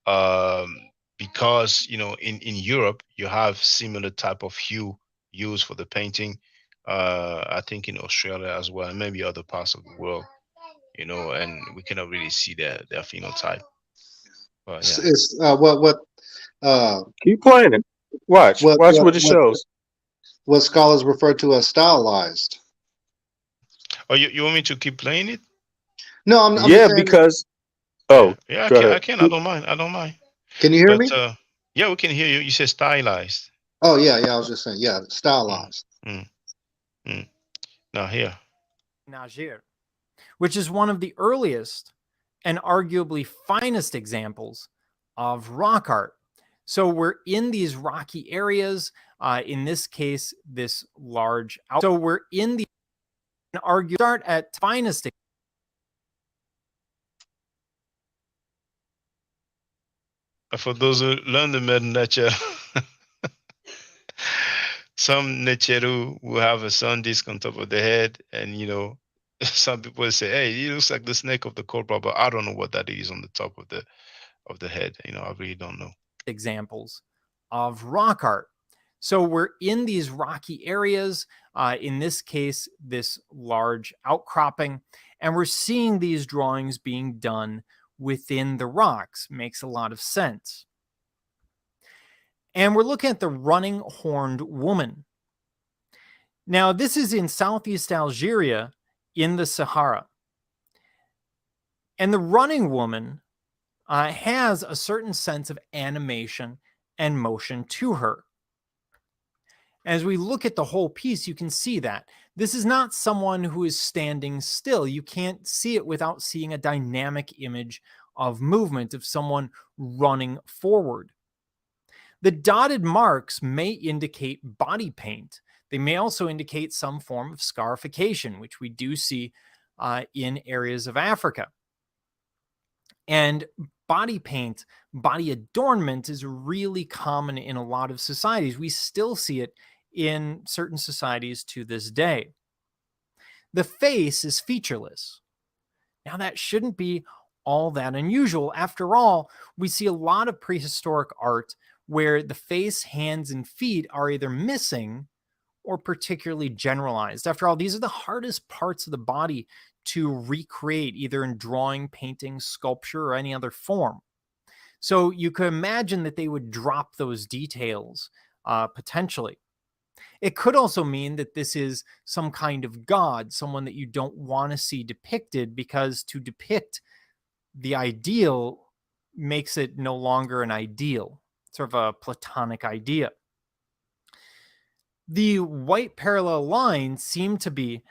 um, because in Europe you have similar type of hue used for the painting. I think in Australia as well, and maybe other parts of the world, and we cannot really see their phenotype. But yeah. It's uh Keep playing it. Watch. what Watch what what it what shows. what scholars refer to as stylized. Oh, you want me to keep playing it? No, I'm just Yeah, saying. because Yeah, oh, yeah, go I ahead. can. I don't mind. I don't mind. Can you hear But me? yeah, we can hear you. You said stylized. Oh yeah, I was just saying, yeah, Mm, stylized. mm, mm. Now here. Niger, which is one of the earliest and arguably finest examples of rock art. So we're in these rocky areas. In this case, this large. So we're in the start at finest. For those who learn the med nature, some Necheru will have a sun disk on top of the head, and some people say, "Hey, it looks like the snake of the cobra," but I don't know what that is on the top of the head. I really don't know. Examples of rock art. So we're in these rocky areas. In this case, this large outcropping, and we're seeing these drawings being done within the rocks. Makes a lot of sense. And we're looking at the running horned woman. Now, this is in southeast Algeria in the Sahara. And the running woman has a certain sense of animation and motion to her. As we look at the whole piece, you can see that this is not someone who is standing still. You can't see it without seeing a dynamic image of movement of someone running forward. The dotted marks may indicate body paint. They may also indicate some form of scarification, which we do see in areas of Africa. And body paint, body adornment is really common in a lot of societies. We still see it in certain societies to this day. The face is featureless. Now, that shouldn't be all that unusual. After all, we see a lot of prehistoric art where the face, hands, and feet are either missing or particularly generalized. After all, these are the hardest parts of the body to recreate, either in drawing, painting, sculpture, or any other form. So you could imagine that they would drop those details potentially. It could also mean that this is some kind of god, someone that you don't want to see depicted, because to depict the ideal makes it no longer an ideal, sort of a Platonic idea. The white parallel lines seem to be,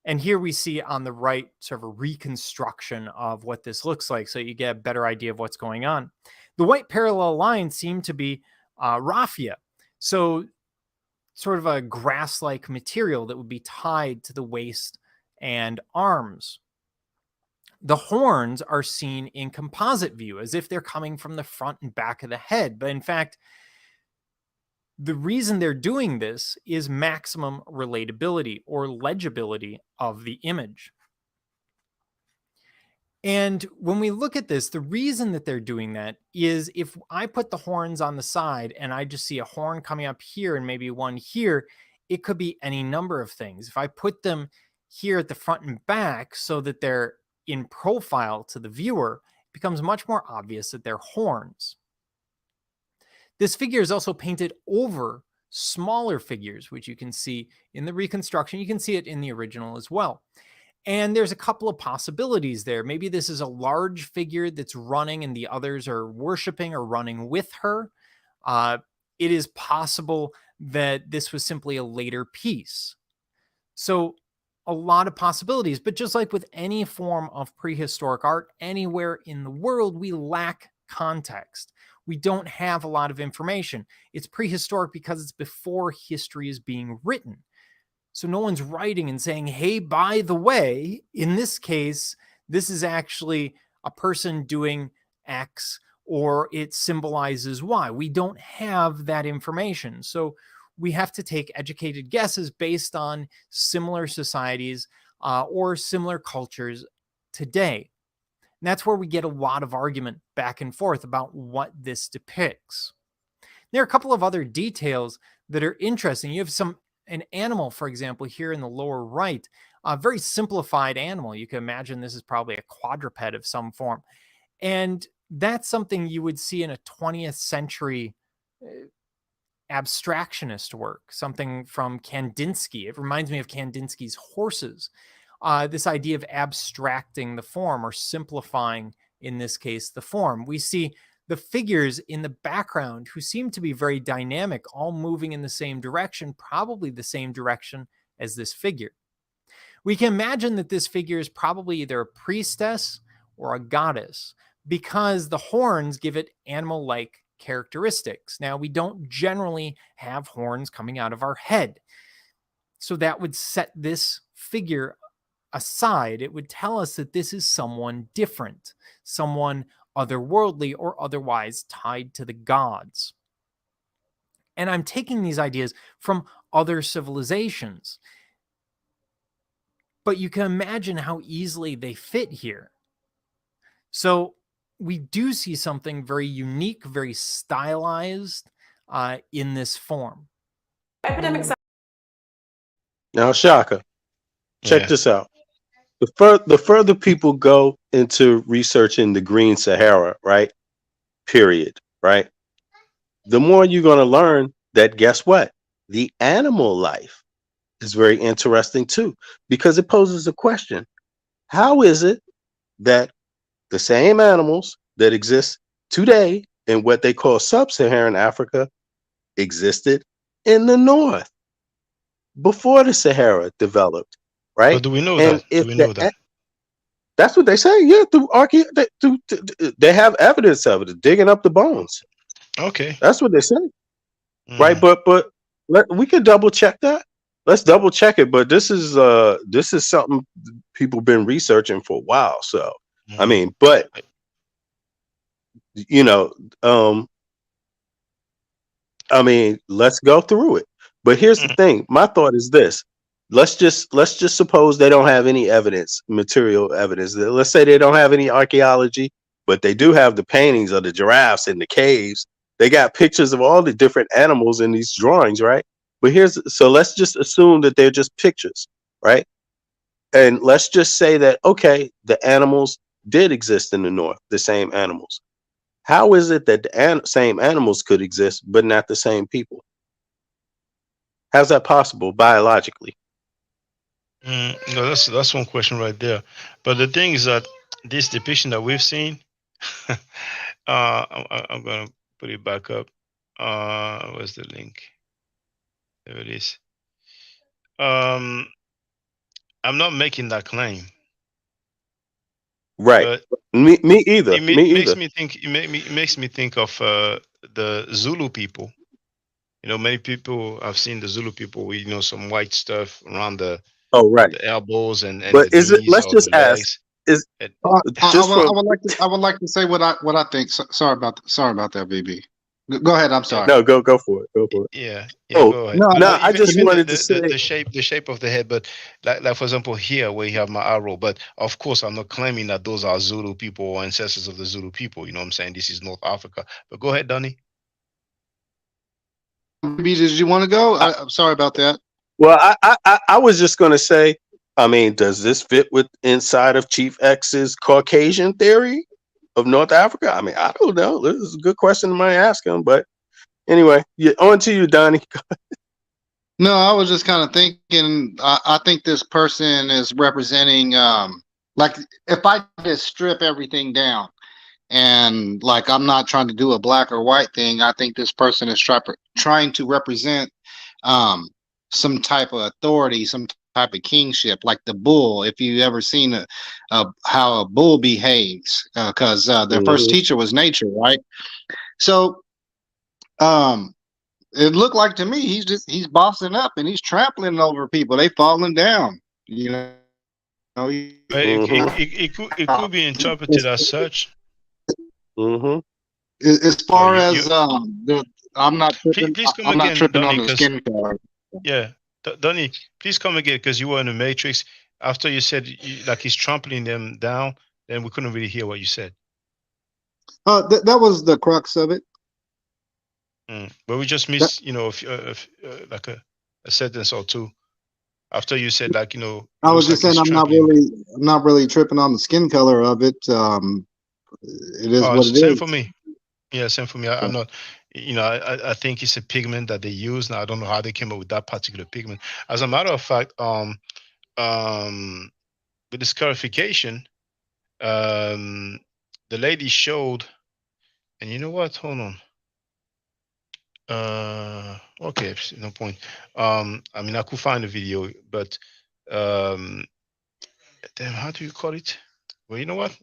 and here we see on the right sort of a reconstruction of what this looks like, so you get a better idea of what's going on. The white parallel lines seem to be raffia, so sort of a grass-like material that would be tied to the waist and arms. The horns are seen in composite view, as if they're coming from the front and back of the head. But in fact, the reason they're doing this is maximum relatability or legibility of the image. And when we look at this, the reason that they're doing that is if I put the horns on the side and I just see a horn coming up here and maybe one here, it could be any number of things. If I put them here at the front and back so that they're in profile to the viewer, it becomes much more obvious that they're horns. This figure is also painted over smaller figures, which you can see in the reconstruction. You can see it in the original as well. And there's a couple of possibilities there. Maybe this is a large figure that's running and the others are worshiping or running with her. It is possible that this was simply a later piece. So a lot of possibilities, but just like with any form of prehistoric art anywhere in the world, we lack context. We don't have a lot of information. It's prehistoric because it's before history is being written. So no one's writing and saying, hey, by the way, in this case, this is actually a person doing X or it symbolizes Y. We don't have that information. So we have to take educated guesses based on similar societies or similar cultures today. And that's where we get a lot of argument back and forth about what this depicts. There are a couple of other details that are interesting. You have an animal, for example, here in the lower right, a very simplified animal. You can imagine this is probably a quadruped of some form. And that's something you would see in a 20th century abstractionist work, something from Kandinsky. It reminds me of Kandinsky's Horses. This idea of abstracting the form or simplifying, in this case, the form. We see the figures in the background who seem to be very dynamic, all moving in the same direction, probably the same direction as this figure. We can imagine that this figure is probably either a priestess or a goddess because the horns give it animal-like characteristics. Now, we don't generally have horns coming out of our head. So that would set this figure aside. It would tell us that this is someone different, someone otherworldly or otherwise tied to the gods. And I'm taking these ideas from other civilizations. But you can imagine how easily they fit here. So we do see something very unique, very stylized in this form. Epidemic. Now, Shaka, check this out. The further people go into researching the Green Sahara, right? Period, right? The more you're going to learn that, guess what? The animal life is very interesting too, because it poses a question. How is it that the same animals that exist today in what they call sub-Saharan Africa existed in the north before the Sahara developed? Right? But do we know and that? Do we know that? That's what they say. Yeah, through they have evidence of it, digging up the bones. Okay. That's what they say. Right? But we could double check that. Let's double check it. But this is something people been researching for a while. So I mean, but You know, um, I mean, let's go through it. But here's the Mm, thing. My thought is this. Let's just suppose they don't have any evidence, material evidence. Let's say they don't have any archaeology, but they do have the paintings of the giraffes in the caves. They got pictures of all the different animals in these drawings, right? But here's so let's just assume that they're just pictures, right? And let's just say that okay, the animals did exist in the north, the same animals. How is it that the same animals could exist but not the same people? How's that possible biologically? no, that's one question right there. But the thing is that this depiction that we've seen, I'm gonna put it back up. Where's the link? There it is. Um, I'm not making that claim, Right. but Me either. Me makes either. me think. It makes me think of the Zulu people. You know, many people I've seen the Zulu people with some white stuff around Oh, right. the elbows and But the is it? knees Let's or the just ask. legs. Is And, just I for would like to say what I think. Sorry about that, BB. Go ahead. I'm yeah, sorry. no? Go for it. Go for it. yeah, Oh go ahead. No, no, I just Even wanted to say. the shape of the head, but like for example here where you have my arrow, but of course I'm not claiming that those are Zulu people or ancestors of the Zulu people. You know what I'm saying? This is North Africa. But go ahead, Donnie. BB, did you want to go? I, I'm sorry about that. well, I was just going to say. I mean, does this fit with inside of Chief X's Caucasian theory of North Africa? I mean, I don't know. This is a good question to might ask him, but anyway, yeah, on to you, Donnie. No, I was just kind of thinking. I think this person is representing, like, if I just strip everything down and, like, I'm not trying to do a black or white thing. I think this person is trying to represent, um, some type of authority, some type of kingship, like the bull. If you ever seen how a bull behaves, because their first Hmm. teacher was nature, right? So, um, it looked like to me he's bossing up and he's trampling over people. They falling down. You know, Hmm. It could be interpreted as such. Hmm. as Oh, far as I'm not tripping. please come I'm not again, tripping Donnie, on the because skin color. yeah, Donnie, please come again because you were in the matrix. After you said like he's trampling them down, then we couldn't really hear what you said. That was the crux of it. But we just That, missed, like a sentence or two after you said like it I was looks just like saying he's trampling. I'm not really tripping on the skin color of it. It is Oh, what it same for is. me. Yeah, same for me. I'm not, I think it's a pigment that they use. Now I don't know how they came up with that particular pigment. As a matter of fact, um, with the scarification, um, the lady showed, and you know what? Hold on. Okay, no point. I mean, I could find the video, but um, damn, how do you call it? Well, you know what?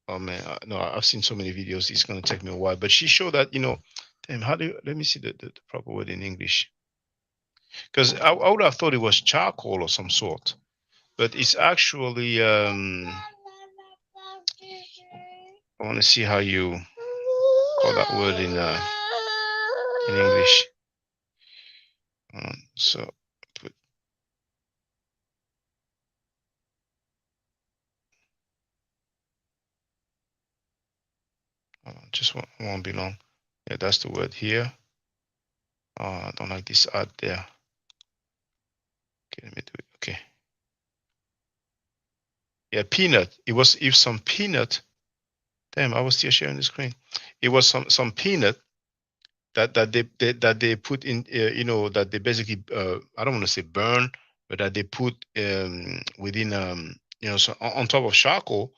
Oh man, no, I've seen so many videos. It's gonna take me a while. But she showed that, damn, how do you? Let me see the proper word in English. Because I would have thought it was charcoal or some sort, but it's actually. I want to see how you call that word in English. So, put, just won't be long. Yeah, that's the word here. I don't like this ad there. Okay, let me do it. Okay. Yeah, peanut. It was if some peanut. Damn, I was still sharing the screen. It was some peanut that they put in. That they basically. I don't want to say burn, but that they put within so on top of charcoal,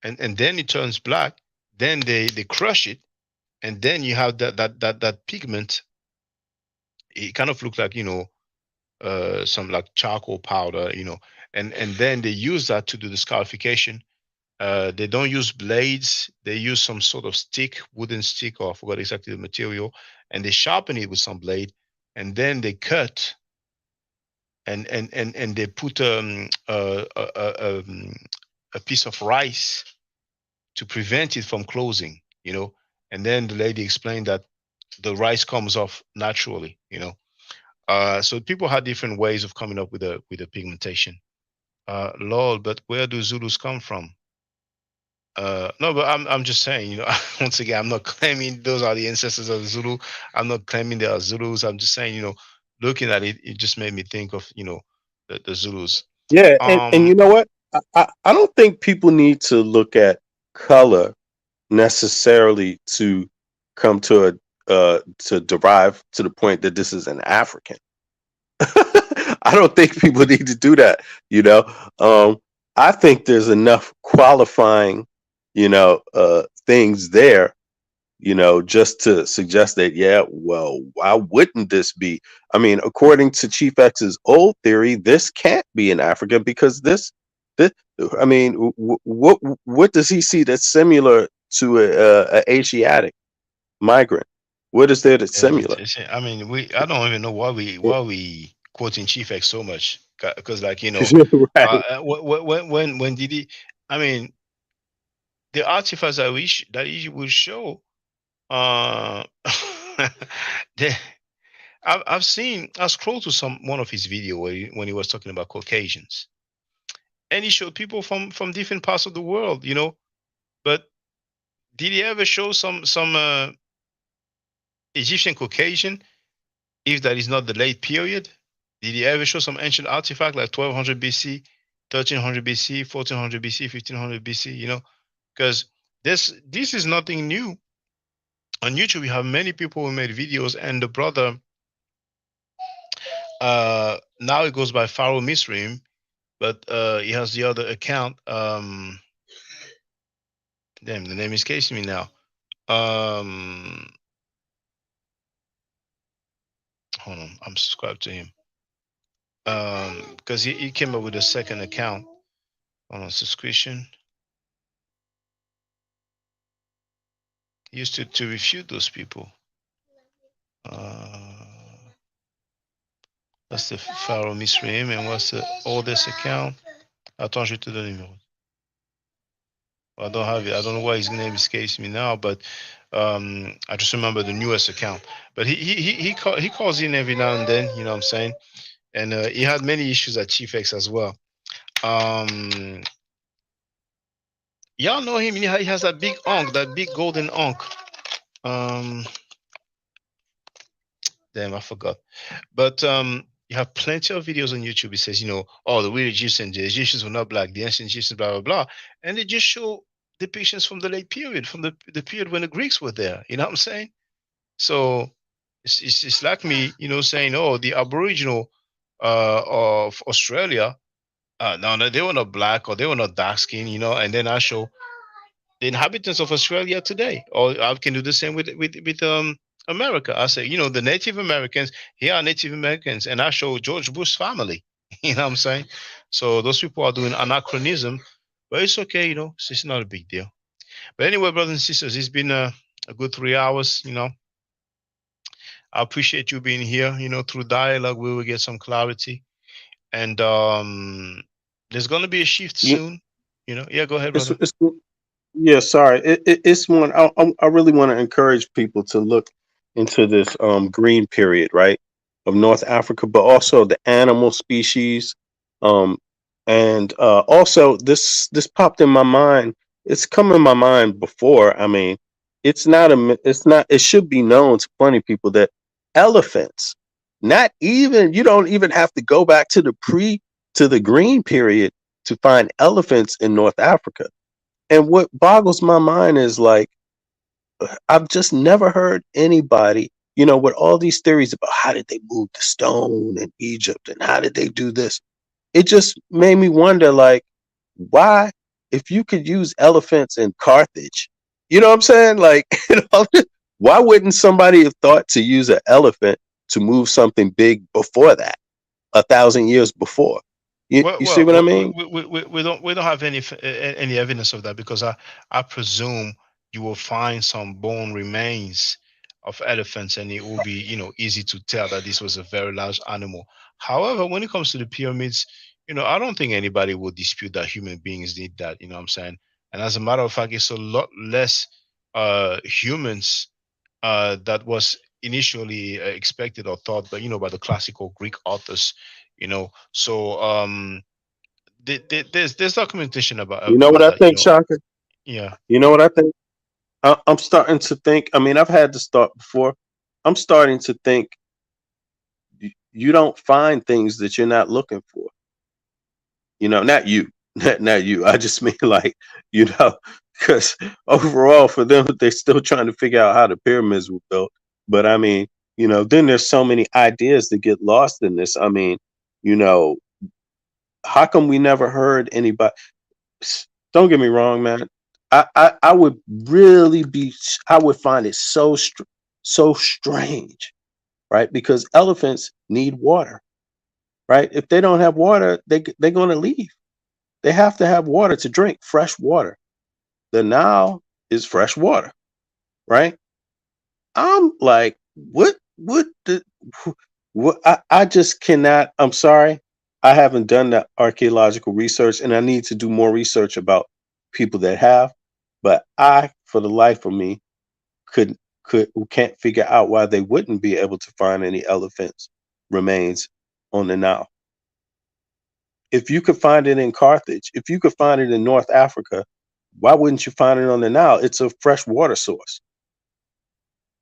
and then it turns black. Then they crush it, and then you have that pigment. It kind of looks like some like charcoal powder, and then they use that to do the scarification. They don't use blades. They use some sort of stick, wooden stick, or I forgot exactly the material, and they sharpen it with some blade, and then they cut and they put a piece of rice to prevent it from closing, And then the lady explained that the rice comes off naturally. So people had different ways of coming up with a pigmentation. Lord, but where do Zulus come from? No, but I'm just saying, once again, I'm not claiming those are the ancestors of the Zulu. I'm not claiming they are Zulus. I'm just saying, looking at it, it just made me think of, the Zulus. Yeah, and Um, you know what? I don't think people need to look at color necessarily to come to a to derive to the point that this is an African. I don't think people need to do that. You know, um, I think there's enough qualifying, things there, just to suggest that, yeah, well, why wouldn't this be? I mean, according to Chief X's old theory, this can't be an African because this I mean, what does he see that's similar to a Asiatic migrant? What is there that's yeah, similar? I mean, I don't even know why we quoting Chief X so much because, like, Right. when did he? I mean, the artifacts that he will show. Uh, the, I scrolled to one of his video when he was talking about Caucasians, and he showed people from different parts of the world, But did he ever show some Egyptian Caucasian, if that is not the late period? Did he ever show some ancient artifact like 1200 BC, 1300 BC, 1400 BC, 1500 BC? Because this is nothing new. On YouTube, we have many people who made videos, and the brother, now it goes by Pharaoh Misraim, but he has the other account. Damn, the name escapes me now. Um, Hold on, I'm subscribed to him. Because he came up with a second account on a subscription. He used to refute those people. Uh, that's the Pharaoh Misraim, and what's the oldest account? Attends, je te donne le numéro. I don't have it. I don't know why his name escapes me now, but I just remember the newest account. But he calls in every now and then. You know what I'm saying? And he had many issues at Chief X as well. Um, y'all know him. He has that big onk, that big golden onk. Um, Damn, I forgot. But you have plenty of videos on YouTube. It says, oh, the real Egyptians, the Egyptians were not black, the ancient Egyptians, blah blah blah, and they just show depictions from the late period, from the period when the Greeks were there. You know what I'm saying? So it's like me, saying, oh, the Aboriginal of Australia, no, they were not black or they were not dark skinned, and then I show the inhabitants of Australia today. Or I can do the same with America. I say, the Native Americans, here are Native Americans, and I show George Bush family. You know what I'm saying? So those people are doing anachronism, but it's okay, it's not a big deal. But anyway, brothers and sisters, it's been a good 3 hours. I appreciate you being here. Through dialogue, we will get some clarity, and there's gonna be a shift You, soon. Yeah, go ahead, it's brother. it's Yeah, sorry. It's one I really want to encourage people to look into this green period, right, of North Africa, but also the animal species, um, and also this popped in my mind. It's come in my mind before. I mean, it's not. It should be known to plenty of people that elephants, not even you don't even have to go back to the green period to find elephants in North Africa. And what boggles my mind is like, I've just never heard anybody, with all these theories about how did they move the stone in Egypt and how did they do this. It just made me wonder, like, why, if you could use elephants in Carthage, you know what I'm saying? Like, why wouldn't somebody have thought to use an elephant to move something big before that, 1,000 years before? Well, You see what I mean? we don't have any evidence of that because I presume you will find some bone remains of elephants, and it will be easy to tell that this was a very large animal. However, when it comes to the pyramids, I don't think anybody will dispute that human beings did that. You know what I'm saying? and as a matter of fact, it's a lot less humans that was initially expected or thought, but by the classical Greek authors. So there's documentation You know what about I that. think, Shaka? Yeah. You know what I think? I'm starting to think. I mean, I've had this thought before. I'm starting to think you don't find things that you're not looking for. Not you, not you. I just mean like, because overall for them, they're still trying to figure out how the pyramids were built. But I mean, then there's so many ideas that get lost in this. I mean, you know, how come we never heard anybody? Don't get me wrong, man. I would really I would find it so strange, right? Because elephants need water, right? If they don't have water, they're going to leave. They have to have water to drink, fresh water. The Nile is fresh water, right? I'm like, what the, what? I just cannot. I'm sorry. I haven't done the archaeological research and I need to do more research about people that have, but for the life of me, could, can't figure out why they wouldn't be able to find any elephants remains on the Nile. If you could find it in Carthage, if you could find it in North Africa, why wouldn't you find it on the Nile? It's a fresh water source.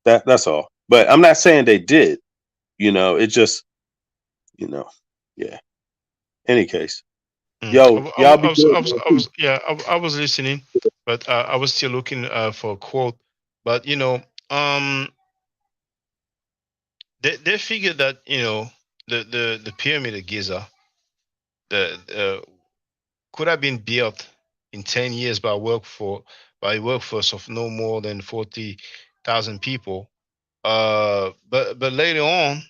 That's all. But I'm not saying they did. It just, you know, yeah. Any case, yo, y'all be good, man. Peace. Yeah, I was listening, but I was still looking for a quote. But they figured that the pyramid of Giza the could have been built in 10 years by a workforce of no more than 40,000 people. But later on,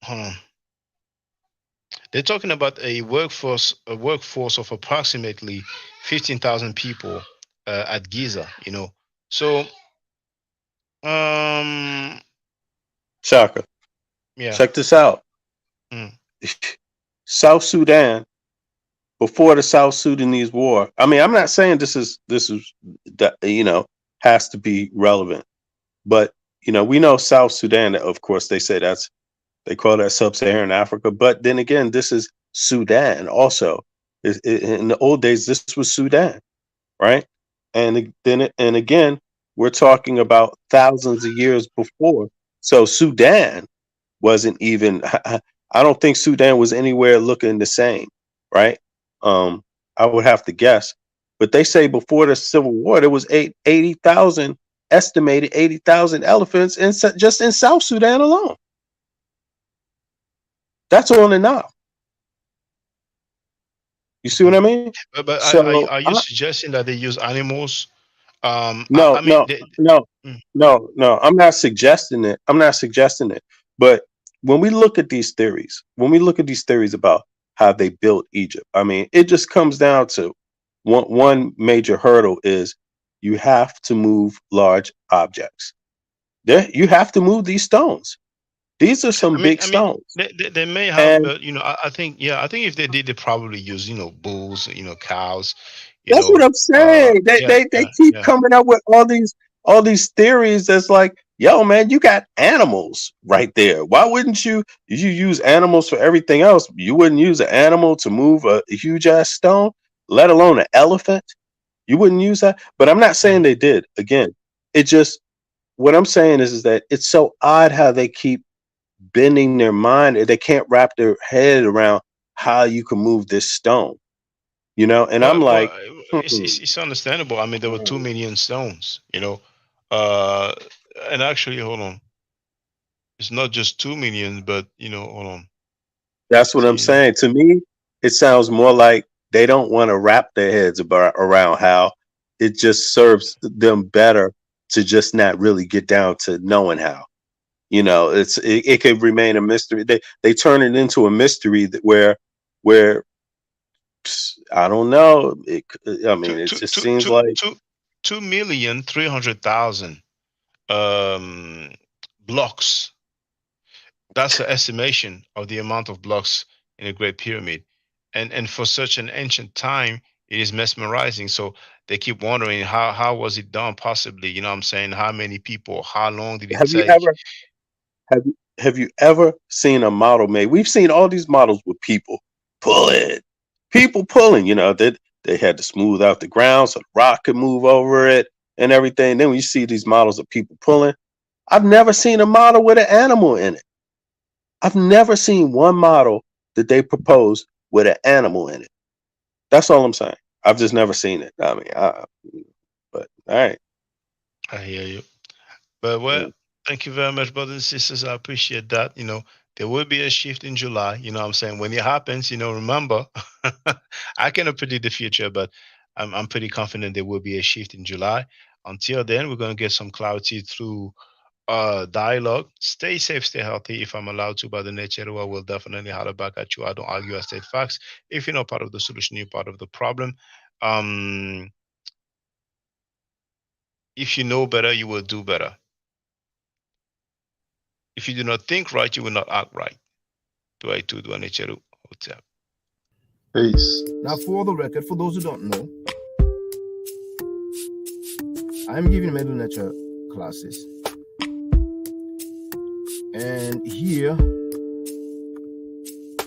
hold on. They're talking about a workforce of approximately 15,000 people at Giza. So Shaka, yeah. check this out. Mm. South Sudan, before the South Sudanese war. I mean, I'm not saying this is has to be relevant, but we know South Sudan. Of course, they say they call that sub-Saharan Africa. But then again, this is Sudan also. In the old days, this was Sudan, right? And again, we're talking about thousands of years before. So Sudan wasn't even. I don't think Sudan was anywhere looking the same, right? I would have to guess, but they say before the Civil War there was 80,000 estimated 80,000 elephants just in South Sudan alone. That's on the Nile. You see what I mean? But So are you suggesting that they use animals? I no, mean, no, no, mm, no. I'm not suggesting it. I'm not suggesting it. But when we look at these theories, about how they built Egypt, I mean, it just comes down to one major hurdle is you have to move large objects. There, you have to move these stones. These are some big I mean, stones, they may have, and but I think, yeah, I think if they did, they probably use bulls, cows, that's what I'm saying. They yeah, they they yeah, keep yeah. coming up with all these theories that's like, yo, man, you got animals right there. Why wouldn't you use animals for everything else? You wouldn't use an animal to move a huge ass stone, let alone an elephant. You wouldn't use that. But I'm not saying Mhm. they did. Again, it just what I'm saying is that it's so odd how they keep bending their mind. They can't wrap their head around how you can move this stone. And I'm Well, like, it's understandable. I mean, there were hmm. 2 million stones, uh, and actually, hold on, it's not just 2 million, but hold on, That's what I'm 15. saying. To me, it sounds more like they don't want to wrap their heads around how it just serves them better to just not really get down to knowing how. It could remain a mystery. They turn it into a mystery where I don't know. I mean, Two, it two, just two, seems two, like two, 2,300,000 um, blocks. That's the estimation of the amount of blocks in the Great Pyramid. and for such an ancient time, it is mesmerizing. So they keep wondering how was it done, possibly, you know what I'm saying? How many people, how long did it Have you take? ever have you ever seen a model made? We've seen all these models with people pulling. You know, they had to smooth out the ground so the rock could move over it and everything. Then when you see these models of people pulling, I've never seen a model with an animal in it. I've never seen one model that they proposed with an animal in it. That's all I'm saying. I've just never seen it. I mean, but all right. I hear you. But well, Mm. thank you very much, brothers and sisters. I appreciate that. There will be a shift in July. You know what I'm saying? When it happens, remember, I cannot predict the future, but I'm pretty confident there will be a shift in July. Until then, we're going to get some clarity through dialogue. Stay safe, stay healthy. If I'm allowed to, by the nature, I will definitely holler back at you. I don't argue, I state facts. If you're not part of the solution, you're part of the problem. Um, if you know better, you will do better. If you do not think right, you will not act right. Hotel. Peace. Now, for the record, for those who don't know, I'm giving medical nature classes. And here,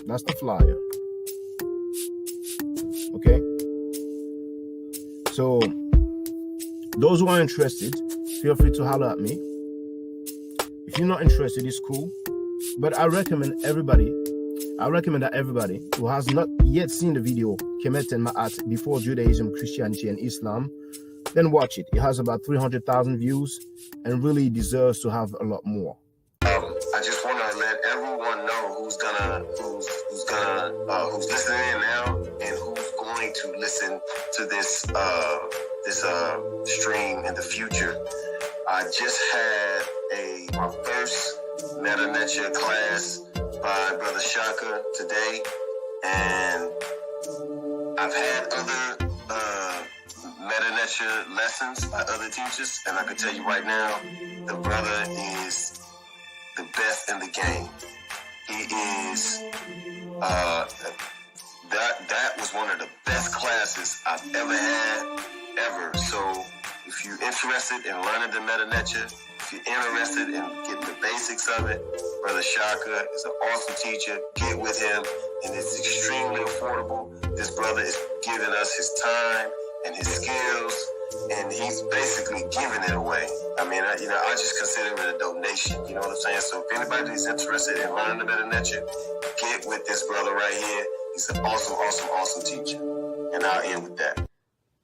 that's the flyer. Okay? So, those who are interested, feel free to holler at me. If you're not interested, it's cool. But I recommend that everybody who has not yet seen the video Kemet and Ma'at before Judaism, Christianity, and Islam, then watch it. It has about 300,000 views and really deserves to have a lot more. I just want to let everyone know who's listening in now and who's going to listen to this stream in the future. I just had my first Meta Nature class by Brother Shaka today, and I've had other Meta Nature lessons by other teachers, and I can tell you right now, the brother is the best in the game. He is that was one of the best classes I've ever had, ever. So if you're interested in learning the Meta Nature, if you're interested in getting the basics of it, Brother Shaka is an awesome teacher. Get with him, and it's extremely affordable. This brother is giving us his time and his skills, and he's basically giving it away. I mean, I just consider it a donation. You know what I'm saying? So if anybody is interested in learning the Meta Nature, get with this brother right here. He's an awesome, awesome, awesome teacher. And I'll end with that.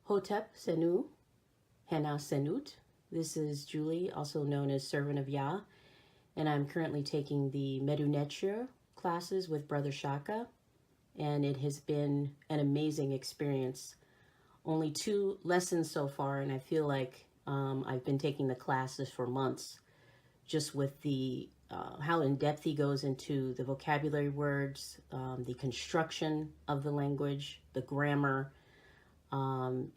Hotep Senu, Hena Senut. This is Julie, also known as Servant of Yah, and I'm currently taking the Medu Neture classes with Brother Shaka, and it has been an amazing experience. Only 2 lessons so far, and I feel like I've been taking the classes for months, just with the how in depth he goes into the vocabulary words, the construction of the language, the grammar.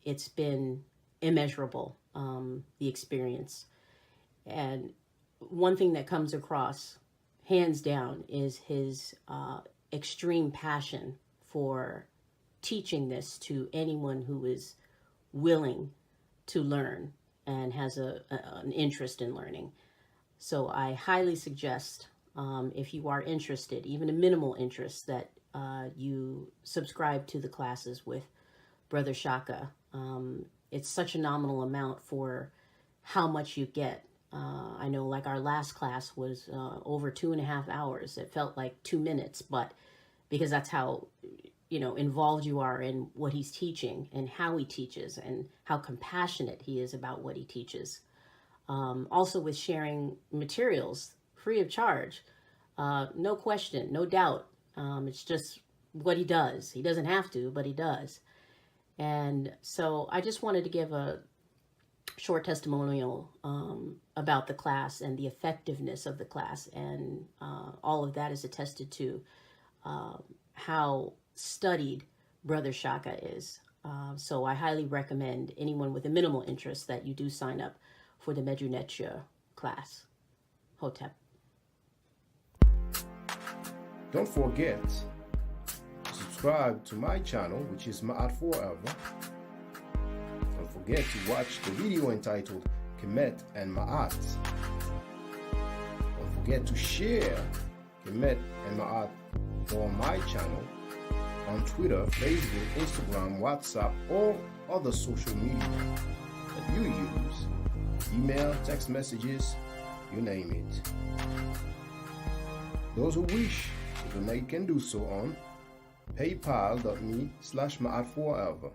It's been immeasurable, the experience. And one thing that comes across, hands down, is his extreme passion for teaching this to anyone who is willing to learn and has an interest in learning. So I highly suggest, if you are interested, even a minimal interest, that you subscribe to the classes with Brother Shaka. It's such a nominal amount for how much you get. I know, like, our last class was over 2.5 hours. It felt like 2 minutes, but because that's how involved you are in what he's teaching and how he teaches and how compassionate he is about what he teaches. Also with sharing materials free of charge, no question, no doubt. It's just what he does. He doesn't have to, but he does. And so I just wanted to give a short testimonial about the class and the effectiveness of the class, and all of that is attested to how studied Brother Shaka is. So I highly recommend anyone with a minimal interest that you do sign up for the Medu Neture class. Hotep. Don't forget to subscribe to my channel, which is Ma'at Forever. Don't forget to watch the video entitled Kemet and Ma'at. Don't forget to share Kemet and Ma'at on my channel on Twitter, Facebook, Instagram, WhatsApp, or other social media that you use. Email, text messages, you name it. Those who wish to donate can do so on paypal.me/ma'atforever.